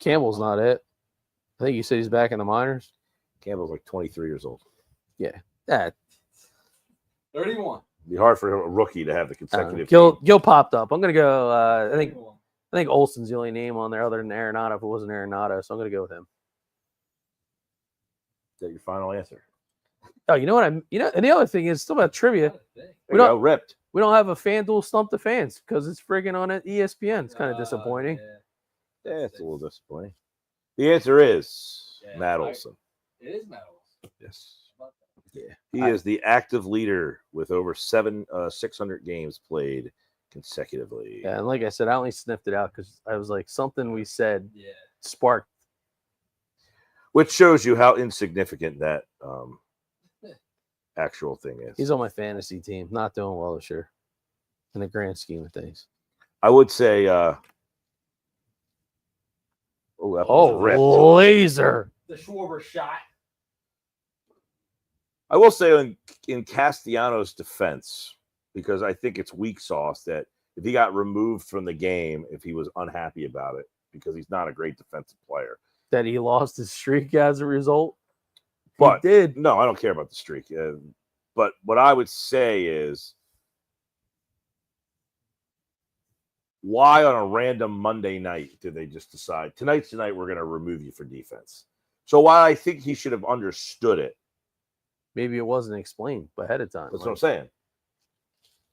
Campbell's not it. I think you said he's back in the minors. Campbell's like 23 years old. Yeah. 31. It'd be hard for a rookie to have the consecutive. Gill popped up. I'm gonna go. I 31. think Olsen's the only name on there other than Arenado. If it wasn't Arenado, so I'm gonna go with him. Is that your final answer? Oh, you know what? And the other thing is still about trivia. We don't ripped. We don't have a FanDuel Stump the Fans because it's friggin' on ESPN. It's kind of disappointing. Yeah, it's a little disappointing. The answer is Matt Olson. It is Matt Olson. Yes. Yeah. He is the active leader with over 600 games played consecutively. Yeah, and like I said, I only sniffed it out because I was like, something we said Yeah. sparked. Which shows you how insignificant that actual thing is. He's on my fantasy team. Not doing well this year in the grand scheme of things. I would say laser. The Schwarber shot. I will say in Castellanos' defense, because I think it's weak sauce that if he got removed from the game, if he was unhappy about it, because he's not a great defensive player. That he lost his streak as a result. But he did. No, I don't care about the streak. But what I would say is, why on a random Monday night did they just decide tonight's the night we're going to remove you for defense? So while I think he should have understood it, maybe it wasn't explained ahead of time. that's what I'm saying.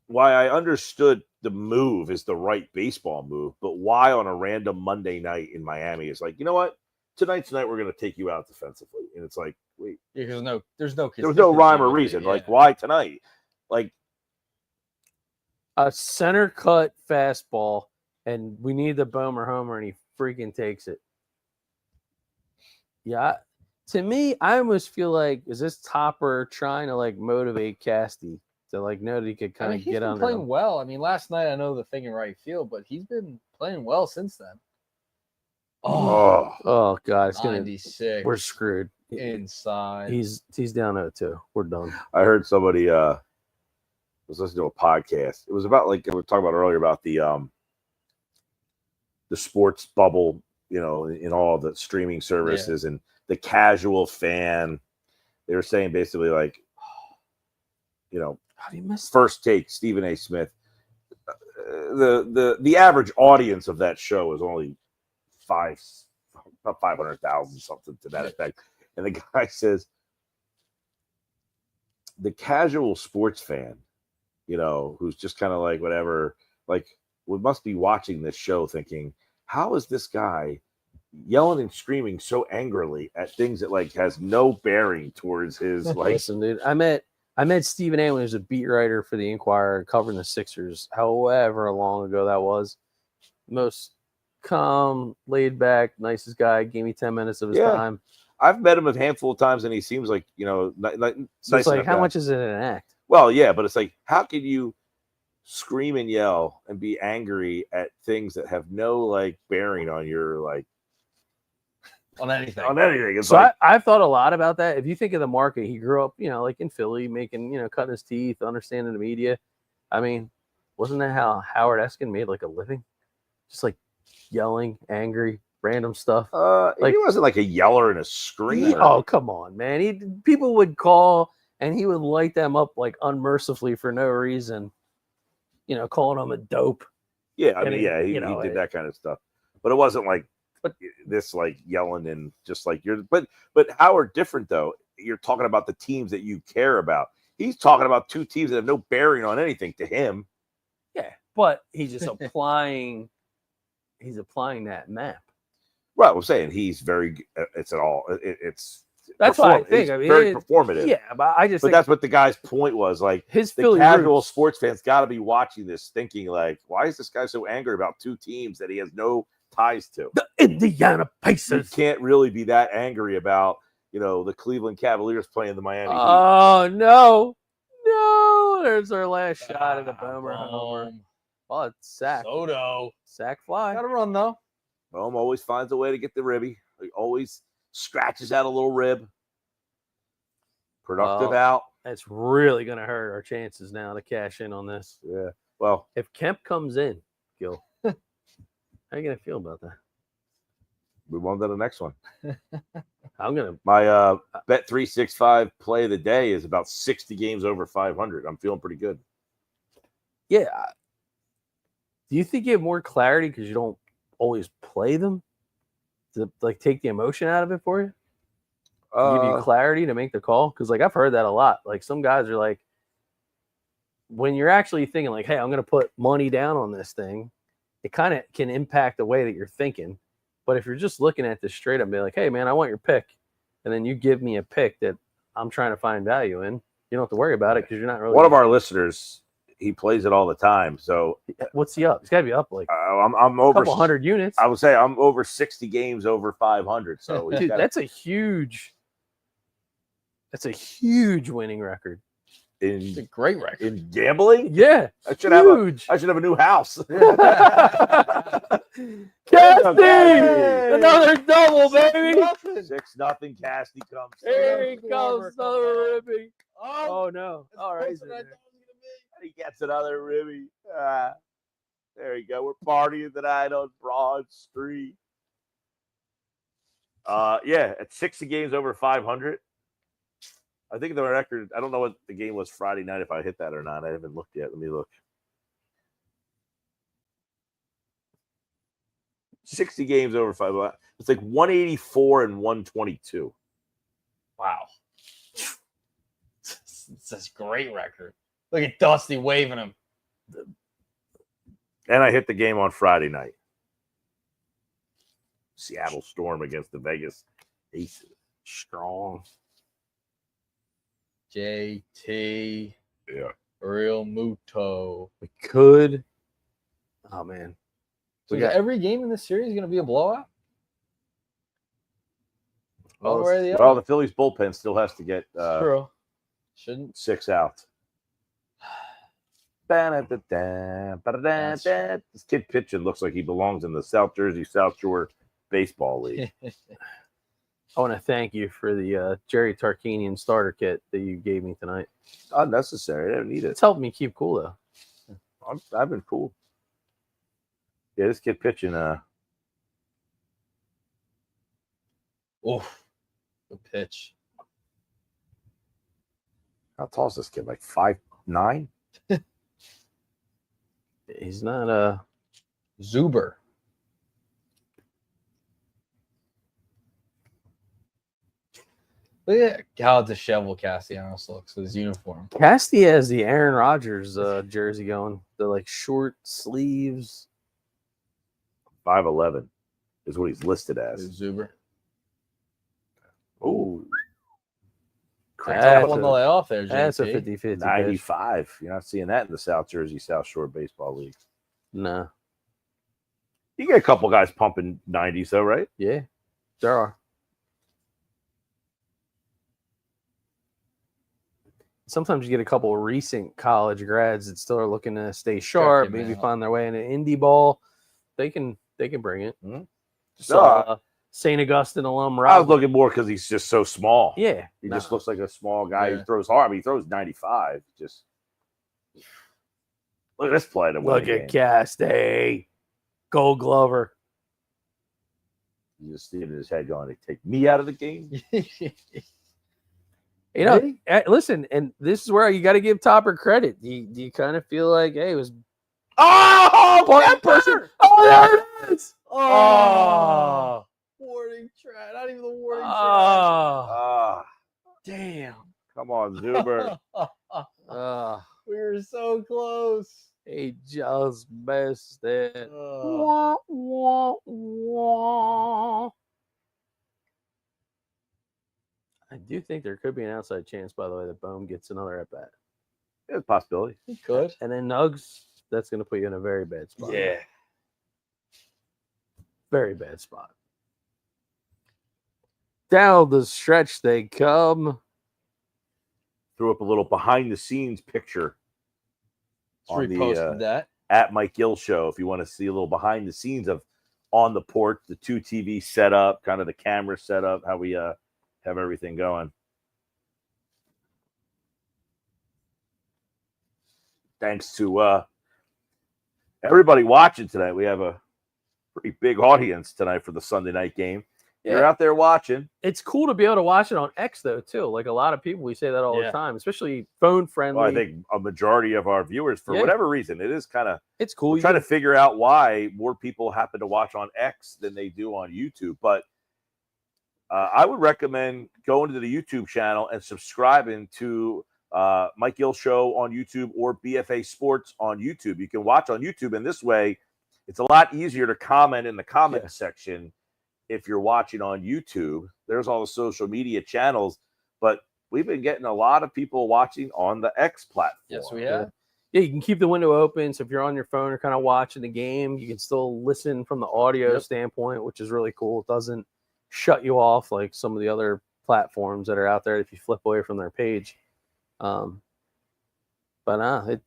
Why I understood the move is the right baseball move, but why on a random Monday night in Miami is like, you know what? Tonight's the night we're going to take you out defensively, and it's like, wait, There's no rhyme or reason. Yeah. Like, why tonight? Like a center cut fastball, and we need the Bomer homer, and he freaking takes it. Yeah, to me, I almost feel like, is this Topper trying to like motivate Casty to like know that he could kind of get under playing him? well. I mean, last night I know the thing in right field, but he's been playing well since then. Oh God, it's gonna. 96. We're screwed. Inside. He's down 0-2. We're done. I heard somebody was listening to a podcast. It was about like we were talking about earlier about the sports bubble, in all the streaming services and the casual fan. They were saying basically like, How do you miss First Take, Stephen A. Smith. The average audience of that show is only 500,000, something to that effect. And the guy says, the casual sports fan, who's just kind of like whatever, like must be watching this show thinking, how is this guy yelling and screaming so angrily at things that like has no bearing towards his like. Listen, dude, I met Stephen A. when he was a beat writer for the Inquirer covering the Sixers, however long ago that was. Most calm, laid back, nicest guy. Gave me 10 minutes of his time. I've met him a handful of times, and he seems like, you know, So nice it's like, how guy. much is it an act? Well, yeah, but it's like, how can you scream and yell and be angry at things that have no like bearing on your like on anything? On anything. It's so like, I've thought a lot about that. If you think of the market, he grew up, you know, like in Philly, making, you know, cutting his teeth, understanding the media. I mean, wasn't that how Howard Eskin made like a living? Just like yelling, angry, random stuff. Like, he wasn't like a yeller and a screamer. Oh, come on, man. People would call and he would light them up like unmercifully for no reason. You know, calling them a dope. Yeah, I mean, he did that kind of stuff. But it wasn't like this like yelling and just like you're but Howard different though. You're talking about the teams that you care about. He's talking about two teams that have no bearing on anything to him. Yeah, but he's just applying that map. Right, I'm saying he's very it's that's what I think. I mean, very performative. Yeah, but think that's what the guy's point was. Like his the casual sports fans got to be watching this, thinking like, why is this guy so angry about two teams that he has no ties to? The Indiana Pacers. You can't really be that angry about, you know, the Cleveland Cavaliers playing the Miami Heat. Oh no! There's our last shot at the Boomer. Oh, it's sack. Soto. Sack fly. Got to run though. Bohm always finds a way to get the ribby. He always scratches out a little rib. Productive out. That's really going to hurt our chances now to cash in on this. Yeah. Well, if Kemp comes in, Gill, how are you going to feel about that? Move on to the next one. My Bet 365 play of the day is about 60 games over 500. I'm feeling pretty good. Yeah. Do you think you have more clarity because you don't always play them to like take the emotion out of it for you? Give you clarity to make the call? Because like I've heard that a lot. Like some guys are like, when you're actually thinking like, hey, I'm going to put money down on this thing, it kind of can impact the way that you're thinking. But if you're just looking at this straight up and be like, hey, man, I want your pick, and then you give me a pick that I'm trying to find value in, you don't have to worry about it because you're not really. One of our listeners, he plays it all the time. So what's he up? He's got to be up like I'm over a couple hundred units. I would say I'm over 60 games over 500. So dude, that's a huge winning record. It's a great record in gambling. Yeah, I should have a new house. Casty, another double, baby. 6-0. Casty comes. Here he comes, another ribby. Oh no! All right, he gets another ribby. There you go. We're partying tonight on Broad Street. Yeah, at 60 games over 500. I think the record, I don't know what the game was Friday night, if I hit that or not. I haven't looked yet. Let me look. 60 games over 500. It's like 184 and 122. Wow. It's a great record. Look at Dusty waving him. And I hit the game on Friday night. Seattle Storm against the Vegas Aces. Strong. JT. Yeah. Real Muto. We could. Oh, man. So every game in this series going to be a blowout? Well, the Phillies bullpen still has to get true. Shouldn't 6 out. This kid pitching looks like he belongs in the South Jersey South Shore Baseball League. I want to thank you for the Jerry Tarkanian starter kit that you gave me tonight. Unnecessary. I don't need it. It's helped me keep cool, though. I've been cool. Yeah, this kid pitching. Oof. Good pitch. How tall is this kid? Like 5'9"? He's not a Zuber. Look at how disheveled Castellanos looks with his uniform. Casty has the Aaron Rodgers jersey going. The like short sleeves. 5'11". is what he's listed as. Zuber. Oh, That's On the layoff there, That's a JT. 50-50. 95. You're not seeing that in the South Jersey South Shore Baseball League. No. You get a couple guys pumping 90s, though, right? Yeah, there are. Sometimes you get a couple of recent college grads that still are looking to stay sharp, Checking, maybe man. find their way into indie ball. They can bring it. Mhm. So St. Augustine alum I Rob. was looking more because he's just so small. Yeah, He no. just looks like a small guy. Yeah. He throws hard. I mean, he throws 95. Just look at this play to win Look the at game. Castay, Gold Glover. You just see it in his head going, "They take me out of the game." You know, listen, and this is where you got to give Topper credit. Do you kind of feel like, hey, it was Oh, that person? Oh, there it is. Oh, warning track. Not even the warning track. Oh, Damn. Come on, Zuber. We were so close. he just missed it. Oh. Wah, wah, wah. I do think there could be an outside chance, by the way, that Bohm gets another at bat. It's a possibility. He could. And then Nugs, that's going to put you in a very bad spot. Yeah. Very bad spot. Down the stretch they come. Threw up a little behind the scenes picture Just on reposted the that. at Mike Gill show. If you want to see a little behind the scenes of on the porch, the 2 TV setup, kind of the camera setup, how we have everything going. Thanks to everybody watching tonight. We have a pretty big audience tonight for the Sunday night game. You're out there watching. It's cool to be able to watch it on X, though, too. Like a lot of people, we say that all the time, especially phone friendly. Well, I think a majority of our viewers, for whatever reason, it is kind of it's cool. We're trying to figure out why more people happen to watch on X than they do on YouTube. But I would recommend going to the YouTube channel and subscribing to Mike Gill Show on YouTube or BFA Sports on YouTube. You can watch on YouTube, and this way, it's a lot easier to comment in the comment section if you're watching on YouTube. There's all the social media channels, but we've been getting a lot of people watching on the X platform. Yes, we have. Yeah, you can keep the window open. So if you're on your phone or kind of watching the game, you can still listen from the audio standpoint, which is really cool. It doesn't shut you off like some of the other platforms that are out there if you flip away from their page.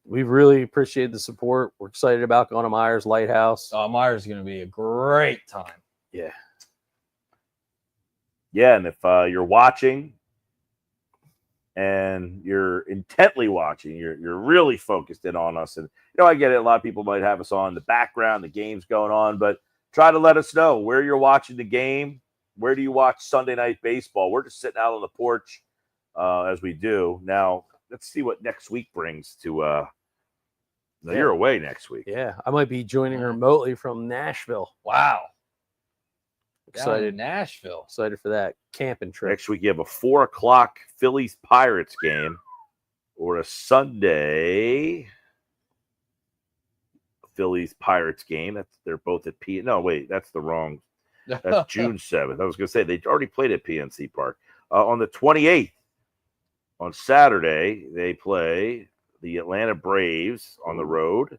We really appreciate the support. We're excited about going to Myers Lighthouse. Myers is going to be a great time. Yeah. Yeah, and if you're watching and you're intently watching, you're really focused in on us. And, I get it. A lot of people might have us on in the background, the game's going on, but try to let us know where you're watching the game. Where do you watch Sunday Night Baseball? We're just sitting out on the porch as we do. Now, let's see what next week brings to you're away next week. Yeah, I might be joining remotely from Nashville. Wow. Excited. Nashville. Excited for that camping trip. Next week, you have a 4:00 Phillies Pirates game or a Sunday Phillies Pirates game. They're both at P. No, wait, that's the wrong. That's June 7th. I was going to say they already played at PNC Park. On the 28th, on Saturday, they play the Atlanta Braves on the road.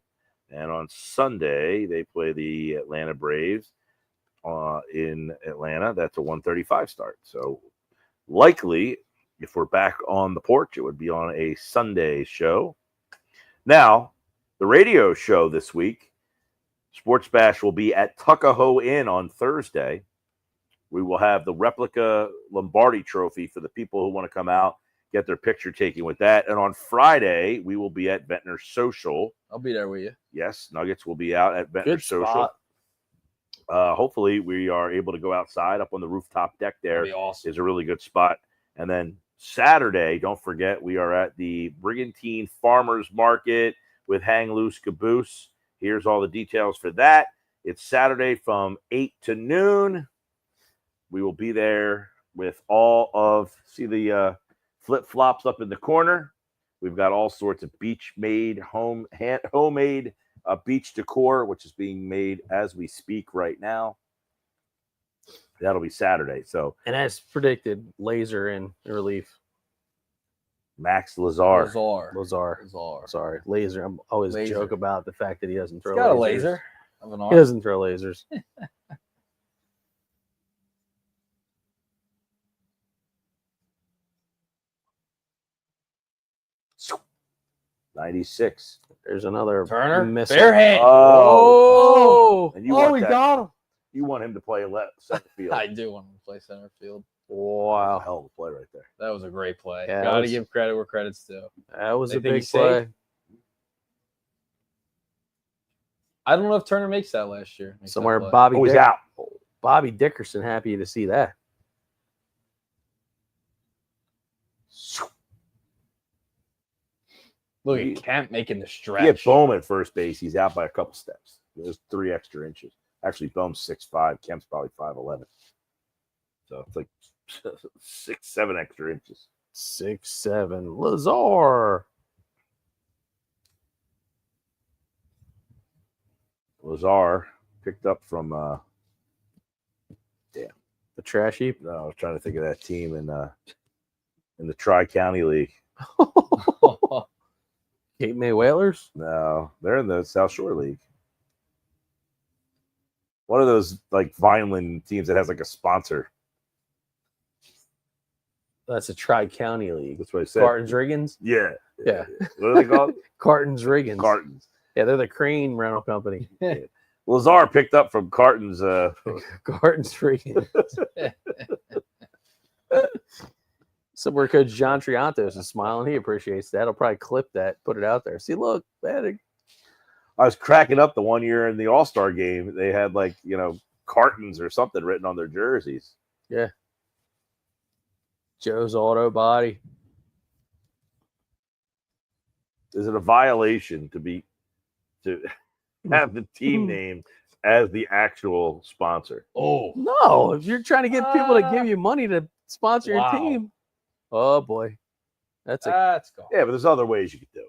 And on Sunday, they play the Atlanta Braves in Atlanta. That's a 1:35 start. So likely, if we're back on the porch, it would be on a Sunday show. Now, the radio show this week, Sports Bash, will be at Tuckahoe Inn on Thursday. We will have the replica Lombardi trophy for the people who want to come out, get their picture taken with that. And on Friday, we will be at Ventnor Social. I'll be there with you. Yes, Nuggets will be out at Ventnor Social. Spot. Hopefully, we are able to go outside up on the rooftop deck there. That'd be awesome. Is a really good spot. And then Saturday, don't forget, we are at the Brigantine Farmers Market with Hang Loose Caboose. Here's all the details for that. It's Saturday from 8 to noon. We will be there with all of, see the flip-flops up in the corner. We've got all sorts of beach-made, homemade beach decor, which is being made as we speak right now. That'll be Saturday. So And as predicted, Laser in relief. Max Lazar. Lazar. Sorry, Laser. I'm always Laser. joke about the fact that he doesn't throw He's got a lasers. laser of an He arm. doesn't throw lasers. '96. There's another Turner. missile. Bare hand. Oh, And you want he that. got him. You want him to play left center field. I do want him to play center field. wow. Hell of a play right there. That was a great play. Yeah, Got to that was- give credit where credit's due. That was a Anything big you play. say? I don't know if Turner makes that last year. Makes that Somewhere play. Bobby Oh, he's Dick- out. Bobby Dickerson happy to see that. Look at Kemp making the stretch. He had Bohm at first base. He's out by a couple steps. There's 3 extra inches. Actually, Bohm's 6'5". Kemp's probably 5'11". So it's like 6-7 extra inches. 6'7". Lazar. Lazar picked up from The trash heap. no, I was trying to think of that team in the Tri-County League. Cape May Whalers. No, they're in the South Shore League. One of those like Vineland teams that has like a sponsor. That's a Tri-County League. That's what I said. Cartons Riggins. Yeah. Yeah. What are they called? Cartons Riggins. Cartons. Yeah, they're the crane rental company. Lazar picked up from Cartons. Cartons Riggins. Somewhere Coach John Triantos is smiling. He appreciates that. He'll probably clip that, put it out there. See, look, man, I was cracking up the one year in the All-Star game. They had like, cartons or something written on their jerseys. yeah. Joe's Auto Body. Is it a violation to have the team name as the actual sponsor? Oh, No, if you're trying to get people to give you money to sponsor Wow. your team. Oh boy. That's a that's cool. Yeah, but there's other ways you could do it.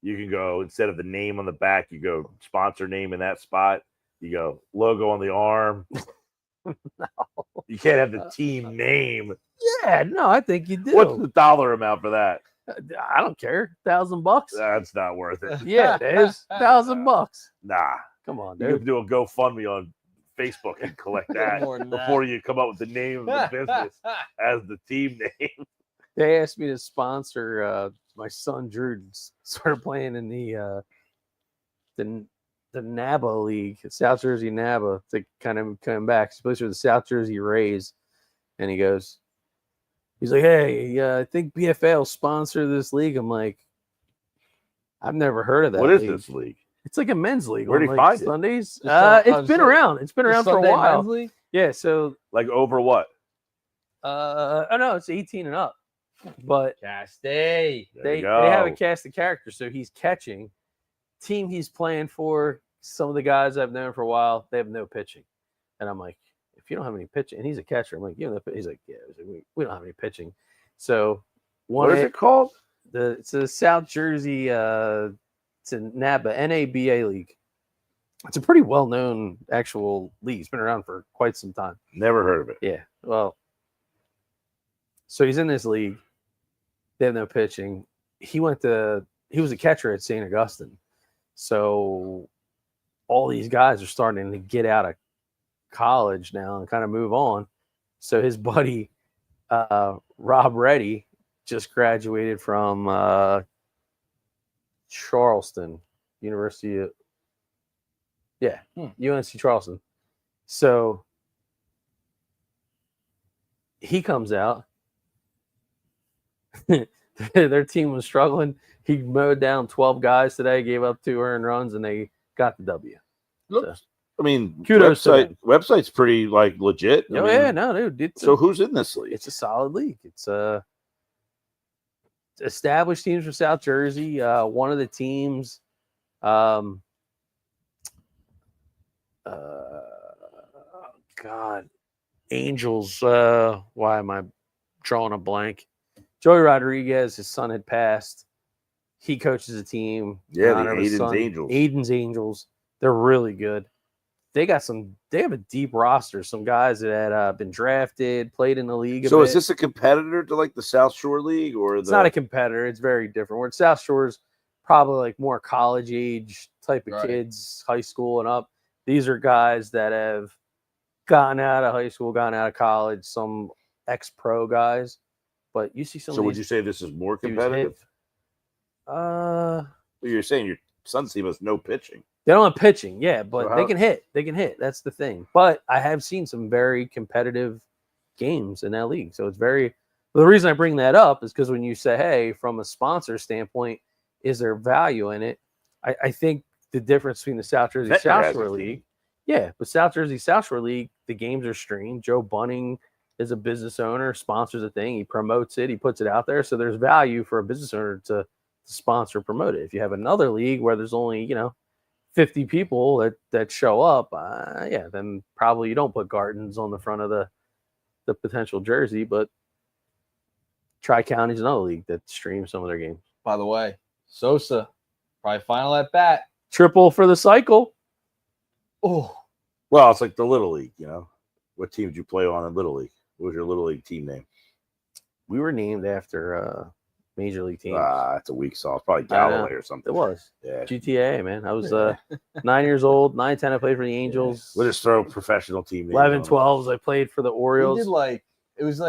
You can go, instead of the name on the back, you go sponsor name in that spot. You go logo on the arm. No. You can't have the team name. yeah, no, I think you do. What's the dollar amount for that? I don't care. $1,000. That's not worth it. Yeah, it is. $1,000. Nah. Come on, You dude. can do a GoFundMe on Facebook and collect that More than that. before you come up with the name of the business as the team name. They asked me to sponsor my son Drew started playing in the NABA League, South Jersey NABA, to kind of come back. He plays for the South Jersey Rays, and he's like, "Hey, I think BFA will sponsor this league." I'm like, "I've never heard of that." What is league. this league? It's like a men's league. Where'd on, he like, find it? Sundays? Just on- It's been around. It's been around for a Sunday while. Men's League? Yeah. So, Like over what? oh no, it's 18 and up, but Castay. There they you have a go. cast of characters. So he's catching. Team he's playing for, some of the guys I've known for a while, they have no pitching, and I'm like, if you don't have any pitching, and he's a catcher, I'm like, you know, he's like, yeah, we don't have any pitching. So What is it called? it's a South Jersey, it's a NABA league. It's a pretty well known actual league. It's been around for quite some time. Never heard of it. Yeah. Well, so he's in this league. They have no pitching. He was a catcher at St. Augustine. So all these guys are starting to get out of college now and kind of move on. So his buddy, Rob Reddy, just graduated from Charleston, University of, UNC Charleston. So he comes out. Their team was struggling. He mowed down 12 guys today, gave up 2 earned runs, and they got the W. Looks, I mean, Kudos to website's pretty like legit. I Oh, mean, yeah, no, dude. So who's in this league? It's a solid league. It's established teams from South Jersey. One of the teams, Angels. Why am I drawing a blank? Joey Rodriguez, his son had passed. He coaches a team. Yeah, in honor the of his Aiden's son. Angels. Aiden's Angels. They're really good. they have a deep roster. Some guys that had been drafted, played in the league. So is this a competitor to like the South Shore League or It's not a competitor. It's very different. Where South Shore's probably like more college age type of kids, high school and up. These are guys that have gotten out of high school, gotten out of college, some ex-pro guys. But you see some. So would you say this is more competitive? You're saying your Suns team has no pitching. They don't have pitching, yeah, but So they can hit. They can hit. That's the thing. But I have seen some very competitive games in that league. So it's very. The reason I bring that up is because when you say, hey, from a sponsor standpoint, is there value in it? I think the difference between the South Jersey South Shore League, yeah, but South Jersey South Shore League, the games are streamed. Joe Bunning is a business owner, sponsors a thing, he promotes it, he puts it out there. So there's value for a business owner to sponsor, promote it. If you have another league where there's only 50 people that show up, then probably you don't put Gardens on the front of the potential jersey. But Tri-County's another league that streams some of their games. By the way, Sosa, probably final at bat. Triple for the cycle. Oh, well, it's like the Little League, What team did you play on in Little League? What was your Little League team name? We were named after major league teams. It's a weak sauce. Probably Galloway or something. It was. Yeah. GTA, man. I was 9 years old. 9, 10, I played for the Angels. We'll just throw a professional team name. 11, 12s, I played for the Orioles. It was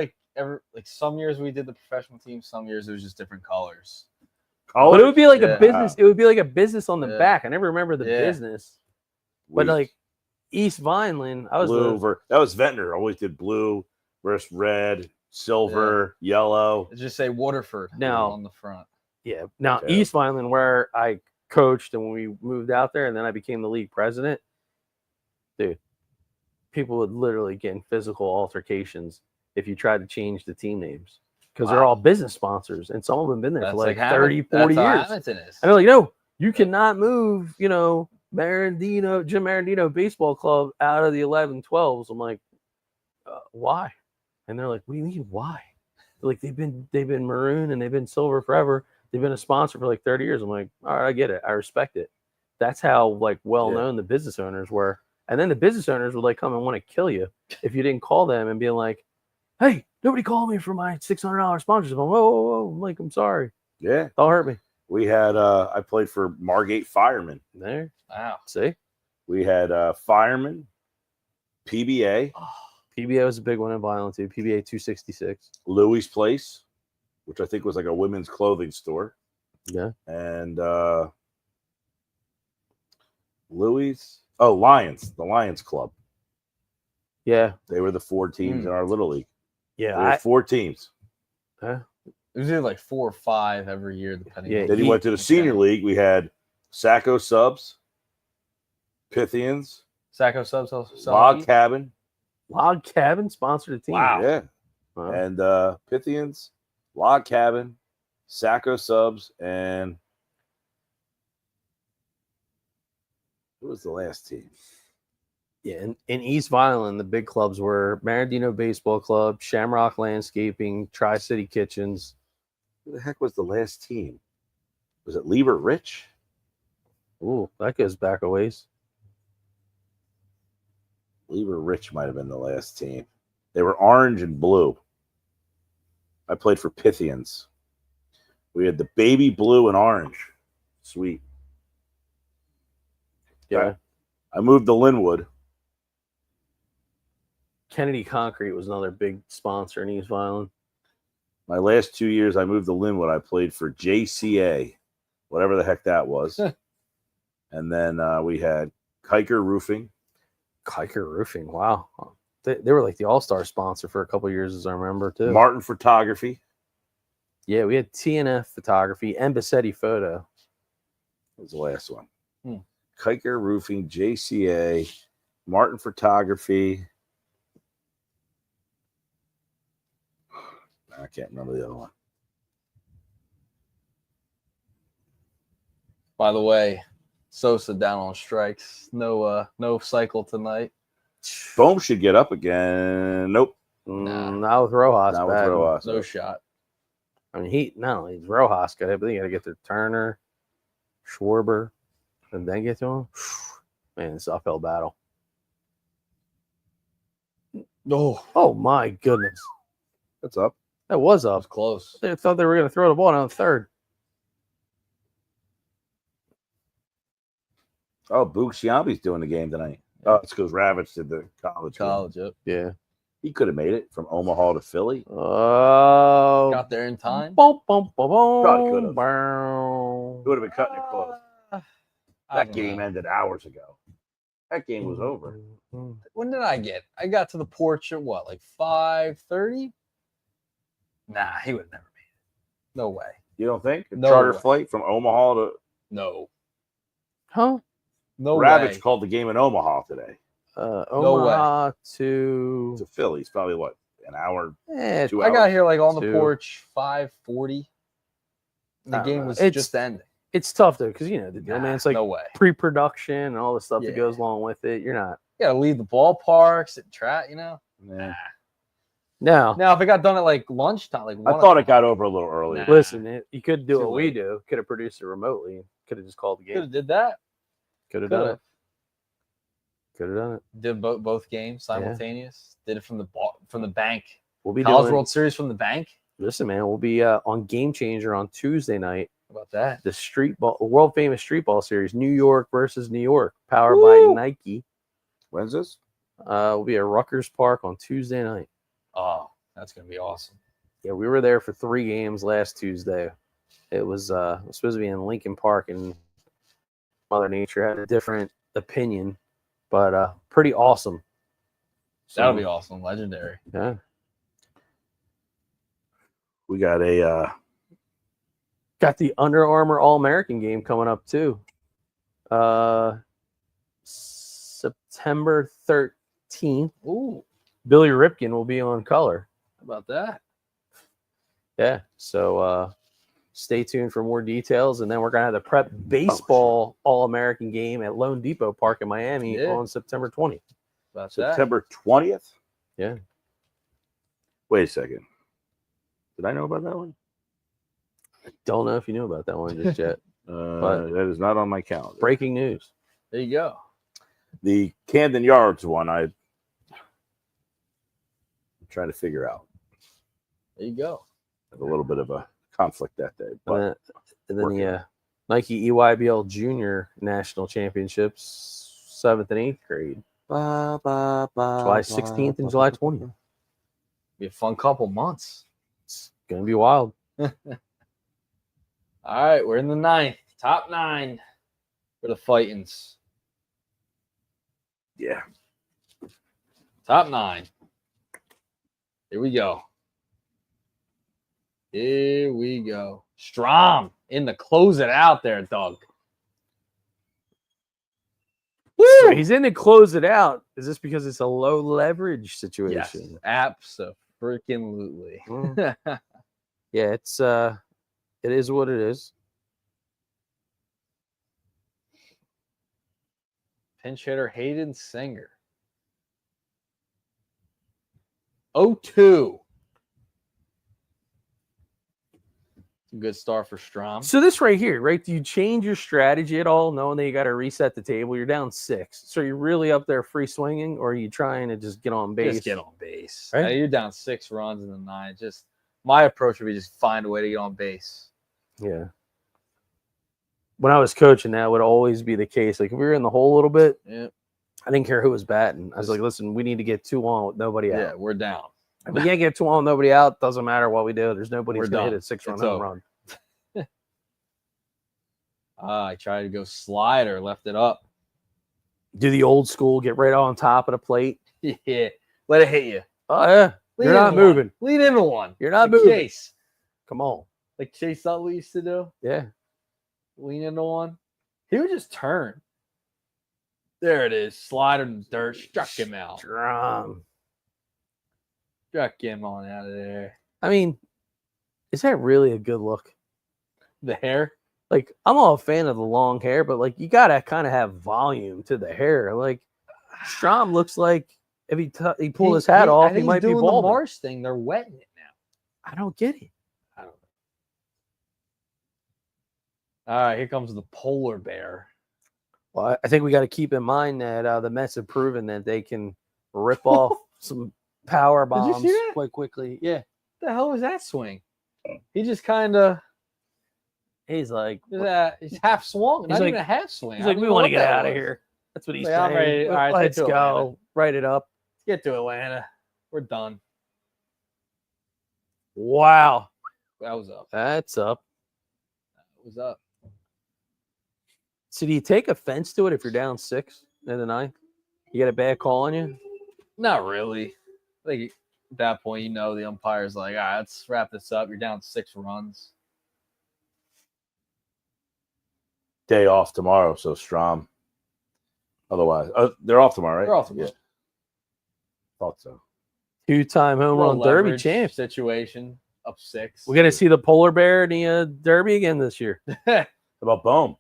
some years we did the professional team, some years it was just different colors. But it would be like a business. It would be like a business on the back. I never remember the business. But like East Vineland, I was blue. That was Ventnor. Always did blue versus red, silver, yellow. Just say Waterford now on the front. Yeah. Now East Vineland, where I coached and when we moved out there, and then I became the league president. Dude, people would literally get in physical altercations if you tried to change the team names. Because they're all business sponsors, and some of them have been there for like 30, 40 years. And they're like, no, you cannot move, Jim Marandino Baseball Club out of the 11, 12s. I'm like, why? And they're like, what do you mean, why? They're like, they've been maroon and they've been silver forever. They've been a sponsor for like 30 years. I'm like, all right, I get it. I respect it. That's how like well-known the business owners were. And then the business owners would like come and want to kill you if you didn't call them and be like, hey, nobody called me for my $600 sponsorship. I'm, whoa. I'm like, I'm sorry. Yeah. Don't hurt me. We had, I played for Margate Firemen. There. Wow. See? We had Firemen, PBA. Oh, PBA was a big one in Violent too. PBA 266. Louis Place, which I think was like a women's clothing store. Yeah. And Lions, the Lions Club. Yeah. They were the 4 teams in our Little League. Yeah. There were 4 teams. It was either like 4 or 5 every year, depending. Then you went to the senior league. We had Sacco Subs, Pythians, Sacco Subs, Log Cabin. Log Cabin sponsored a team. Wow. Yeah. Wow. And Pythians, Log Cabin, Sacco Subs, and who was the last team? Yeah, in East Vineland, the big clubs were Marandino Baseball Club, Shamrock Landscaping, Tri-City Kitchens. Who the heck was the last team? Was it Lieber Rich? Ooh, that goes back a ways. Lieber Rich might have been the last team. They were orange and blue. I played for Pythians. We had the baby blue and orange. Sweet. Yeah. I moved to Linwood. Kennedy Concrete was another big sponsor in East Vineland. My last 2 years, I moved to Linwood. I played for JCA, whatever the heck that was. And then we had Kiker Roofing. Kiker Roofing, wow. They were like the all-star sponsor for a couple of years, as I remember, too. Martin Photography. Yeah, we had TNF Photography and Bassetti Photo. That was the last one. Kiker Roofing, JCA, Martin Photography. I can't remember the other one. By the way, Sosa down on strikes. No cycle tonight. Bohm should get up again. Nope. Not with Rojas. Not with Rojas. No shot. I mean, he's Rojas got it, but they got to get to Turner, Schwarber, and then get to him. Man, it's an uphill battle. No, Oh my goodness, That's up. that was that up. was close. They thought they were going to throw the ball down the third. Oh, Boog Sciambi's doing the game tonight. Oh, it's because Ravitch did the college game. College, yep. Yeah. He could have made it from Omaha to Philly. Oh. Got there in time. Probably could've. It would have been cutting it close. I That don't game know. ended hours ago. That game was over. When did I get? I got to the porch at what, like 5:30? Nah, he would have never made it. No way. You don't think? A No charter way. flight from Omaha to No. Huh? No Ravitch way. called the game in Omaha today. Omaha to. To Philly. It's probably what, an hour, Eh, 2 I hours? got here like on the Two. porch 5:40. And the I don't game know. was It's- just ending. It's tough though, because the deal, Nah, man. It's like no way. pre-production and all the stuff that Yeah. goes along with it. You're not. You gotta leave the ballparks and track, Yeah. No. Now, if it got done at like lunchtime, like I 1 thought it o'clock, got over a little earlier. Nah. Listen, you could do Too what we late. do. Could have produced it remotely. Could have just called the could game. have did that. Could have Could done have it. Could have done it. did both games simultaneous. Did it from the bank. We'll be College doing. World Series from the bank. Listen, man. We'll be on Game Changer on Tuesday night. How about that? The street ball, world famous street ball series, New York versus New York, powered Woo! by Nike. When's this? We'll be at Rutgers Park on Tuesday night. Oh, that's gonna be awesome. Yeah, we were there for 3 games last Tuesday. It was supposed to be in Lincoln Park, and Mother Nature had a different opinion, but pretty awesome. That'll be awesome. Legendary. Yeah. We got a Got the Under Armour All American game coming up too. September 13th. Ooh, Billy Ripken will be on color. how about that? Yeah. So stay tuned for more details. And then we're gonna have the prep baseball All American game at Lone Depot Park in Miami Yeah. on September 20th. About that. September 20th. Yeah. Wait a second. Did I know about that one? Don't know if you knew about that one just yet. That is not on my calendar. Breaking news. There you go. The Camden Yards one, I'm trying to figure out. There you go. I have a little bit of a conflict that day. But And then working. the Nike EYBL Junior National Championships, 7th and 8th grade, July 16th and July 20th. Be a fun couple months. It's gonna be wild. All right, we're in the 9th. Top 9 for the Fightins. Yeah. Top 9. Here we go. Here we go. Strom in the close it out there, Doug. So he's in to close it out. Is this because it's a low leverage Yes, situation? absolutely. Well, yeah, it is what it is. Pinch hitter Hayden Singer. 0-2. Good start for Strom. So this right here, right? Do you change your strategy at all, knowing that you got to reset the table? You're down 6. So you're really up there free swinging, or are you trying to just get on base? Just get on base. Right? You're down 6 runs in the 9. Just my approach would be just find a way to get on base. Yeah. When I was coaching, that would always be the case. Like if we were in the hole a little bit, Yeah. I didn't care who was batting. I was like, listen, we need to get 2 on with nobody out. Yeah, we're down. If we can't get 2 on, nobody out, doesn't matter what we do. There's nobody We're who's going to done. hit a 6-run It's home over. run. I tried to go slider, left it up. Do the old school, get right on top of the plate. Yeah, let it hit you. Oh, yeah. Lean You're not into one. moving. Lean into one. You're not Like moving. Chase. Come on. Like Chase Utley used to do. Yeah. Lean into one. He would just turn. There it is. Slider in the dirt. Struck him out. Drum. Struck him on out of there. I mean, is that really a good look? The hair. Like, I'm all a fan of the long hair, but like, you gotta kind of have volume to the hair. Like, Strom looks like if he pulled his hat off, I he think might he's be doing the balding. Marsh thing. They're wetting it now. I don't get it. I don't know. All right, here comes the polar bear. Well, I think we got to keep in mind that the Mets have proven that they can rip off some power Did you bombs see that? quite quickly. Yeah. What the hell was that swing? He just kind of He's like, he's half swung, not like- even a half swing. he's I like, don't we even know want to what get that out of was. here. That's what he's Like, I'm saying. ready. All right, Let's get to go. Atlanta. Write it up. Get to Atlanta. We're done. Wow. That was up. That's up. That was up. So do you take offense to it if you're down 6 in the 9th? You get a bad call on you? Not really. I think at that point, the umpire's like, all right, let's wrap this up. You're down 6 runs. Day off tomorrow, so Strom. Otherwise, they're off tomorrow, right? They're off tomorrow. Yeah. Thought so. 2-time home run derby Leverage champ. situation, up 6. We're gonna see the polar bear in the derby again this year. How about Bohm?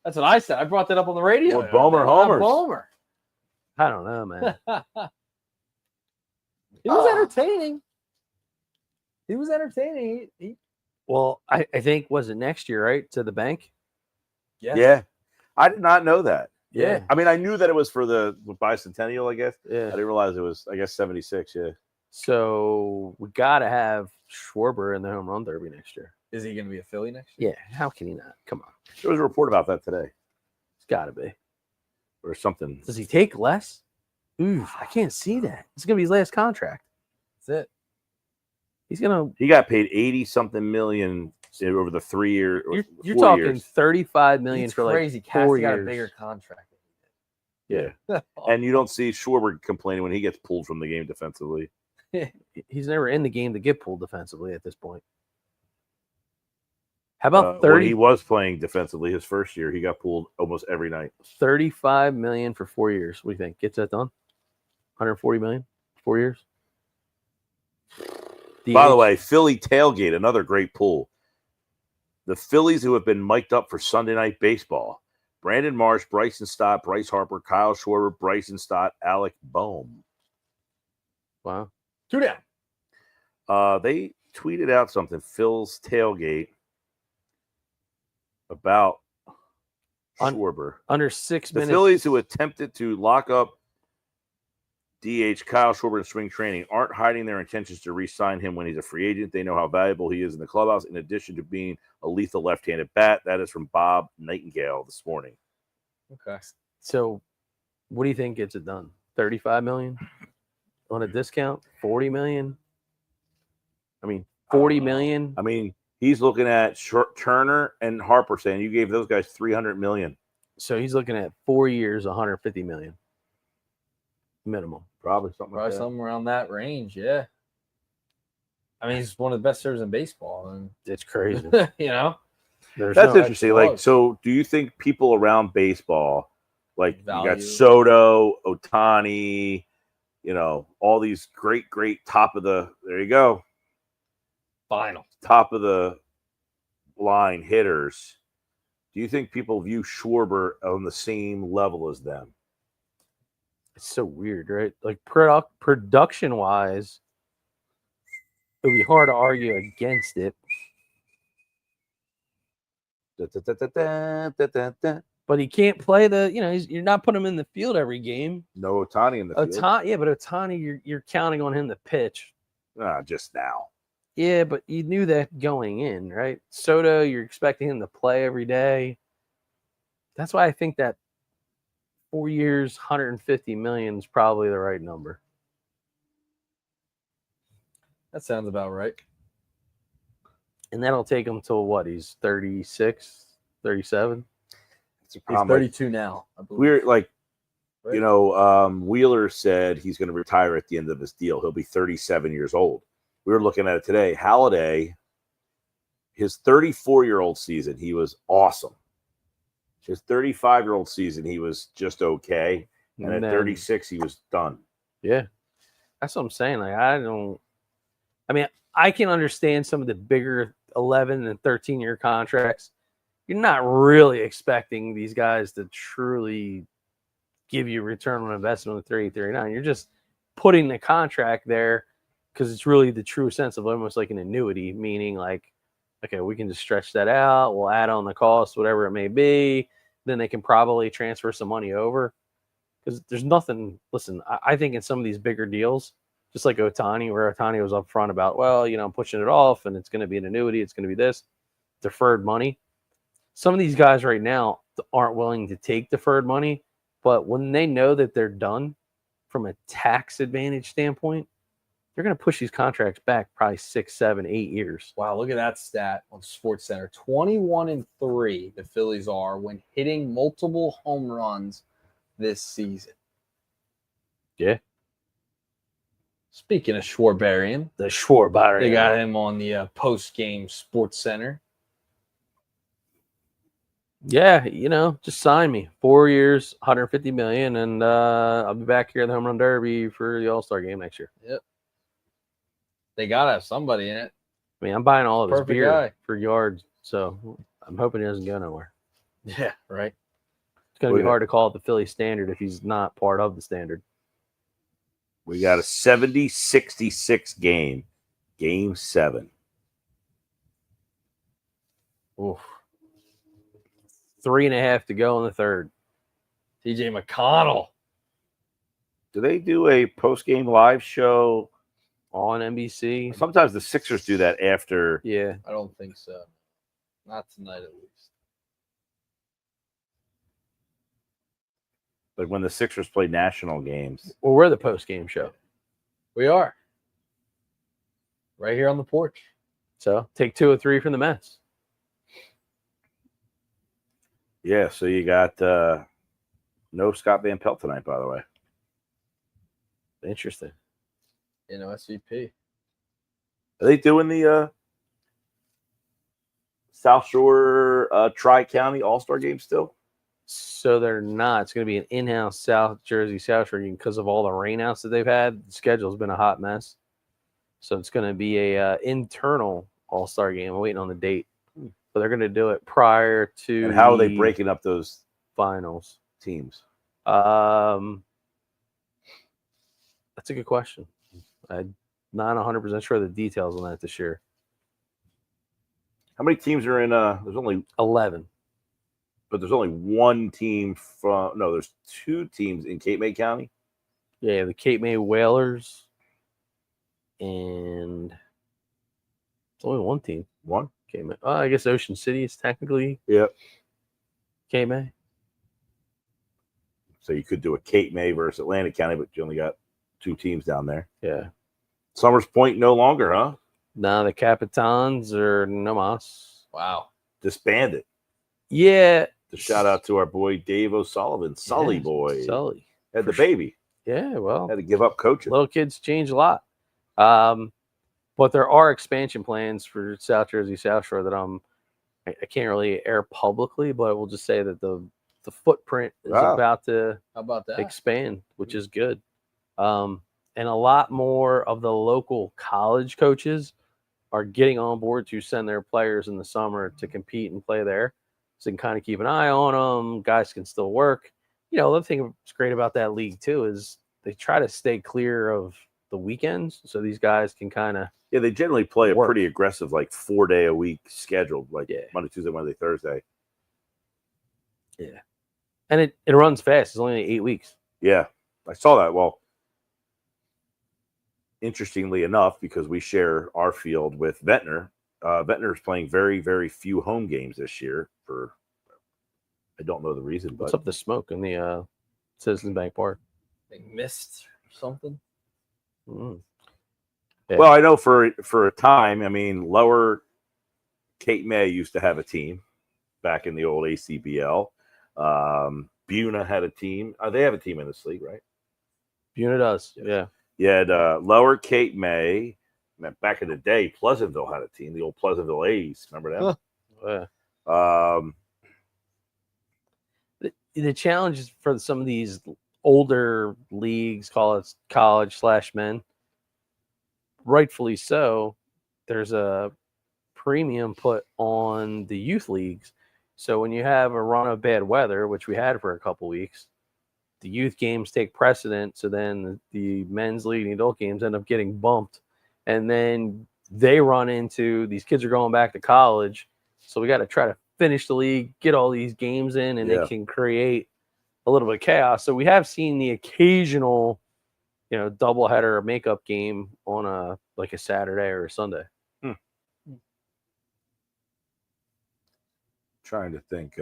That's what I said. I brought that up on the radio. Or Bomer homers. Bomer. I don't know, man. He was entertaining. He was entertaining. Well, I think was it next year, right? To the bank. Yes. Yeah. I did not know that. Yeah. I mean, I knew that it was for the bicentennial, I guess. I Yeah. didn't realize it was, 76, yeah. So we gotta have Schwarber in the home run derby next year. Is he going to be a Philly next year? Yeah. How can he not? Come on. There was a report about that today It's gotta be. or something. Does he take less? Ooh, I can't see that. It's gonna be his last contract. That's it. He's gonna. He got paid 80-something million over the 3 years. You're 4 talking years. $35 million It's for like crazy. 4 Cassie got a years. bigger contract. Yeah. than And you don't see Schwarber complaining when he gets pulled from the game defensively. He's never in the game to get pulled defensively at this point. How about When he was playing defensively his first year, he got pulled almost every night. $35 million for 4 years? What do you think? Gets that done? $140 million, 4 years. By the way, Philly tailgate, another great pull. The Phillies who have been mic'd up for Sunday Night Baseball. Brandon Marsh, Bryson Stott, Bryce Harper, Kyle Schwarber, Bryson Stott, Alec Bohm. Wow. 2 down. They tweeted out something, Phil's tailgate, about Schwarber. Under 6 The minutes. Phillies who attempted to lock up DH Kyle Schwarber in spring training aren't hiding their intentions to re-sign him when he's a free agent. They know how valuable he is in the clubhouse, in addition to being a lethal left-handed bat. That is from Bob Nightingale this morning. Okay. So, what do you think gets it done? $35 million on a discount? $40 million? I mean, $40 million. I mean, he's looking at Turner and Harper saying you gave those guys $300 million. So he's looking at 4 years, $150 million minimum. Probably something Probably like that. something around that range, yeah. I mean, he's one of the best hitters in baseball. And, It's crazy. There's That's no interesting. extra Like, love. so do you think people around baseball, like you got Value. Soto, Ohtani, all these great top of the Final. top of the line hitters. Do you think people view Schwarber on the same level as them? It's so weird, right? Like production wise, it would be hard to argue against it. But he can't play you're not putting him in the field every game. No Ohtani in the field. But Ohtani, you're counting on him to pitch. Just now. Yeah, but you knew that going in, right? Soto, you're expecting him to play every day. That's why I think that 4 years, $150 million is probably the right number. That sounds about right. And that'll take him till what? He's 36, 37. He's 32 now. I believe. We're like, Right. Wheeler said he's going to retire at the end of his deal. He'll be 37 years old. We were looking at it today. Halladay, his 34-year-old season, he was awesome. His 35-year-old season, he was just okay. And at then- 36, he was done. Yeah. That's what I'm saying. Like, I can understand some of the bigger 11 and 13-year contracts. You're not really expecting these guys to truly give you return on investment with 30, 39. You're just putting the contract there because it's really the true sense of almost like an annuity, meaning like, okay, we can just stretch that out. We'll add on the cost, whatever it may be. Then they can probably transfer some money over because there's nothing. Listen, I think in some of these bigger deals, just like Ohtani, where Ohtani was upfront about, well, I'm pushing it off and it's going to be an annuity. It's going to be this deferred money. Some of these guys right now aren't willing to take deferred money, but when they know that they're done from a tax advantage standpoint, they're going to push these contracts back probably 6, 7, 8 years. Wow, look at that stat on SportsCenter. 21-3 the Phillies are when hitting multiple home runs this season. Yeah. Speaking of Schwarbarian, The Schwarbarian. they got him on the post-game SportsCenter. Yeah, just sign me. 4 years, $150 million, and I'll be back here at the Home Run Derby for the All-Star game next year. Yep. They got to have somebody in it. I mean, I'm buying all of his Perfect beer guy. for yards, so I'm hoping he doesn't go nowhere. Yeah, right. It's going to be hard to call it the Philly standard if he's not part of the standard. We got a 70-66 game. Game 7. Oof. 3.5 to go in the third. TJ McConnell. Do they do a post-game live show on NBC? Sometimes the Sixers do that after. Yeah. I don't think so. Not tonight, at least. But when the Sixers play national games. Well, we're the post-game show. We are. Right here on the porch. So take 2 or 3 from the Mets. Yeah, so you got no Scott Van Pelt tonight, by the way. Interesting. SVP. Are they doing the South Shore Tri-County All-Star game still? So they're not. It's going to be an in-house South Jersey South Shore game because of all the rainouts that they've had. The schedule's been a hot mess. So it's going to be a internal All-Star game. I'm waiting on the date. But they're going to do it prior to And how are they breaking up those finals teams? That's a good question. I'm not 100% sure of the details on that this year. How many teams are in? There's only 11. But there's only one team from. No, there's 2 teams in Cape May County. Yeah, the Cape May Whalers, and it's only one team. One. Cape May. I guess Ocean City is technically. Yep. Cape May. So you could do a Cape May versus Atlantic County, but you only got 2 teams down there. Yeah. Summers Point no longer, huh? Nah, the Capitans are no mas. Wow. Disbanded. Yeah. To shout out to our boy Dave O'Sullivan, Sully boy. Sully. Had the baby. Yeah, well. Had to give up coaching. Little kids change a lot. But there are expansion plans for South Jersey South Shore that I can't really air publicly, but I will just say that the footprint is about to expand, which is good. And a lot more of the local college coaches are getting on board to send their players in the summer to compete and play there. So you can kind of keep an eye on them. Guys can still work. The other thing that's great about that league too is they try to stay clear of the weekends, so these guys can kind of they generally play a pretty aggressive 4-day-a-week schedule, Monday, Tuesday, Wednesday, Thursday. Yeah, and it runs fast. It's only 8 weeks. Yeah, I saw that. Well, interestingly enough, because we share our field with Ventnor, Ventnor is playing very, very few home games this year. For I don't know the reason, but what's up the smoke in the Citizens Bank Park? They missed something. Yeah. Well, I know for a time, Lower Cape May used to have a team back in the old ACBL. Buna had a team. They have a team in this league, right? Buna does, yes. Yeah. You had Lower Cape May. Back in the day, Pleasantville had a team, the old Pleasantville A's. Remember them? Yeah. The challenge is for some of these older leagues, call it college/men, rightfully so, there's a premium put on the youth leagues. So when you have a run of bad weather, which we had for a couple weeks, the youth games take precedent. So then the men's league and the adult games end up getting bumped. And then they run into these kids are going back to college. So we got to try to finish the league, get all these games in, and it can create a little bit of chaos. So we have seen the occasional, doubleheader or makeup game on a Saturday or a Sunday. Trying to think.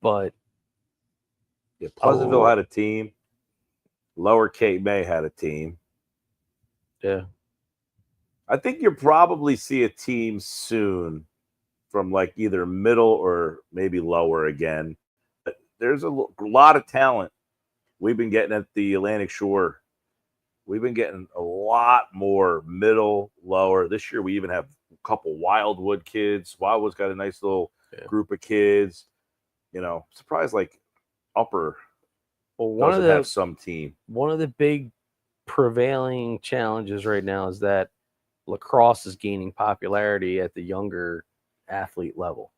But yeah, Pleasantville had a team. Lower Cape May had a team. Yeah. I think you'll probably see a team soon from like either middle or maybe lower again. But there's a lot of talent we've been getting at the Atlantic Shore. We've been getting a lot more middle, lower. This year we even have a couple Wildwood kids. Wildwood's got a nice little group of kids. Surprised like upper doesn't have some team. One of the big prevailing challenges right now is that lacrosse is gaining popularity at the younger athlete level.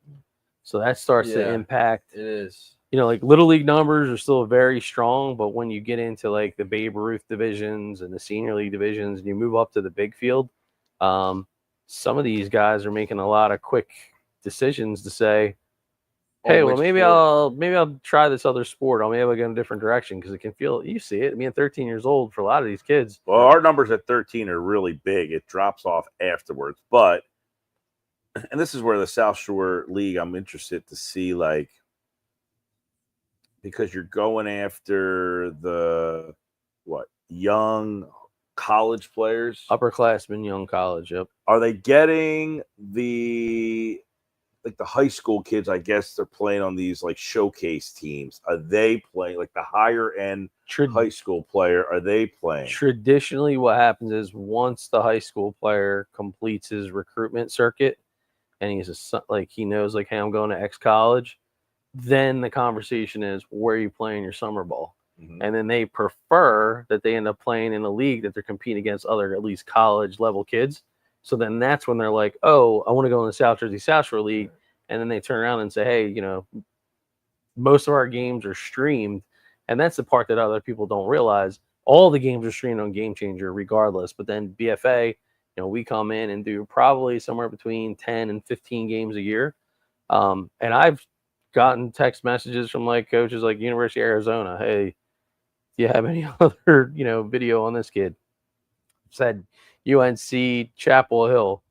So that starts to impact. It is. Little league numbers are still very strong, but when you get into like the Babe Ruth divisions and the senior league divisions and you move up to the big field, some of these guys are making a lot of quick decisions to say, hey, well, maybe I'll try this other sport. I'll maybe go in a different direction because it can feel, you see it. I mean, 13 years old for a lot of these kids. Well, our numbers at 13 are really big. It drops off afterwards. But, and this is where the South Shore League, I'm interested to see, like, because you're going after the, young college players? Upperclassmen, young college, yep. Are they getting the high school kids, I guess they're playing on these like showcase teams. Are they playing like the higher end high school player? Are they playing? Traditionally, what happens is once the high school player completes his recruitment circuit and he knows like, hey, I'm going to X college, then the conversation is, where are you playing your summer ball? Mm-hmm. And then they prefer that they end up playing in a league that they're competing against other at least college level kids. So then that's when they're like, oh, I want to go in the South Jersey South Shore League. And then they turn around and say, hey, most of our games are streamed. And that's the part that other people don't realize. All the games are streamed on Game Changer regardless. But then BFA, we come in and do probably somewhere between 10 and 15 games a year. And I've gotten text messages from like coaches like University of Arizona. Hey, do you have any other, video on this kid? Said UNC Chapel Hill.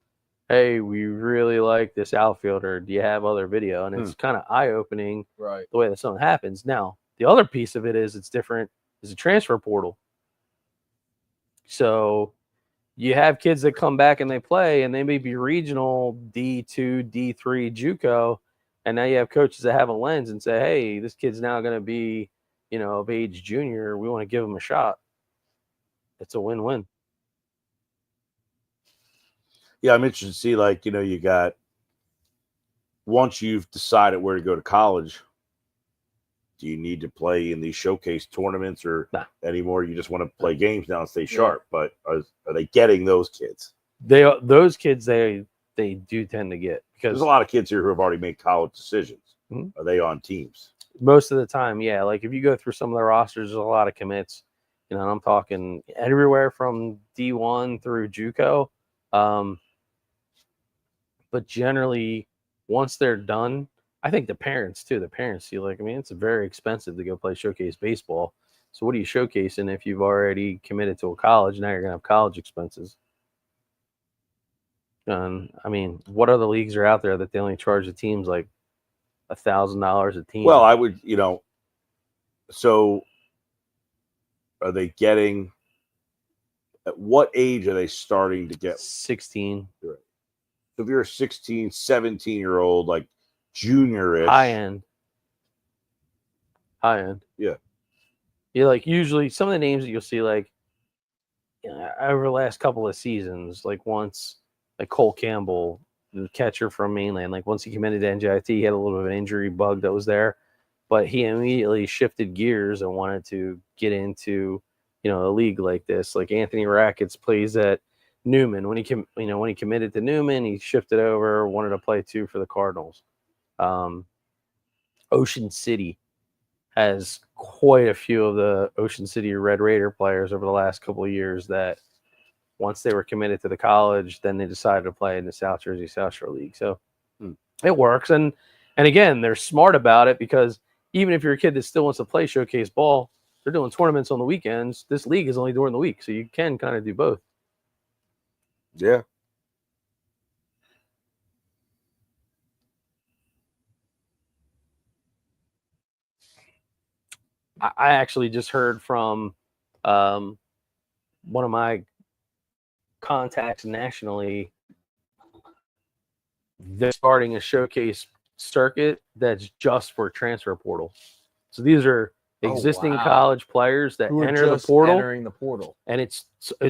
Hey, we really like this outfielder. Do you have other video? And it's kind of eye-opening, right, the way that something happens. Now, the other piece of it is it's different. Is a transfer portal. So you have kids that come back and they play, and they may be regional D2, D3 JUCO, and now you have coaches that have a lens and say, hey, this kid's now going to be, of age junior. We want to give him a shot. It's a win-win. Yeah, I'm interested to see, like, you got, once you've decided where to go to college, do you need to play in these showcase tournaments or anymore? You just want to play games now and stay sharp. But are they getting those kids? Those kids, they do tend to get. Because there's a lot of kids here who have already made college decisions. Mm-hmm. Are they on teams? Most of the time, yeah. Like, if you go through some of the rosters, there's a lot of commits. And I'm talking everywhere from D1 through JUCO. But generally, once they're done, I think the parents too. The parents see it's very expensive to go play showcase baseball. So what are you showcasing if you've already committed to a college? Now you're gonna have college expenses. And what other leagues are out there that they only charge the teams like $1,000 a team? Well, I would, so are they getting? At what age are they starting to get? 16. Right. So if you're a 16, 17-year-old, like junior-ish. High end. Yeah. Yeah, like usually some of the names that you'll see, like, over the last couple of seasons, like once, like Cole Campbell, the catcher from Mainland, like once he committed to NJIT, he had a little bit of an injury bug that was there, but he immediately shifted gears and wanted to get into, a league like this. Like Anthony Rackets plays at Newman. When he committed to Newman, he shifted over, wanted to play too for the Cardinals. Ocean City has quite a few of the Ocean City Red Raider players over the last couple of years that once they were committed to the college, then they decided to play in the South Jersey South Shore League. So it works. And again, they're smart about it because even if you're a kid that still wants to play showcase ball, they're doing tournaments on the weekends. This league is only during the week, so you can kind of do both. Yeah. I actually just heard from one of my contacts nationally. They're starting a showcase circuit that's just for transfer portal. So these are existing college players that Who are enter the just portal, entering the portal. and it's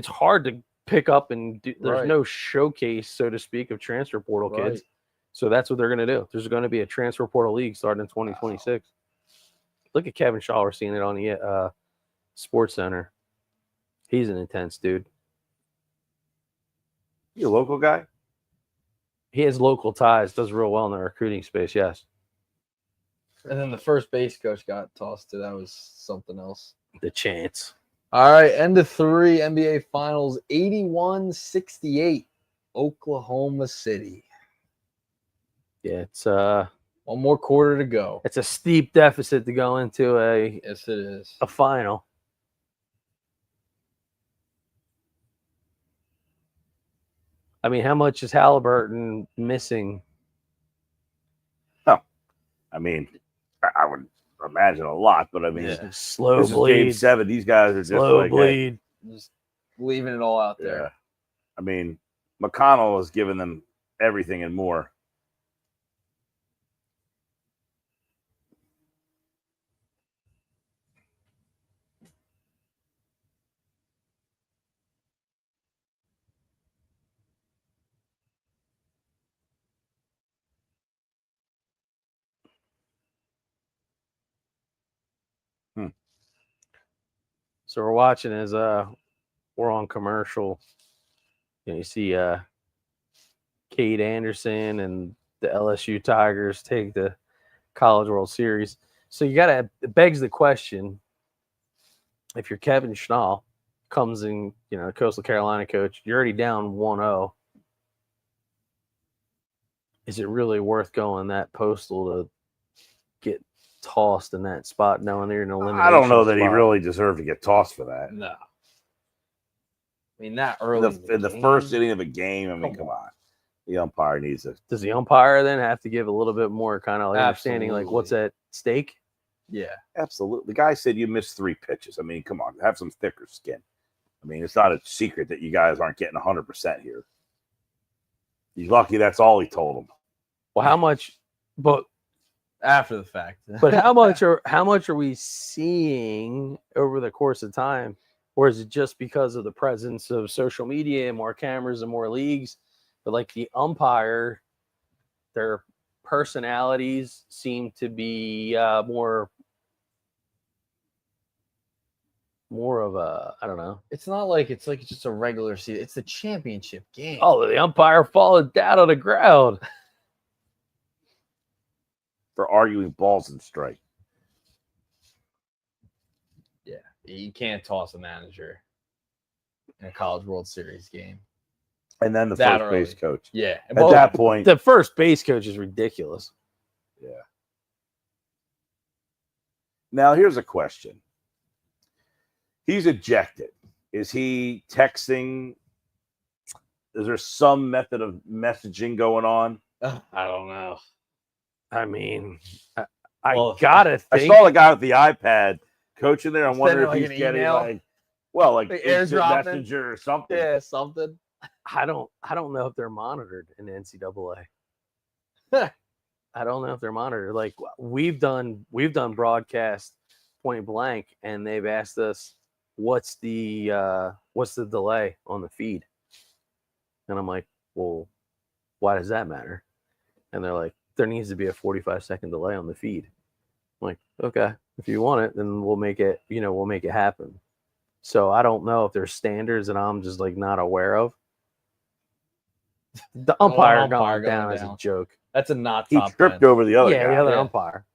hard to pick up and do, there's Right. no showcase, so to speak, of transfer portal kids. Right. So that's what they're going to do. There's going to be a transfer portal league starting in 2026. Look at Kevin Shaw. We're seeing it on the Sports Center. He's an intense dude. You a local guy? He has local ties, does real well in the recruiting space, yes. And then the first base coach got tossed to. That was something else. The chance. All right, end of 3, NBA Finals, 81-68, Oklahoma City. Yeah, it's One more quarter to go. it's a steep deficit to go into Yes, it is. a final. I mean, how much is Halliburton missing? I mean, I would imagine a lot, but I mean, Slow this is Game bleed. 7. These guys are just Slow like, hey, bleed. Just leaving it all out yeah. there. I mean, McConnell has given them everything and more. So we're watching as we're on commercial. You see Cade Anderson and the LSU Tigers take the College World Series. So it begs the question, if you're Kevin Schnall, comes in, Coastal Carolina coach, you're already down 1-0. Is it really worth going that postal to get tossed in that spot knowing they're in an elimination I don't know that he spot? really deserved to get tossed for that. No. I mean, that early In the first inning of a game, I mean, come on. The umpire needs to. Does the umpire then have to give a little bit more kind of understanding, like Absolutely. what's at stake? Yeah. Absolutely. The guy said you missed 3 pitches. I mean, come on. Have some thicker skin. I mean, it's not a secret that you guys aren't getting 100% here. He's lucky that's all he told him. Well, how much? But After the fact. But how much are we seeing over the course of time? Or is it just because of the presence of social media and more cameras and more leagues? But like the umpire, their personalities seem to be more of a, I don't know. It's not like it's just a regular season. It's the championship game. Oh, the umpire falling down on the ground. For arguing balls and strike. Yeah. You can't toss a manager in a College World Series game. And then the That first early. base coach. Yeah. At that point. The first base coach is ridiculous. Yeah. Now, here's a question. He's ejected. Is he texting? Is there some method of messaging going on? I don't know. I mean, I Well, gotta think. I saw the guy with the iPad coaching there. I'm wondering if like he's an getting email? like Like instant airdropping? messenger or something. Yeah, something. I don't know if they're monitored in the NCAA. I don't know if they're monitored. Like we've done broadcast point blank, and they've asked us what's the delay on the feed, and I'm like, well, why does that matter? And they're like, there needs to be a 45-second delay on the feed. I'm like, okay, if you want it, then we'll make it. We'll make it happen. So I don't know if there's standards that I'm just like not aware of. The umpire going down is a joke. That's a not He top tripped 10. over the other Yeah, guy. the other Yeah. umpire.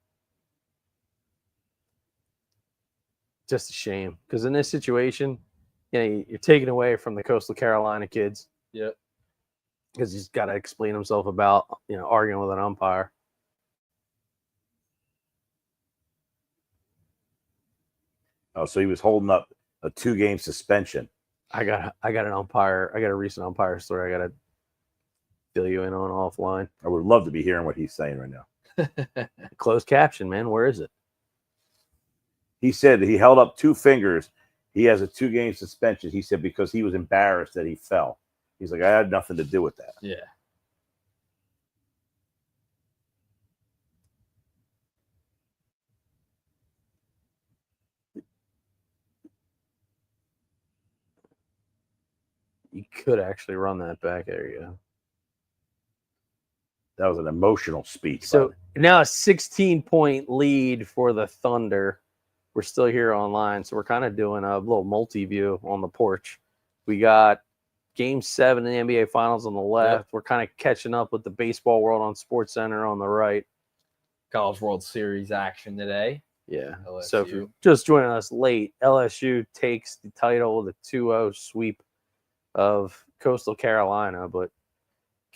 Just a shame, because in this situation, you're taking away from the Coastal Carolina kids. Yep. Because he's got to explain himself about arguing with an umpire. Oh, so he was holding up a 2-game suspension. I got an umpire. I got a recent umpire story. I got to fill you in on offline. I would love to be hearing what he's saying right now. Closed caption, man. Where is it? He said he held up 2 fingers. He has a 2-game suspension. He said because he was embarrassed that he fell. He's like, I had nothing to do with that. Yeah. You could actually run that back. There you go. That was an emotional speech. So now a 16-point lead for the Thunder. We're still here online, so we're kind of doing a little multi-view on the porch. We got Game 7 in the NBA Finals on the left. Yep. We're kind of catching up with the baseball world on SportsCenter on the right. College World Series action today. Yeah. LSU. So if you're just joining us late, LSU takes the title with a 2-0 sweep of Coastal Carolina, but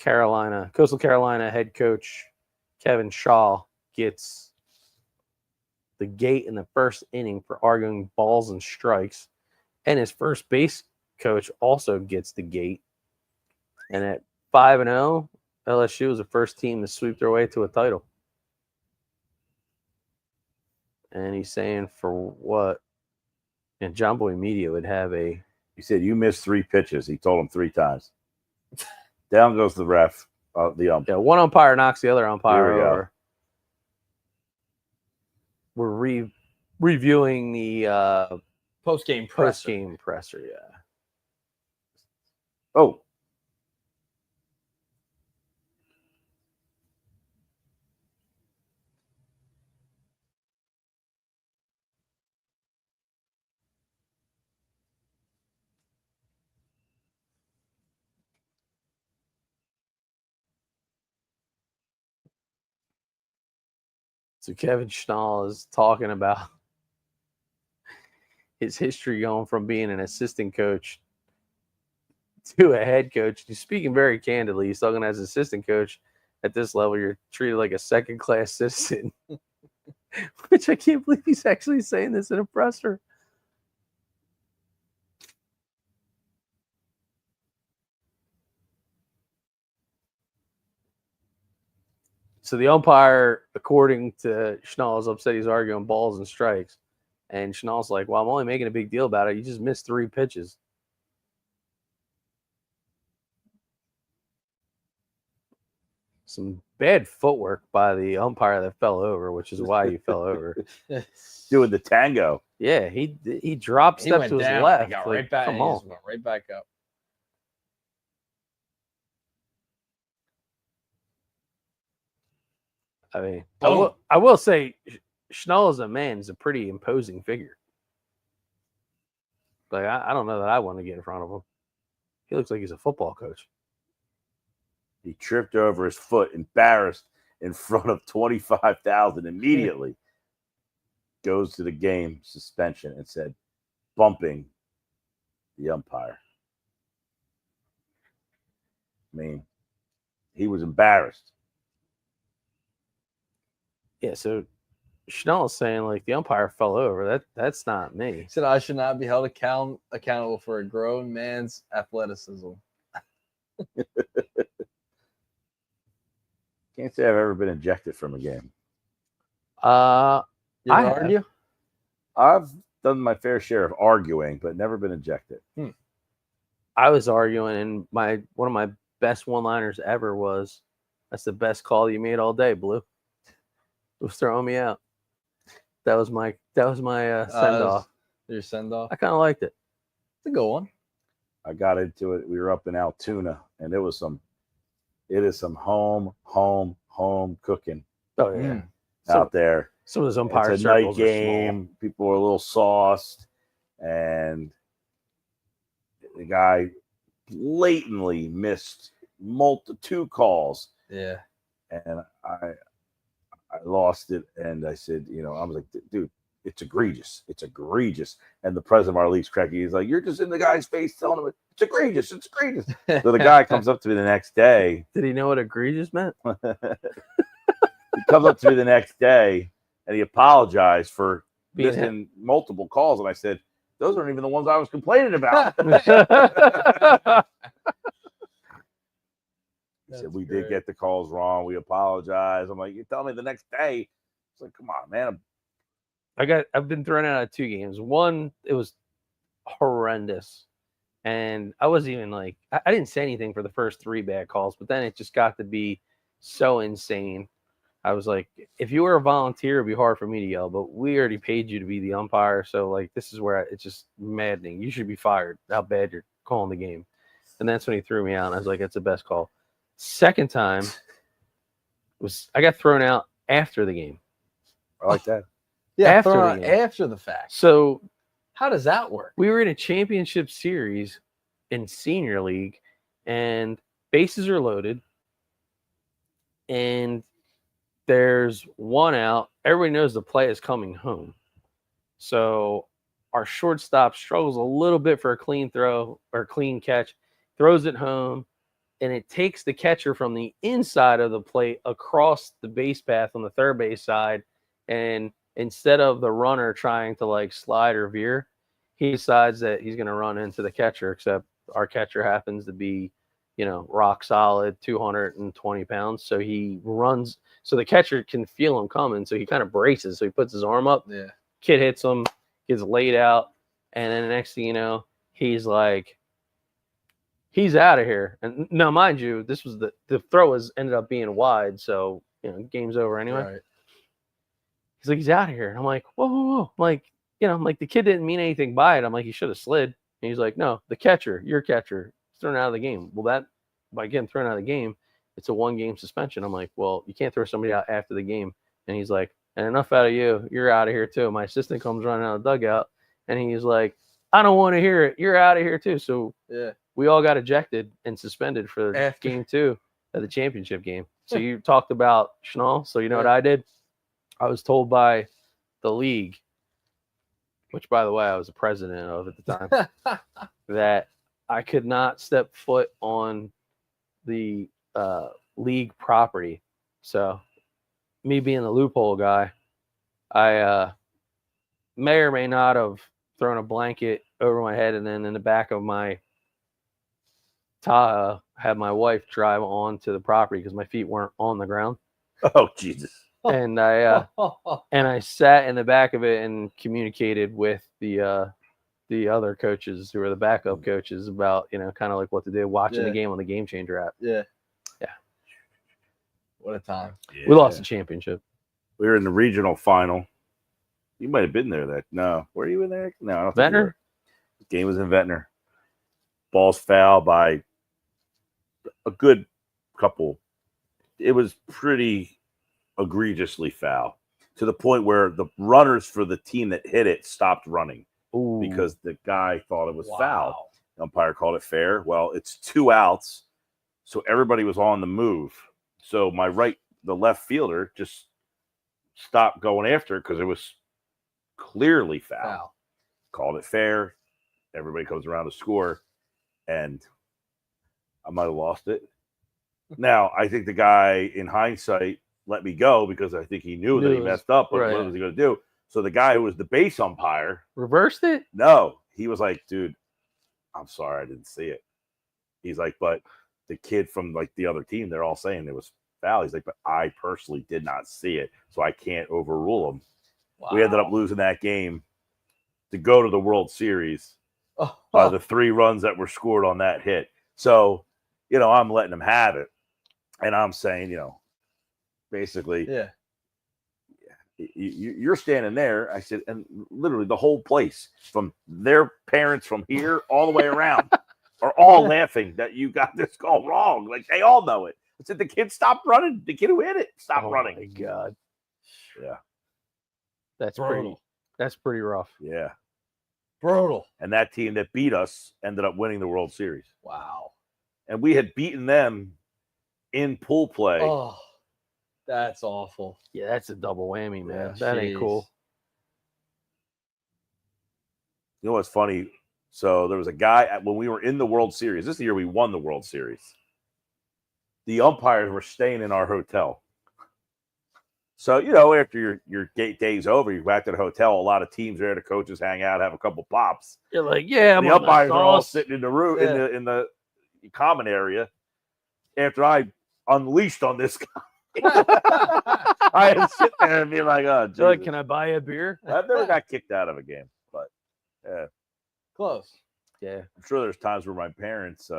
Coastal Carolina head coach Kevin Shaw gets the gate in the first inning for arguing balls and strikes, and his first base coach also gets the gate. And at 5-0, LSU was the first team to sweep their way to a title. And he's saying for what? And John Boy Media would have a. He said, you missed 3 pitches. He told him 3 times. Down goes the ref, the umpire. Yeah, one umpire knocks the other umpire Here we over. We're reviewing the post-game presser, yeah. Oh. So Kevin Schnall is talking about his history going from being an assistant coach to a head coach. He's speaking very candidly. He's talking as assistant coach at this level. You're treated like a second-class citizen, which I can't believe he's actually saying this in a presser. So the umpire, according to Schnall, is upset he's arguing balls and strikes. And Schnall's like, well, I'm only making a big deal about it. You just missed 3 pitches. Some bad footwork by the umpire that fell over, which is why he fell over. Doing the tango. Yeah, he dropped steps to his left. He got right back. Come on. Went right back up. I mean, I will say, Schnall as a man is a pretty imposing figure. Like, I don't know that I want to get in front of him. He looks like he's a football coach. He tripped over his foot, embarrassed in front of 25,000 immediately. Goes to the game suspension and said, bumping the umpire. I mean, he was embarrassed. Yeah, so Schnall is saying, like, the umpire fell over. That's not me. He said, I should not be held accountable for a grown man's athleticism. Can't say I've ever been ejected from a game. You ever argue? I've done my fair share of arguing, but never been ejected. I was arguing, and one of my best one-liners ever was, "That's the best call you made all day, Blue." It was throwing me out. That was my send-off. Your send-off? I kind of liked it. It's a good one. I got into it. We were up in Altoona, and it is some home cooking. Oh, yeah. Out there. Some of those umpire It's a night circles are game. small. People are a little sauced, and the guy blatantly missed 2 calls. Yeah. And I lost it, and I said, I was like, dude, it's egregious. It's egregious. And the president of our league's cracking. He's like, you're just in the guy's face telling him it's egregious. It's egregious. So the guy comes up to me the next day. Did he know what egregious meant? He comes up to me the next day, and he apologized for missing multiple calls, and I said, "Those aren't even the ones I was complaining about." He said, "We did get the calls wrong. We apologize." I'm like, "You tell me the next day." It's like, "Come on, man." I've been thrown out of 2 games. One, it was horrendous. And I wasn't even like, I didn't say anything for the first 3 bad calls, but then it just got to be so insane. I was like, if you were a volunteer, it'd be hard for me to yell, but we already paid you to be the umpire. So like, this is where it's just maddening. You should be fired. How bad you're calling the game. And that's when he threw me out. And I was like, that's the best call. Second time I got thrown out after the game. I like that. Yeah, after the fact. So how does that work? We were in a championship series in senior league, and bases are loaded, and there's 1 out. Everybody knows the play is coming home. So our shortstop struggles a little bit for a clean throw or clean catch, throws it home, and it takes the catcher from the inside of the plate across the base path on the third base side. And instead of the runner trying to like slide or veer, he decides that he's going to run into the catcher, except our catcher happens to be, rock solid, 220 pounds. So he runs, so the catcher can feel him coming. So he kind of braces. So he puts his arm up. Yeah. Kid hits him, gets laid out. And then the next thing you know, he's like, he's out of here. And now, mind you, this was the throw ended up being wide. So, game's over anyway. Right. He's like, he's out of here. And I'm like, whoa, whoa, whoa. I'm like, the kid didn't mean anything by it. I'm like, he should have slid. And he's like, no, the catcher, your catcher, is thrown out of the game. Well, that, by getting thrown out of the game, it's a 1-game suspension. I'm like, well, you can't throw somebody out after the game. And he's like, and enough out of you. You're out of here too. My assistant comes running out of the dugout, and he's like, I don't want to hear it. You're out of here too. So yeah, we all got ejected and suspended for game 2 of the championship game. So you talked about Schnall. So you know what I did? I was told by the league, which, by the way, I was the president of at the time, that I could not step foot on the league property. So me being the loophole guy, I may or may not have thrown a blanket over my head, and then in the back of my Tahoe had my wife drive onto the property because my feet weren't on the ground. Oh, Jesus. And I sat in the back of it and communicated with the other coaches who were the backup coaches about, kind of like what to do, watching the game on the Game Changer app. Yeah. Yeah. What a time. Yeah. We lost the championship. We were in the regional final. You might have been there. No. Were you in there? No, I don't think Ventnor? you were. The game was in Ventnor. Ball's foul by a good couple. It was pretty egregiously foul to the point where the runners for the team that hit it stopped running. Ooh. Because the guy thought it was foul. The umpire called it fair. Well, it's 2 outs, so everybody was on the move. So the left fielder just stopped going after it because it was clearly foul. Called it fair. Everybody comes around to score, and I might have lost it. Now, I think the guy, in hindsight, let me go because I think he knew that he messed up. But what was he going to do? So the guy who was the base umpire reversed it? No, he was like, dude, I'm sorry, I didn't see it. He's like, but the kid from like the other team, they're all saying it was foul. He's like, but I personally did not see it, so I can't overrule him. Wow. We ended up losing that game to go to the World Series by the 3 runs that were scored on that hit. So, I'm letting him have it. And I'm saying, basically, you're standing there. I said, and literally the whole place, from their parents from here all the way around, are all laughing that you got this call wrong. Like, they all know it. I said, the kid stopped running. The kid who hit it stopped running. Oh, my God. Yeah. That's pretty rough. Yeah. Brutal. And that team that beat us ended up winning the World Series. Wow. And we had beaten them in pool play. Oh, that's awful. Yeah, that's a double whammy, man. Yeah, that ain't cool. You know what's funny? So there was a guy when we were in the World Series. This is the year we won the World Series. The umpires were staying in our hotel. So, after your day's over, you go back to the hotel. A lot of teams there, the coaches hang out, have a couple pops. You're like, yeah, I'm The on my umpires are all sauce. sitting in the room Yeah. in the common area. After I unleashed on this guy, I had to sit there and be like, "Oh, Jesus. You're like, can I buy you a beer? I've never got kicked out of a game, but yeah, Close. Yeah. I'm sure there's times where my parents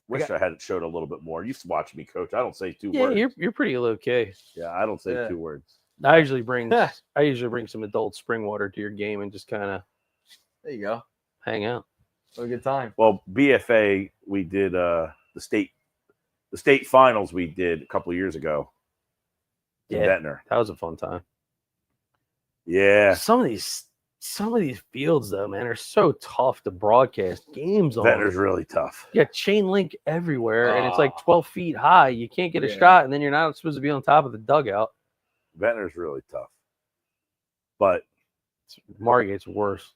wish I had showed a little bit more. You used to watch me coach. I don't say two Yeah, words. you're pretty low key. Yeah, I don't say Yeah. 2 words. I usually bring some adult spring water to your game and just kind of There you go. hang out. Have a good time. Well, BFA, we did the state finals we did a couple of years ago in Yeah. Ventnor. That was a fun time. Yeah, Some of these fields though, man, are so tough to broadcast games on. Ventnor's really tough. You got chain link everywhere, and it's like Ah. 12 feet high. You can't get a Yeah. shot, and then you're not supposed to be on top of the dugout. Ventnor's really tough. But Margate's worse.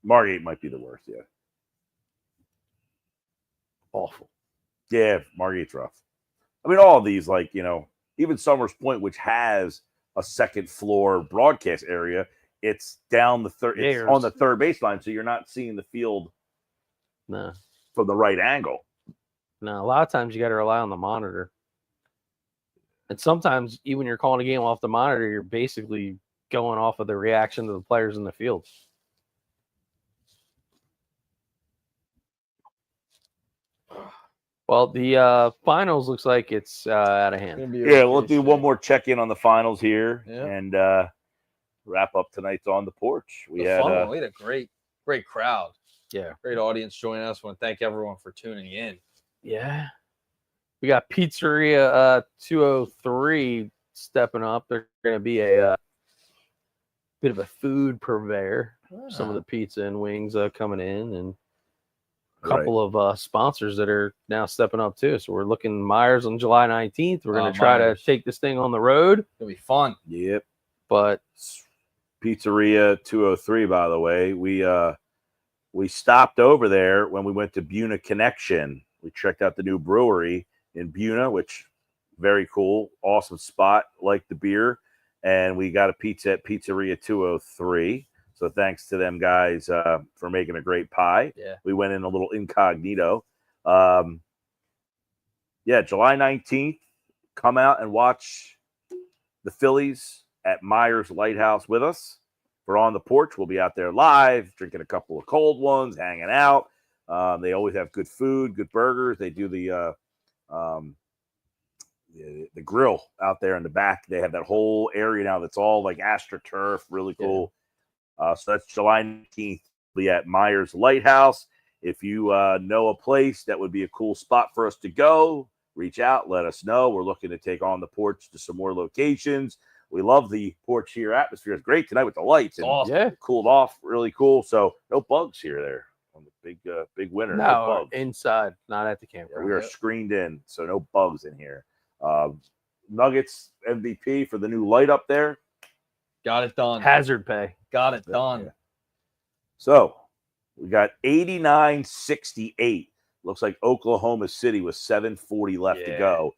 Margate might be the worst, yeah. Awful. Yeah, Margate's rough. I mean, all of these, like, even Summers Point, which has a second floor broadcast area, it's down the third, it's There's- on the third baseline, so you're not seeing the field No. from the right angle. No, a lot of times you got to rely on the monitor. And sometimes, even when you're calling a game off the monitor, you're basically going off of the reaction of the players in the field. Well, the finals looks like it's out of hand. Gonna be a Yeah, we'll good do shit. one more check-in on the finals here Yeah. and wrap up tonight's On the Porch. We had Fun one. We had a great crowd. Yeah. Great audience joining us. Want to thank everyone for tuning in. Yeah. We got Pizzeria 203 stepping up. They're going to be a bit of a food purveyor. Some of the pizza and wings coming in, and a couple of sponsors that are now stepping up too. So we're looking Myers on July 19th. We're going to try Myers. to take this thing on the road, It'll be fun. Yep. but Pizzeria 203, by the way. We stopped over there when we went to Buna Connection. We checked out the new brewery in Buna, which very cool, awesome spot, like the beer. And we got a pizza at Pizzeria 203. So thanks to them guys for making a great pie. Yeah. We went in a little incognito. Yeah, July 19th, come out and watch the Phillies at Myers Lighthouse with us. We're on the porch. We'll be out there live, drinking a couple of cold ones, hanging out. They always have good food, good burgers. They do the grill out there in the back. They have that whole area now that's all like AstroTurf, really cool. So that's July 19th. We'll be at Myers Lighthouse. If you know a place that would be a cool spot for us to go, reach out, let us know. We're looking to take on the porch to some more locations. We love the porch here. Atmosphere is great tonight with the lights. And Awesome. yeah, cooled off, really cool. So no bugs here there on the big winter. No no, bugs. inside, not at the campground. We are screened in, so no bugs in here. Nuggets MVP for the new light up there. Got it done. Hazard pay. Got it done. Yeah. So we got 89-68. Looks like Oklahoma City with 7:40 left to go.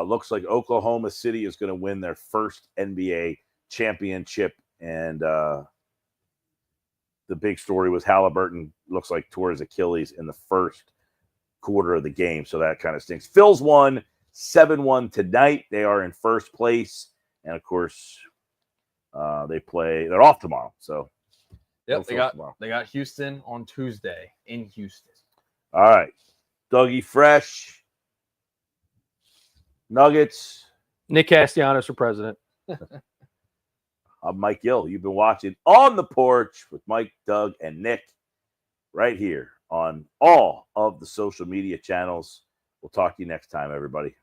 Looks like Oklahoma City is going to win their first NBA championship. And the big story was Halliburton looks like tore his Achilles in the first quarter of the game. So that kind of stinks. Phil's won 7-1 tonight. They are in first place. And, of course, they're off tomorrow. So, Yep, they got Houston on Tuesday in Houston. all right. Dougie Fresh. Nuggets. Nick Castellanos for president. I'm Mike Gill. You've been watching On the Porch with Mike, Doug, and Nick right here on all of the social media channels. We'll talk to you next time, everybody.